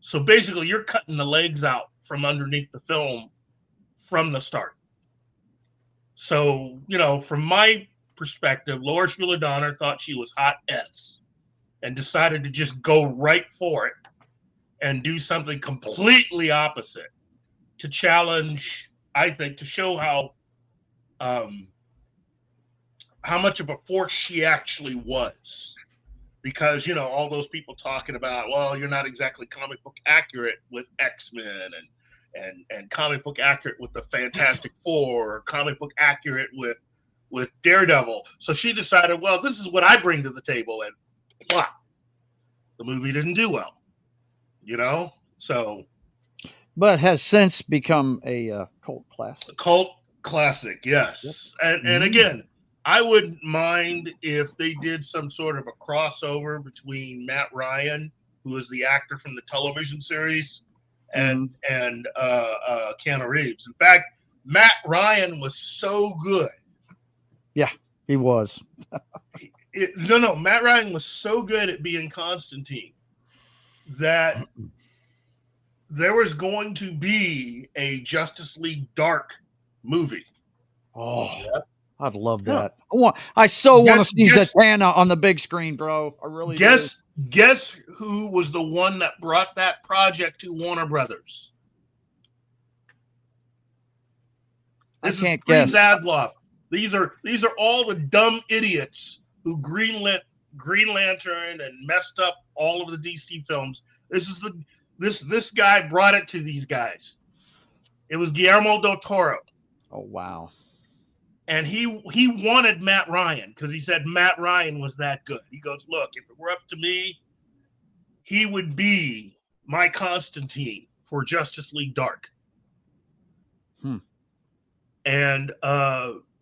Speaker 9: So basically, you're cutting the legs out from underneath the film from the start. So, from my perspective, Laura Schuler-Donner thought she was hot S and decided to just go right for it and do something completely opposite to challenge, I think, to show how much of a force she actually was. Because, all those people talking about, well, you're not exactly comic book accurate with X-Men and comic book accurate with the Fantastic Four, or comic book accurate with Daredevil. So she decided, well, this is what I bring to the table, and plot. The movie didn't do well, so.
Speaker 6: But has since become a cult classic.
Speaker 9: A cult classic, yes. Yep. And again, I wouldn't mind if they did some sort of a crossover between Matt Ryan, who is the actor from the television series, and Keanu Reeves. In fact, Matt Ryan was so good.
Speaker 6: Yeah, he was.
Speaker 9: Matt Ryan was so good at being Constantine that there was going to be a Justice League Dark movie.
Speaker 6: Oh, yeah. I'd love that. I so want to see Zatanna on the big screen, bro. I really do.
Speaker 9: Guess who was the one that brought that project to Warner Brothers? This
Speaker 6: I can't guess.
Speaker 9: Zaslav. These are all the dumb idiots who greenlit Green Lantern and messed up all of the DC films. This guy brought it to these guys. It was Guillermo del Toro.
Speaker 6: Oh wow.
Speaker 9: And he wanted Matt Ryan because he said Matt Ryan was that good. He goes, look, if it were up to me, he would be my Constantine for Justice League Dark. And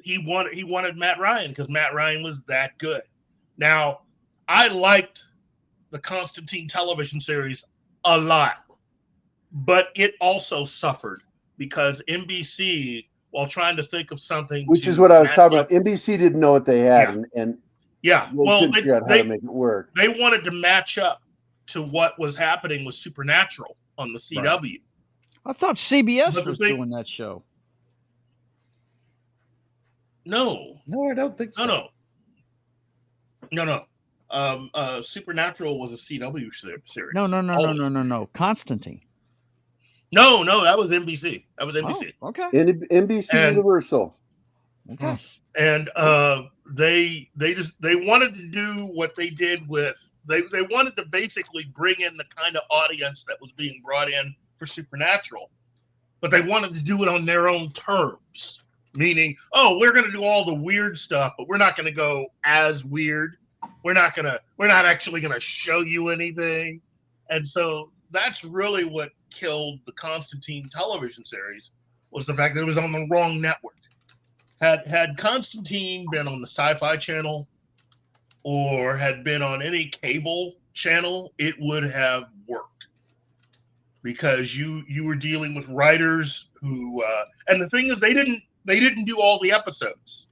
Speaker 9: he wanted Matt Ryan because Matt Ryan was that good. Now, I liked the Constantine television series a lot, but it also suffered because NBC, while trying to think of something,
Speaker 2: which is
Speaker 9: to
Speaker 2: what I was
Speaker 9: match
Speaker 2: talking
Speaker 9: up-
Speaker 2: about. NBC didn't know what they had,
Speaker 9: Yeah.
Speaker 2: and
Speaker 9: Yeah,
Speaker 2: they
Speaker 9: well,
Speaker 2: couldn't figure out how to make it work.
Speaker 9: they wanted to match up to what was happening with Supernatural on the CW.
Speaker 6: I thought CBS
Speaker 9: But the
Speaker 6: was
Speaker 9: thing-
Speaker 6: doing that show.
Speaker 9: No,
Speaker 7: No, I don't think so.
Speaker 9: no. Supernatural was a CW series.
Speaker 6: No. Constantine.
Speaker 9: No, that was NBC. That was NBC.
Speaker 6: Oh, okay.
Speaker 2: NBC
Speaker 9: And-
Speaker 2: Universal.
Speaker 6: Okay.
Speaker 9: And they wanted to do what they did with they wanted to basically bring in the kind of audience that was being brought in for Supernatural, but they wanted to do it on their own terms. Meaning, oh, we're going to do all the weird stuff, but we're not going to go as weird. We're not actually going to show you anything. And so that's really what killed the Constantine television series, was the fact that it was on the wrong network. Had Constantine been on the Sci-Fi Channel or had been on any cable channel, it would have worked, because you were dealing with writers who and the thing is, they didn't do all the episodes.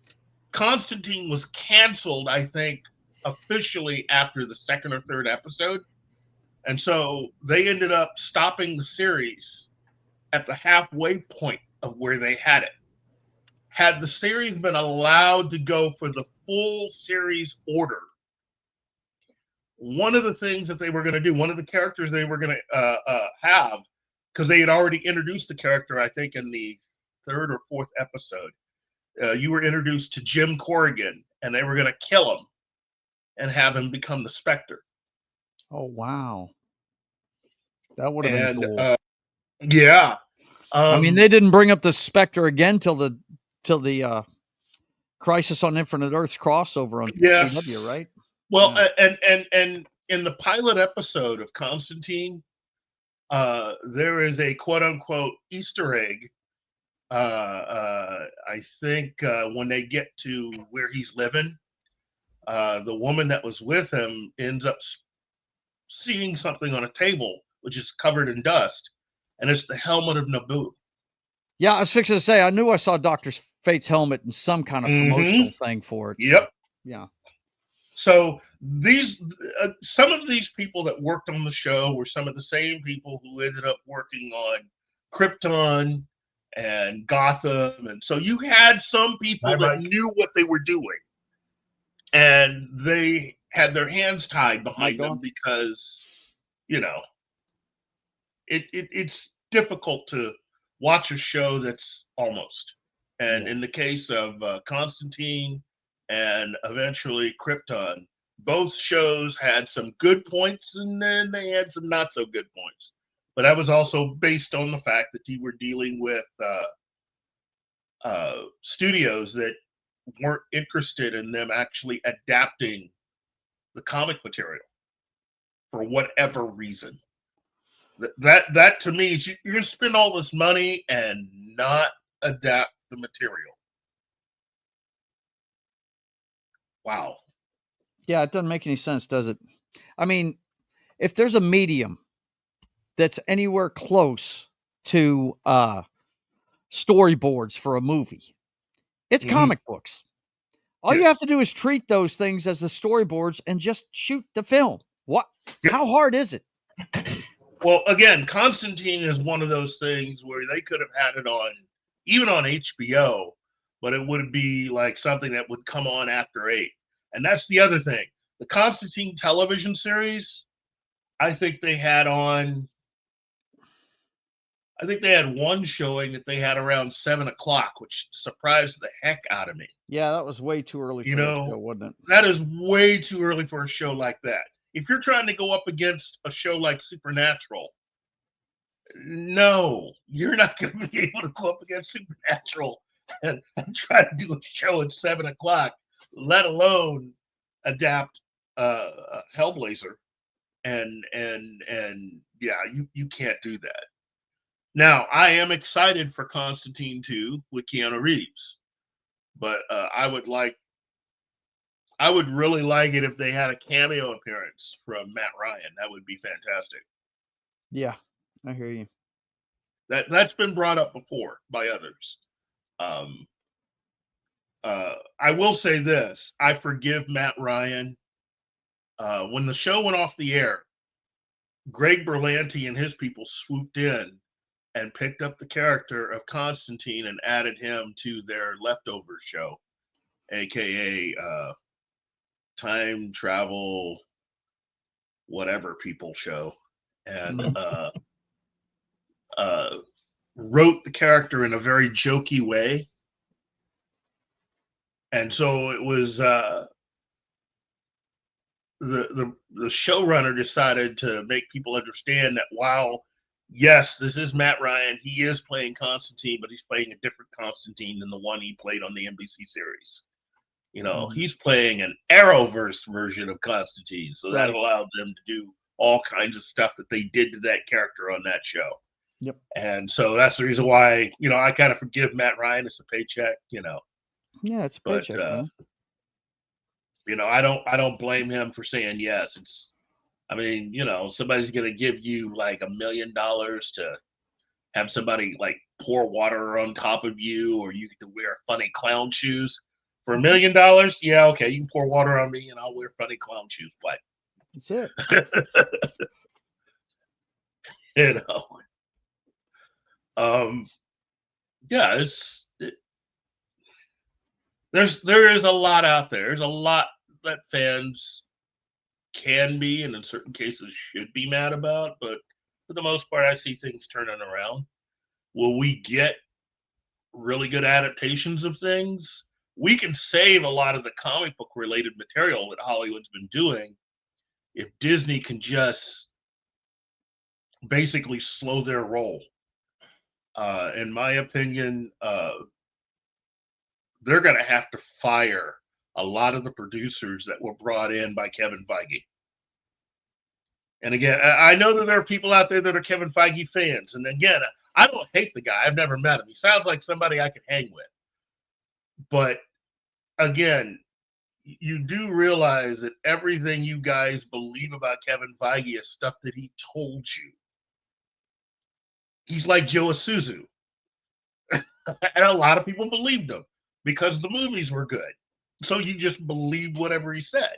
Speaker 9: Constantine was canceled, I think, officially after the second or third episode, and so they ended up stopping the series at the halfway point of where they had it. Had the series been allowed to go for the full series order, one of the things that they were going to do, one of the characters they were going to have, because they had already introduced the character, I think, in the third or fourth episode, you were introduced to Jim Corrigan, and they were going to kill him and have him become the Spectre.
Speaker 6: Oh, wow. That would have been cool.
Speaker 9: Yeah.
Speaker 6: I mean, they didn't bring up the Spectre again till the Crisis on Infinite Earths crossover on CW, right?
Speaker 9: Well, and in the pilot episode of Constantine, there is a quote unquote Easter egg. I think when they get to where he's living, the woman that was with him ends up seeing something on a table which is covered in dust, and it's the helmet of Naboo.
Speaker 6: Yeah, I was fixing to say, I knew I saw Dr. Fate's helmet in some kind of promotional thing for it.
Speaker 9: Yep.
Speaker 6: So, yeah.
Speaker 9: So these, some of these people that worked on the show were some of the same people who ended up working on Krypton and Gotham, and so you had some people that knew what they were doing, and they had their hands tied behind them because, you know, it's difficult to watch a show that's almost. And in the case of Constantine and eventually Krypton, both shows had some good points and then they had some not so good points. But that was also based on the fact that you were dealing with studios that weren't interested in them actually adapting the comic material for whatever reason. That to me, you're going to spend all this money and not adapt the material. Wow.
Speaker 6: Yeah, it doesn't make any sense, does it? I mean, if there's a medium that's anywhere close to storyboards for a movie, it's comic books. All you have to do is treat those things as the storyboards and just shoot the film. What? How hard is it?
Speaker 9: Well, again, Constantine is one of those things where they could have had it on, even on HBO, but it would be like something that would come on after 8. And that's the other thing. The Constantine television series, I think they had one showing that they had around 7 o'clock, which surprised the heck out of me.
Speaker 6: Yeah, that was way too early for that show, wasn't it?
Speaker 9: That is way too early for a show like that. If you're trying to go up against a show like Supernatural, no, you're not going to be able to go up against Supernatural and try to do a show at 7 o'clock, let alone adapt Hellblazer. And yeah, you can't do that. Now, I am excited for Constantine 2 with Keanu Reeves, but I would like I would really like it if they had a cameo appearance from Matt Ryan. That would be fantastic.
Speaker 6: Yeah, I hear you.
Speaker 9: That's been brought up before by others. I will say this: I forgive Matt Ryan. When the show went off the air, Greg Berlanti and his people swooped in and picked up the character of Constantine and added him to their leftover show, aka time travel whatever people show, and wrote the character in a very jokey way. And so it was the showrunner decided to make people understand that while, yes, this is Matt Ryan, he is playing Constantine, but he's playing a different Constantine than the one he played on the NBC series. You know, he's playing an Arrowverse version of Constantine, so that allowed them to do all kinds of stuff that they did to that character on that show.
Speaker 6: Yep.
Speaker 9: And so that's the reason why, you know, I kind of forgive Matt Ryan. It's a paycheck, you know.
Speaker 6: Yeah, it's a paycheck, man.
Speaker 9: You know, I don't blame him for saying yes. It's, I mean, you know, somebody's gonna give you like $1 million to have somebody like pour water on top of you, or you get to wear funny clown shoes for $1 million. Yeah, okay, you can pour water on me, and I'll wear funny clown shoes. But
Speaker 6: that's it.
Speaker 9: You know, yeah, there is a lot out there. There's a lot that fans can be, and in certain cases should be mad about, but for the most part, I see things turning around. Will we get really good adaptations of things? We can save a lot of the comic book related material that Hollywood's been doing if Disney can just basically slow their roll. In my opinion, they're going to have to fire a lot of the producers that were brought in by Kevin Feige. And again, I know that there are people out there that are Kevin Feige fans. And again, I don't hate the guy. I've never met him. He sounds like somebody I could hang with. But again, you do realize that everything you guys believe about Kevin Feige is stuff that he told you. He's like Joe Isuzu. And a lot of people believed him because the movies were good. So you just believe whatever he said.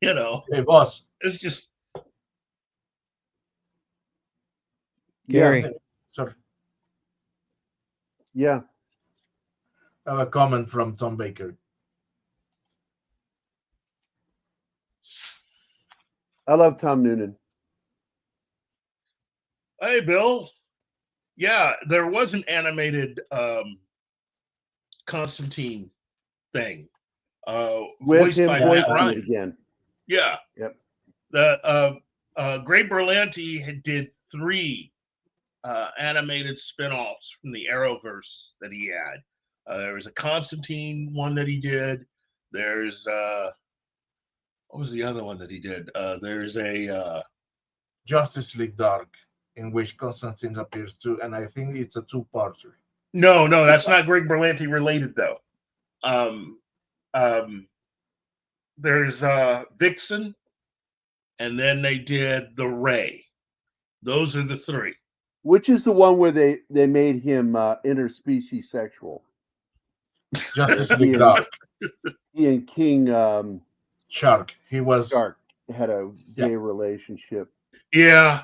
Speaker 9: You know,
Speaker 4: hey boss,
Speaker 9: it's just
Speaker 6: Gerry.
Speaker 4: Sorry,
Speaker 2: Yeah.
Speaker 4: I have a comment from Tom Baker.
Speaker 2: I love Tom Noonan.
Speaker 9: Hey, Bill. Yeah, there was an animated Constantine thing.
Speaker 2: With
Speaker 9: Voiced
Speaker 2: him
Speaker 9: by Matt
Speaker 2: voicing it
Speaker 9: Ryan.
Speaker 2: again.
Speaker 9: Yeah.
Speaker 2: Yep.
Speaker 9: The Greg Berlanti did 3 animated spin-offs from the Arrowverse that he had. There was a Constantine one that he did. There's what was the other one that he did? There's a
Speaker 4: Justice League Dark, in which Constantine appears too, and I think it's a 2-parter.
Speaker 9: No, that's not Greg Berlanti related though. There's Vixen, and then they did the Ray. Those are the 3.
Speaker 2: Which is the one where they made him interspecies sexual?
Speaker 4: Justice League Dark.
Speaker 2: He and King
Speaker 4: Shark. He was
Speaker 2: Shark had a gay relationship.
Speaker 9: Yeah.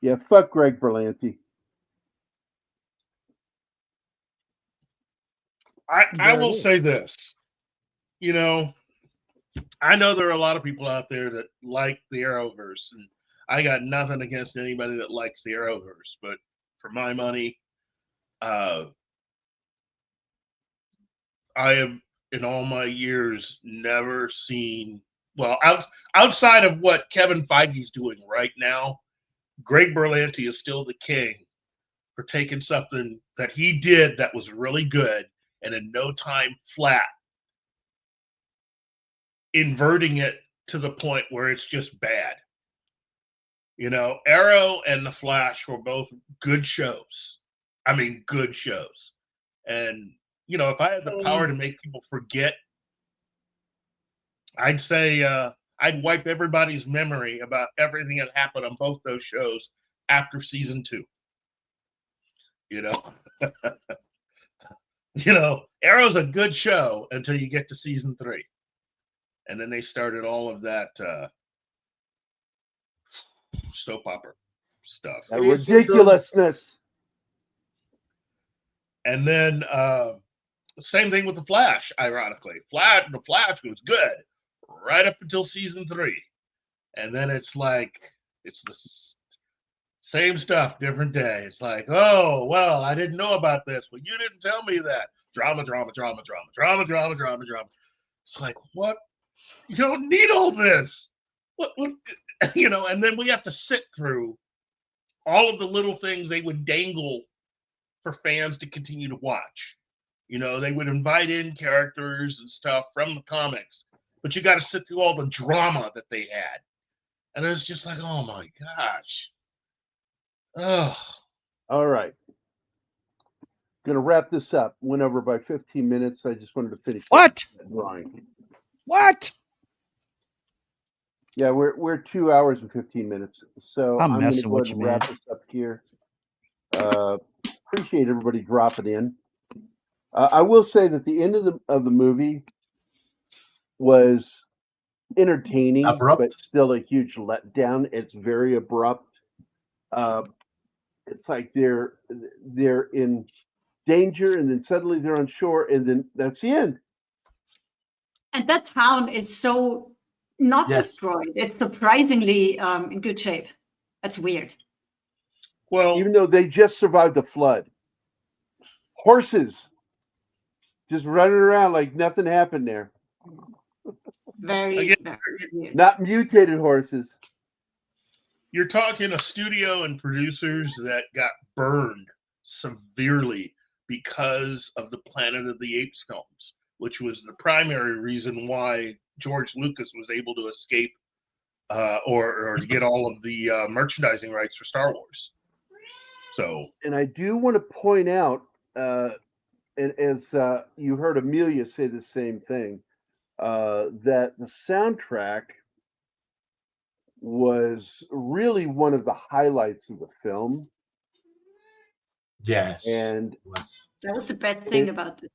Speaker 2: Yeah, fuck Greg Berlanti.
Speaker 9: I will say this. You know, I know there are a lot of people out there that like the Arrowverse, and I got nothing against anybody that likes the Arrowverse, but for my money, I have, in all my years, never seen, well, outside of what Kevin Feige's doing right now, Greg Berlanti is still the king for taking something that he did that was really good and in no time flat, inverting it to the point where it's just bad. You know, Arrow and The Flash were both good shows. I mean, good shows. And you know, if I had the power to make people forget, I'd say I'd wipe everybody's memory about everything that happened on both those shows after season 2. You know, you know, Arrow's a good show until you get to season 3, and then they started all of that soap opera stuff.
Speaker 2: That ridiculousness.
Speaker 9: And then same thing with the Flash. Ironically, the Flash was good right up until season 3, and then it's like it's the same stuff, different day. It's like, oh well, I didn't know about this. Well, you didn't tell me that. Drama. It's like, what? You don't need all this. What? You know? And then we have to sit through all of the little things they would dangle for fans to continue to watch. You know, they would invite in characters and stuff from the comics, but you got to sit through all the drama that they had. And it's just like, oh my gosh. Oh.
Speaker 2: All right. Going to wrap this up. Went over by 15 minutes. I just wanted to finish
Speaker 6: What?
Speaker 2: that drawing.
Speaker 6: What?
Speaker 2: Yeah, we're 2 hours and 15 minutes. So
Speaker 6: I'm
Speaker 2: I'm going to
Speaker 6: messing
Speaker 2: go
Speaker 6: with
Speaker 2: ahead
Speaker 6: you,
Speaker 2: and wrap this up here. Appreciate everybody dropping in. I will say that the end of the movie was entertaining, but still a huge letdown. It's very abrupt. It's like they're in danger, and then suddenly they're on shore, and then that's the end.
Speaker 3: And that town is so not destroyed. It's surprisingly in good shape. That's weird.
Speaker 9: Well,
Speaker 2: even though they just survived the flood, horses just running around like nothing happened there.
Speaker 3: Very weird.
Speaker 2: Not mutated horses.
Speaker 9: You're talking a studio and producers that got burned severely because of the Planet of the Apes films, which was the primary reason why George Lucas was able to escape or to get all of the merchandising rights for Star Wars. So,
Speaker 2: and I do want to point out, and as you heard Amelia say the same thing, that the soundtrack was really one of the highlights of the film.
Speaker 4: Yes.
Speaker 2: And
Speaker 3: that was the best thing about this.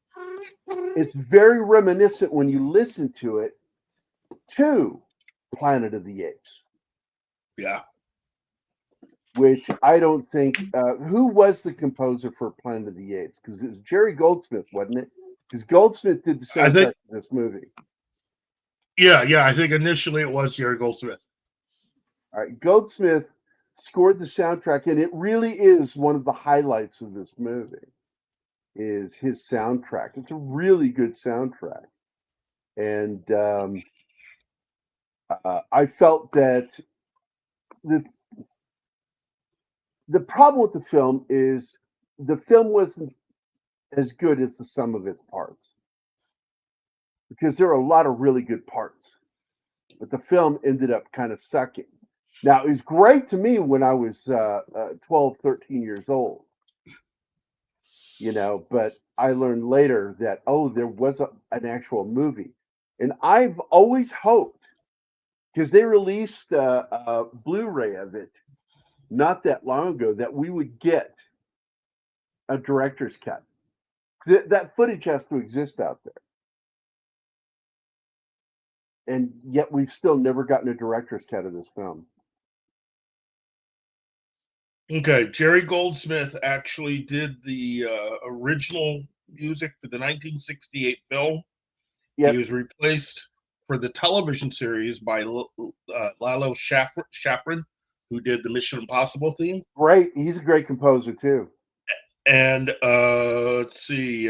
Speaker 2: It's very reminiscent when you listen to it to Planet of the Apes.
Speaker 9: Yeah.
Speaker 2: Which I don't think, who was the composer for Planet of the Apes? Because it was Jerry Goldsmith, wasn't it? Because Goldsmith did the soundtrack for this movie.
Speaker 9: Yeah, I think initially it was Jerry Goldsmith.
Speaker 2: All right, Goldsmith scored the soundtrack, and it really is one of the highlights of this movie, is his soundtrack. It's a really good soundtrack. And I felt that the problem with the film is the film wasn't as good as the sum of its parts, because there are a lot of really good parts, but the film ended up kind of sucking. Now, it was great to me when I was 12, 13 years old, you know, but I learned later that, there was an actual movie. And I've always hoped, because they released a Blu-ray of it not that long ago, that we would get a director's cut. That footage has to exist out there. And yet we've still never gotten a director's cut of this film.
Speaker 9: Okay, Jerry Goldsmith actually did the original music for the 1968 film. Yep. He was replaced for the television series by Lalo Schifrin, who did the Mission Impossible theme.
Speaker 2: Great. He's a great composer, too.
Speaker 9: And let's see.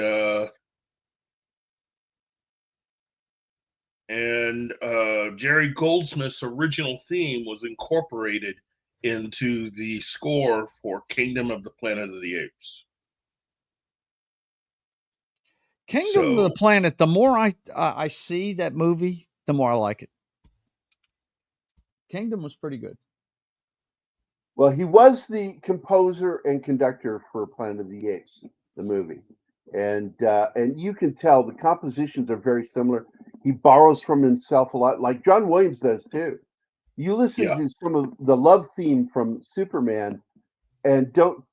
Speaker 9: Jerry Goldsmith's original theme was incorporated into the score for Kingdom of the Planet of the Apes.
Speaker 6: Kingdom of the Planet, the more I see that movie, the more I like it. Kingdom was pretty good.
Speaker 2: Well, he was the composer and conductor for Planet of the Apes, the movie. and you can tell the compositions are very similar. He borrows from himself a lot, like John Williams does too. You listen to some of the love theme from Superman, and don't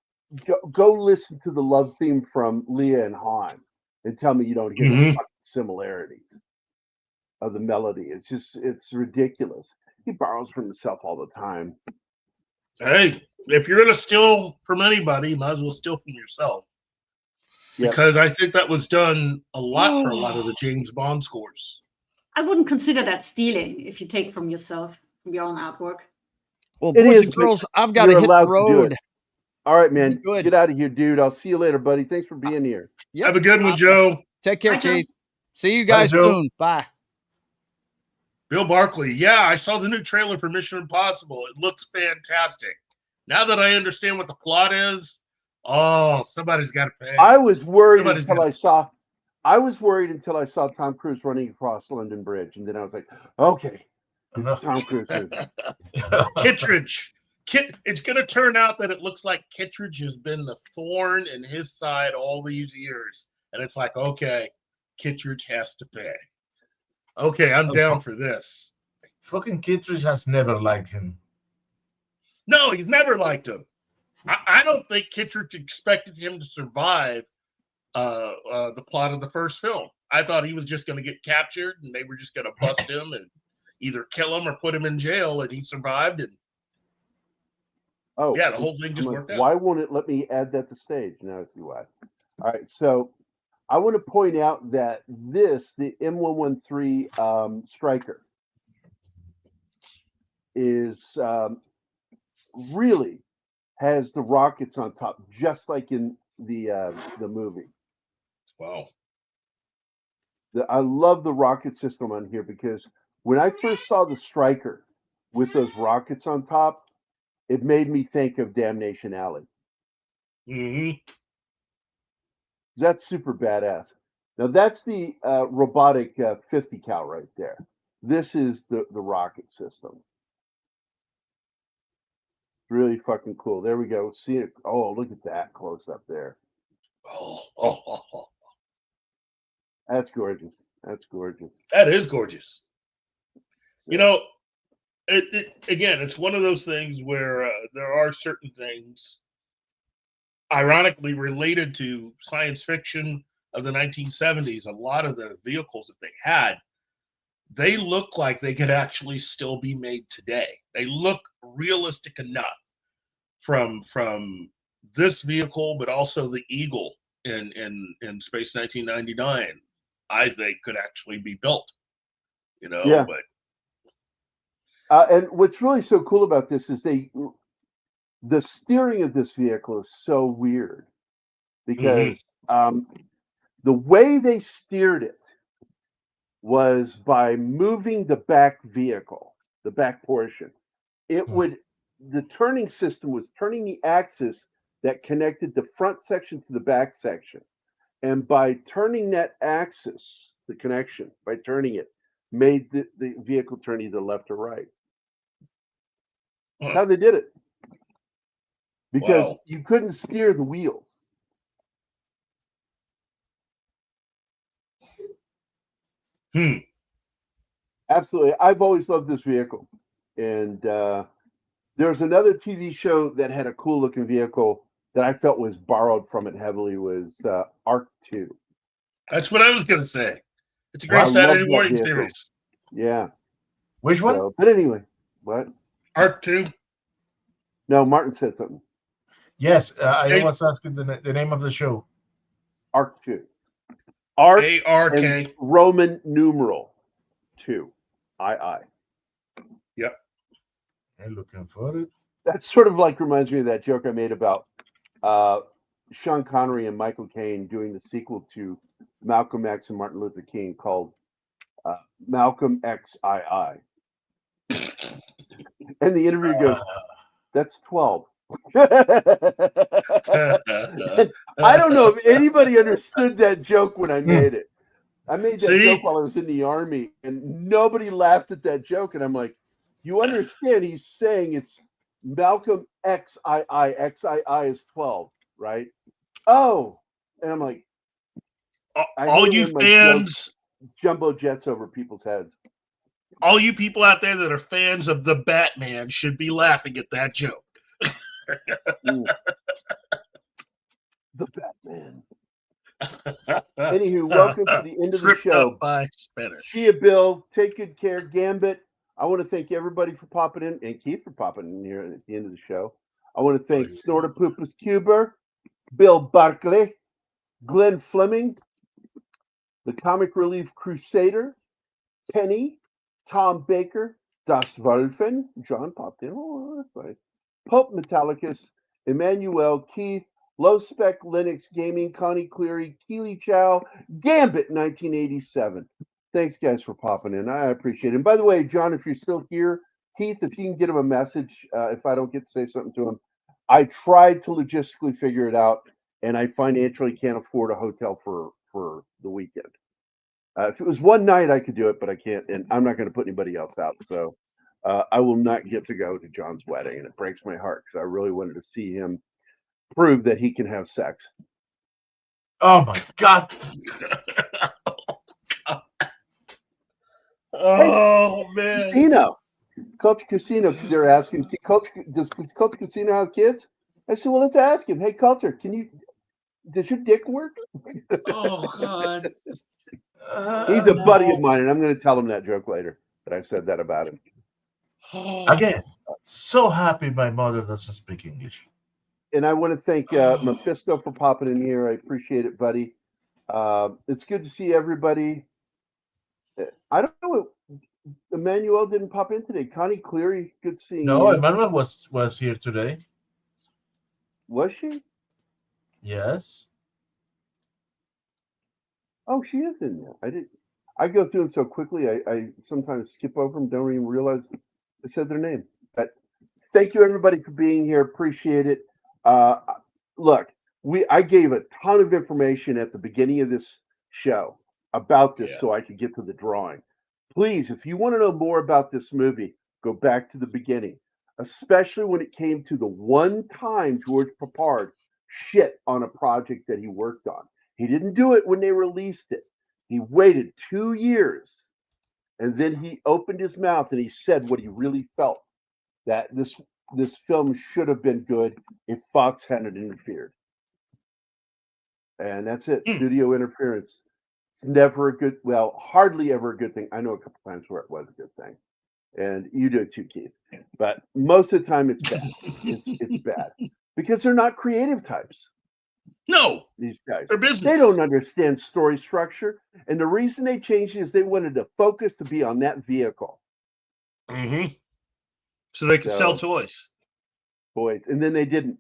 Speaker 2: go listen to the love theme from Leah and Han, and tell me you don't hear the fucking similarities of the melody. It's ridiculous. He borrows from himself all the time.
Speaker 9: Hey, if you're gonna steal from anybody, you might as well steal from yourself. Because I think that was done a lot for a lot of the James Bond scores.
Speaker 3: I wouldn't consider that stealing if you take from yourself, from your own artwork.
Speaker 6: Well, boys and girls, I've got to hit the road.
Speaker 2: All right, man. Get out of here, dude. I'll see you later, buddy. Thanks for being here.
Speaker 6: Yep.
Speaker 9: Have a good one, Joe.
Speaker 6: Take care, Keith. See you guys soon. Bye.
Speaker 9: Bill Barkley. Yeah, I saw the new trailer for Mission Impossible. It looks fantastic. Now that I understand what the plot is, somebody's got to pay.
Speaker 2: I was worried until I saw Tom Cruise running across London Bridge, and then I was like, okay, it's Tom Cruise movie.
Speaker 9: Kittredge. It's going to turn out that it looks like Kittredge has been the thorn in his side all these years. And it's like, okay, Kittredge has to pay. Okay, I'm down for this.
Speaker 4: Fucking Kittredge has never liked him.
Speaker 9: No, he's never liked him. I don't think Kittredge expected him to survive the plot of the first film. I thought he was just going to get captured and they were just going to bust him and either kill him or put him in jail, and he survived. And the whole thing just worked out.
Speaker 2: Why won't it let me add that to stage? Now I see why. All right, so I want to point out that the M113 Striker, is really has the rockets on top, just like in the movie.
Speaker 9: Wow.
Speaker 2: I love the rocket system on here because when I first saw the Striker with those rockets on top, it made me think of Damnation Alley.
Speaker 9: Mm-hmm.
Speaker 2: That's super badass. Now that's the robotic 50 cal right there. This is the rocket system. Really fucking cool. There we go. See it. Oh, look at that close up there. That's gorgeous. That's gorgeous.
Speaker 9: That is gorgeous. So, you know, again, it's one of those things where there are certain things, ironically related to science fiction of the 1970s. A lot of the vehicles that they had, they look like they could actually still be made today. They look realistic enough from this vehicle, but also the Eagle in Space 1999. I think could actually be built. You know,
Speaker 2: yeah.
Speaker 9: But
Speaker 2: and what's really so cool about this is the steering of this vehicle is so weird because the way they steered it was by moving the back vehicle, the back portion. The turning system was turning the axis that connected the front section to the back section. And by turning that axis, the connection, by turning it, made the vehicle turn either left or right. How they did it. Because you couldn't steer the wheels. Absolutely. I've always loved this vehicle. And there's another TV show that had a cool looking vehicle that I felt was borrowed from it heavily was Arc 2.
Speaker 9: That's what I was going to say. It's a great Saturday morning series.
Speaker 2: Yeah.
Speaker 4: Which one?
Speaker 2: But anyway, what?
Speaker 9: Arc 2.
Speaker 2: No, Martin said something.
Speaker 4: Yes, I was asking the name of the show.
Speaker 2: Arc 2. Arc
Speaker 9: A-R-K.
Speaker 2: Roman numeral 2. I.
Speaker 9: Yep.
Speaker 4: I'm looking for it.
Speaker 2: That sort of like reminds me of that joke I made about Sean Connery and Michael Caine doing the sequel to Malcolm X and Martin Luther King called Malcolm X II. And the interviewer goes, that's 12. I don't know if anybody understood that joke when I made it. I made that joke while I was in the army, and nobody laughed at that joke. And I'm like, you understand he's saying it's Malcolm XII. XII is 12, right? Oh. And I'm like,
Speaker 9: all you fans,
Speaker 2: jumbo jets over people's heads.
Speaker 9: All you people out there that are fans of the Batman should be laughing at that joke.
Speaker 2: The Batman. Anywho, welcome to the end of the show.
Speaker 9: Up by Spanish.
Speaker 2: See you, Bill. Take good care. Gambit, I want to thank everybody for popping in, and Keith for popping in here at the end of the show. I want to thank Snortapoopas Cuber, Bill Barkley, Glenn Fleming, the Comic Relief Crusader, Penny, Tom Baker, Das Wolfen, John popped in, oh, that's nice. Pope Metallicus, Emmanuel, Keith, Low Spec Linux Gaming, Connie Cleary, Keely Chow, Gambit 1987. Thanks, guys, for popping in. I appreciate it. And by the way, John, if you're still here, Keith, if you can get him a message, if I don't get to say something to him, I tried to logistically figure it out, and I financially can't afford a hotel for the weekend. If it was one night, I could do it, but I can't, and I'm not going to put anybody else out. So I will not get to go to John's wedding, and it breaks my heart because I really wanted to see him prove that he can have sex.
Speaker 4: Oh my God!
Speaker 9: Oh man!
Speaker 2: Casino, Culture Casino, because they're asking, does Culture Casino have kids? I said, well, let's ask him. Hey, Culture, does your dick work?
Speaker 9: Oh God!
Speaker 2: He's a buddy of mine, and I'm going to tell him that joke later. That I said that about him.
Speaker 4: Again, so happy my mother doesn't speak English.
Speaker 2: And I want to thank Mephisto for popping in here. I appreciate it, buddy. It's good to see everybody. I don't know. Emmanuel didn't pop in today. Connie Cleary, good seeing
Speaker 4: No,
Speaker 2: you.
Speaker 4: Emmanuel was here today.
Speaker 2: Was she?
Speaker 4: Yes.
Speaker 2: Oh, she is in there. I go through them so quickly. I sometimes skip over them. Don't even realize I said their name. But thank you, everybody, for being here. Appreciate it. Look, I gave a ton of information at the beginning of this show about this so I could get to the drawing. Please, if you want to know more about this movie, go back to the beginning, especially when it came to the one time George Peppard shit on a project that he worked on. He didn't do it when they released it. He waited 2 years, and then he opened his mouth and he said what he really felt, that this film should have been good if Fox hadn't interfered. And that's it. Studio interference. It's never a good, hardly ever a good thing. I know a couple times where it was a good thing. And you do it too, Keith. But most of the time it's bad. It's bad. Because they're not creative types.
Speaker 9: No.
Speaker 2: These guys.
Speaker 9: They're business.
Speaker 2: They don't understand story structure. And the reason they changed it is they wanted the focus to be on that vehicle.
Speaker 9: Mm-hmm. So they could sell toys.
Speaker 2: Boys. And then they didn't.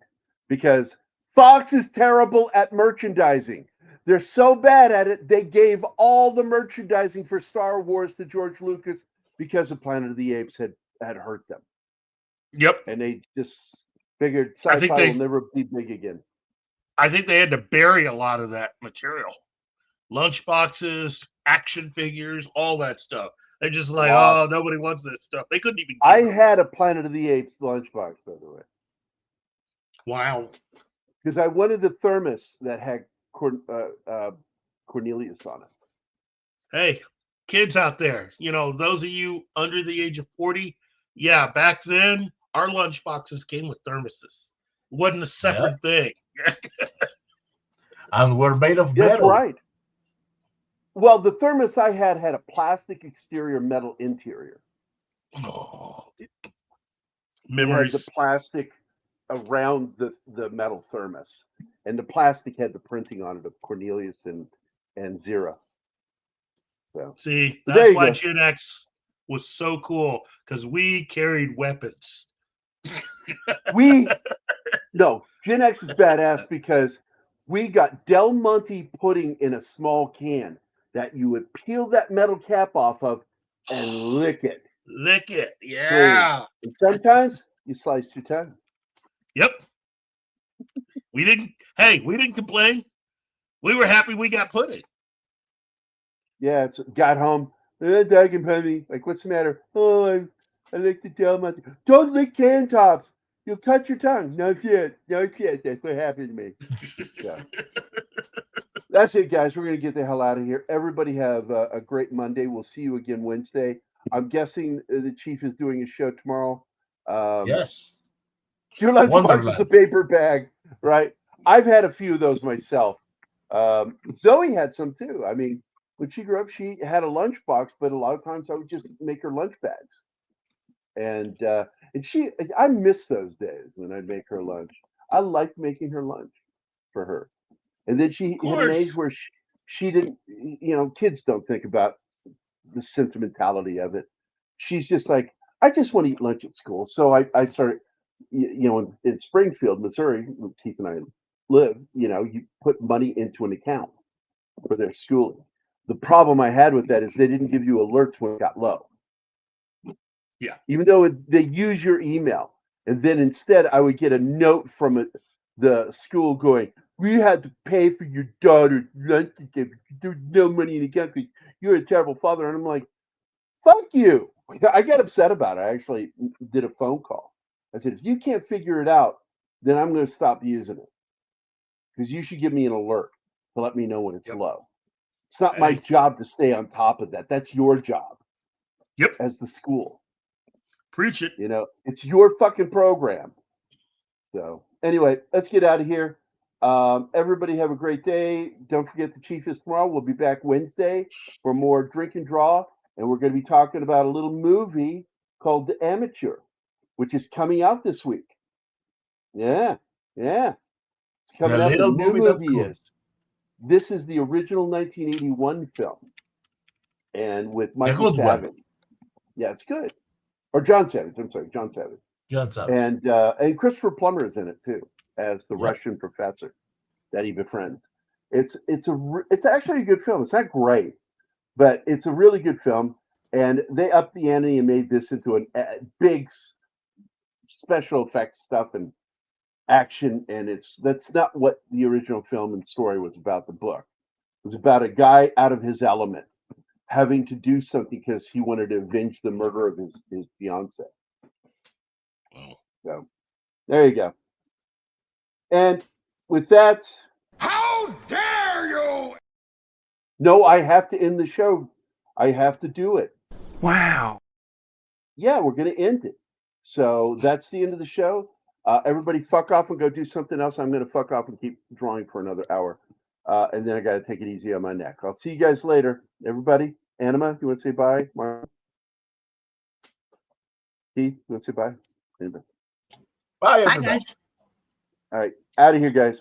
Speaker 2: Because Fox is terrible at merchandising. They're so bad at it, they gave all the merchandising for Star Wars to George Lucas because of Planet of the Apes had hurt them.
Speaker 9: Yep.
Speaker 2: And they just figured sci-fi will never be big again.
Speaker 9: I think they had to bury a lot of that material. Lunchboxes, action figures, all that stuff. They're just like, oh, nobody wants this stuff. They couldn't even.
Speaker 2: I had a Planet of the Apes lunchbox, by the way.
Speaker 9: Wow.
Speaker 2: Because I wanted the thermos that had Cornelius on it.
Speaker 9: Hey, kids out there, those of you under the age of 40, yeah, back then, our lunchboxes came with thermoses. It wasn't a separate thing.
Speaker 4: And we're made of metal.
Speaker 2: That's right. Well, the thermos I had a plastic exterior, metal interior.
Speaker 9: Oh,
Speaker 2: memories. It had the plastic around the metal thermos, and the plastic had the printing on it of Cornelius and Zira. So,
Speaker 9: see, that's why Gen X was so cool, because we carried weapons.
Speaker 2: No, Gen X is badass because we got Del Monte pudding in a small can that you would peel that metal cap off of and lick it.
Speaker 9: Lick it, yeah.
Speaker 2: And sometimes you sliced your tongue.
Speaker 9: Yep. We didn't complain. We were happy we got pudding.
Speaker 2: Yeah, got home. Doug and Penny, like, what's the matter? Oh, I licked the Del Monte. Don't lick can tops. You'll cut your tongue. No shit. That's what happened to me. Yeah. That's it, guys. We're going to get the hell out of here. Everybody have a great Monday. We'll see you again Wednesday. I'm guessing the Chief is doing a show tomorrow.
Speaker 4: Yes.
Speaker 2: Your lunchbox is
Speaker 4: Wonderland.
Speaker 2: a paper bag, right? I've had a few of those myself. Zoe had some too. I mean, when she grew up, she had a lunchbox, but a lot of times I would just make her lunch bags. And I miss those days when I'd make her lunch. I liked making her lunch for her. And then she hit an age where she didn't, kids don't think about the sentimentality of it. She's just like, I just want to eat lunch at school. So I started, in Springfield, Missouri, where Keith and I live, you put money into an account for their schooling. The problem I had with that is they didn't give you alerts when it got low.
Speaker 9: Yeah.
Speaker 2: Even though they use your email. And then instead I would get a note from the school going, we had to pay for your daughter's lunch today. There's no money in the account because you're a terrible father. And I'm like, fuck you. I got upset about it. I actually did a phone call. I said, if you can't figure it out, then I'm going to stop using it. Because you should give me an alert to let me know when it's low. It's not my job to stay on top of that. That's your job.
Speaker 9: Yep.
Speaker 2: As the school.
Speaker 9: Preach it.
Speaker 2: It's your fucking program. So anyway, let's get out of here. Everybody have a great day. Don't forget the Chief is tomorrow. We'll be back Wednesday for more Drink and Draw. And we're going to be talking about a little movie called The Amateur, which is coming out this week. Yeah. It's coming out. The new movie is. This is the original 1981 film. And with Michael Savage. Yeah, it's good. Or John Savage. I'm sorry, John Savage.
Speaker 4: John Savage.
Speaker 2: And Christopher Plummer is in it too, as the Russian professor that he befriends. It's actually a good film. It's not great, but it's a really good film. And they upped the ante and made this into a big special effects stuff and action. And that's not what the original film and story was about. The book it was about a guy out of his element having to do something because he wanted to avenge the murder of his fiance. So there you go. And with that,
Speaker 11: How dare you!
Speaker 2: no, I have to end the show. I have to do it.
Speaker 11: Wow.
Speaker 2: Yeah, we're going to end it. So that's the end of the show. Everybody fuck off and go do something else. I'm going to fuck off and keep drawing for another hour. And then I got to take it easy on my neck. I'll see you guys later. Everybody, Anima, you want to say bye? Mark? Keith, you want to say bye? Anybody?
Speaker 4: Bye,
Speaker 3: Bye,
Speaker 4: everybody.
Speaker 3: guys.
Speaker 2: All right. Out of here, guys.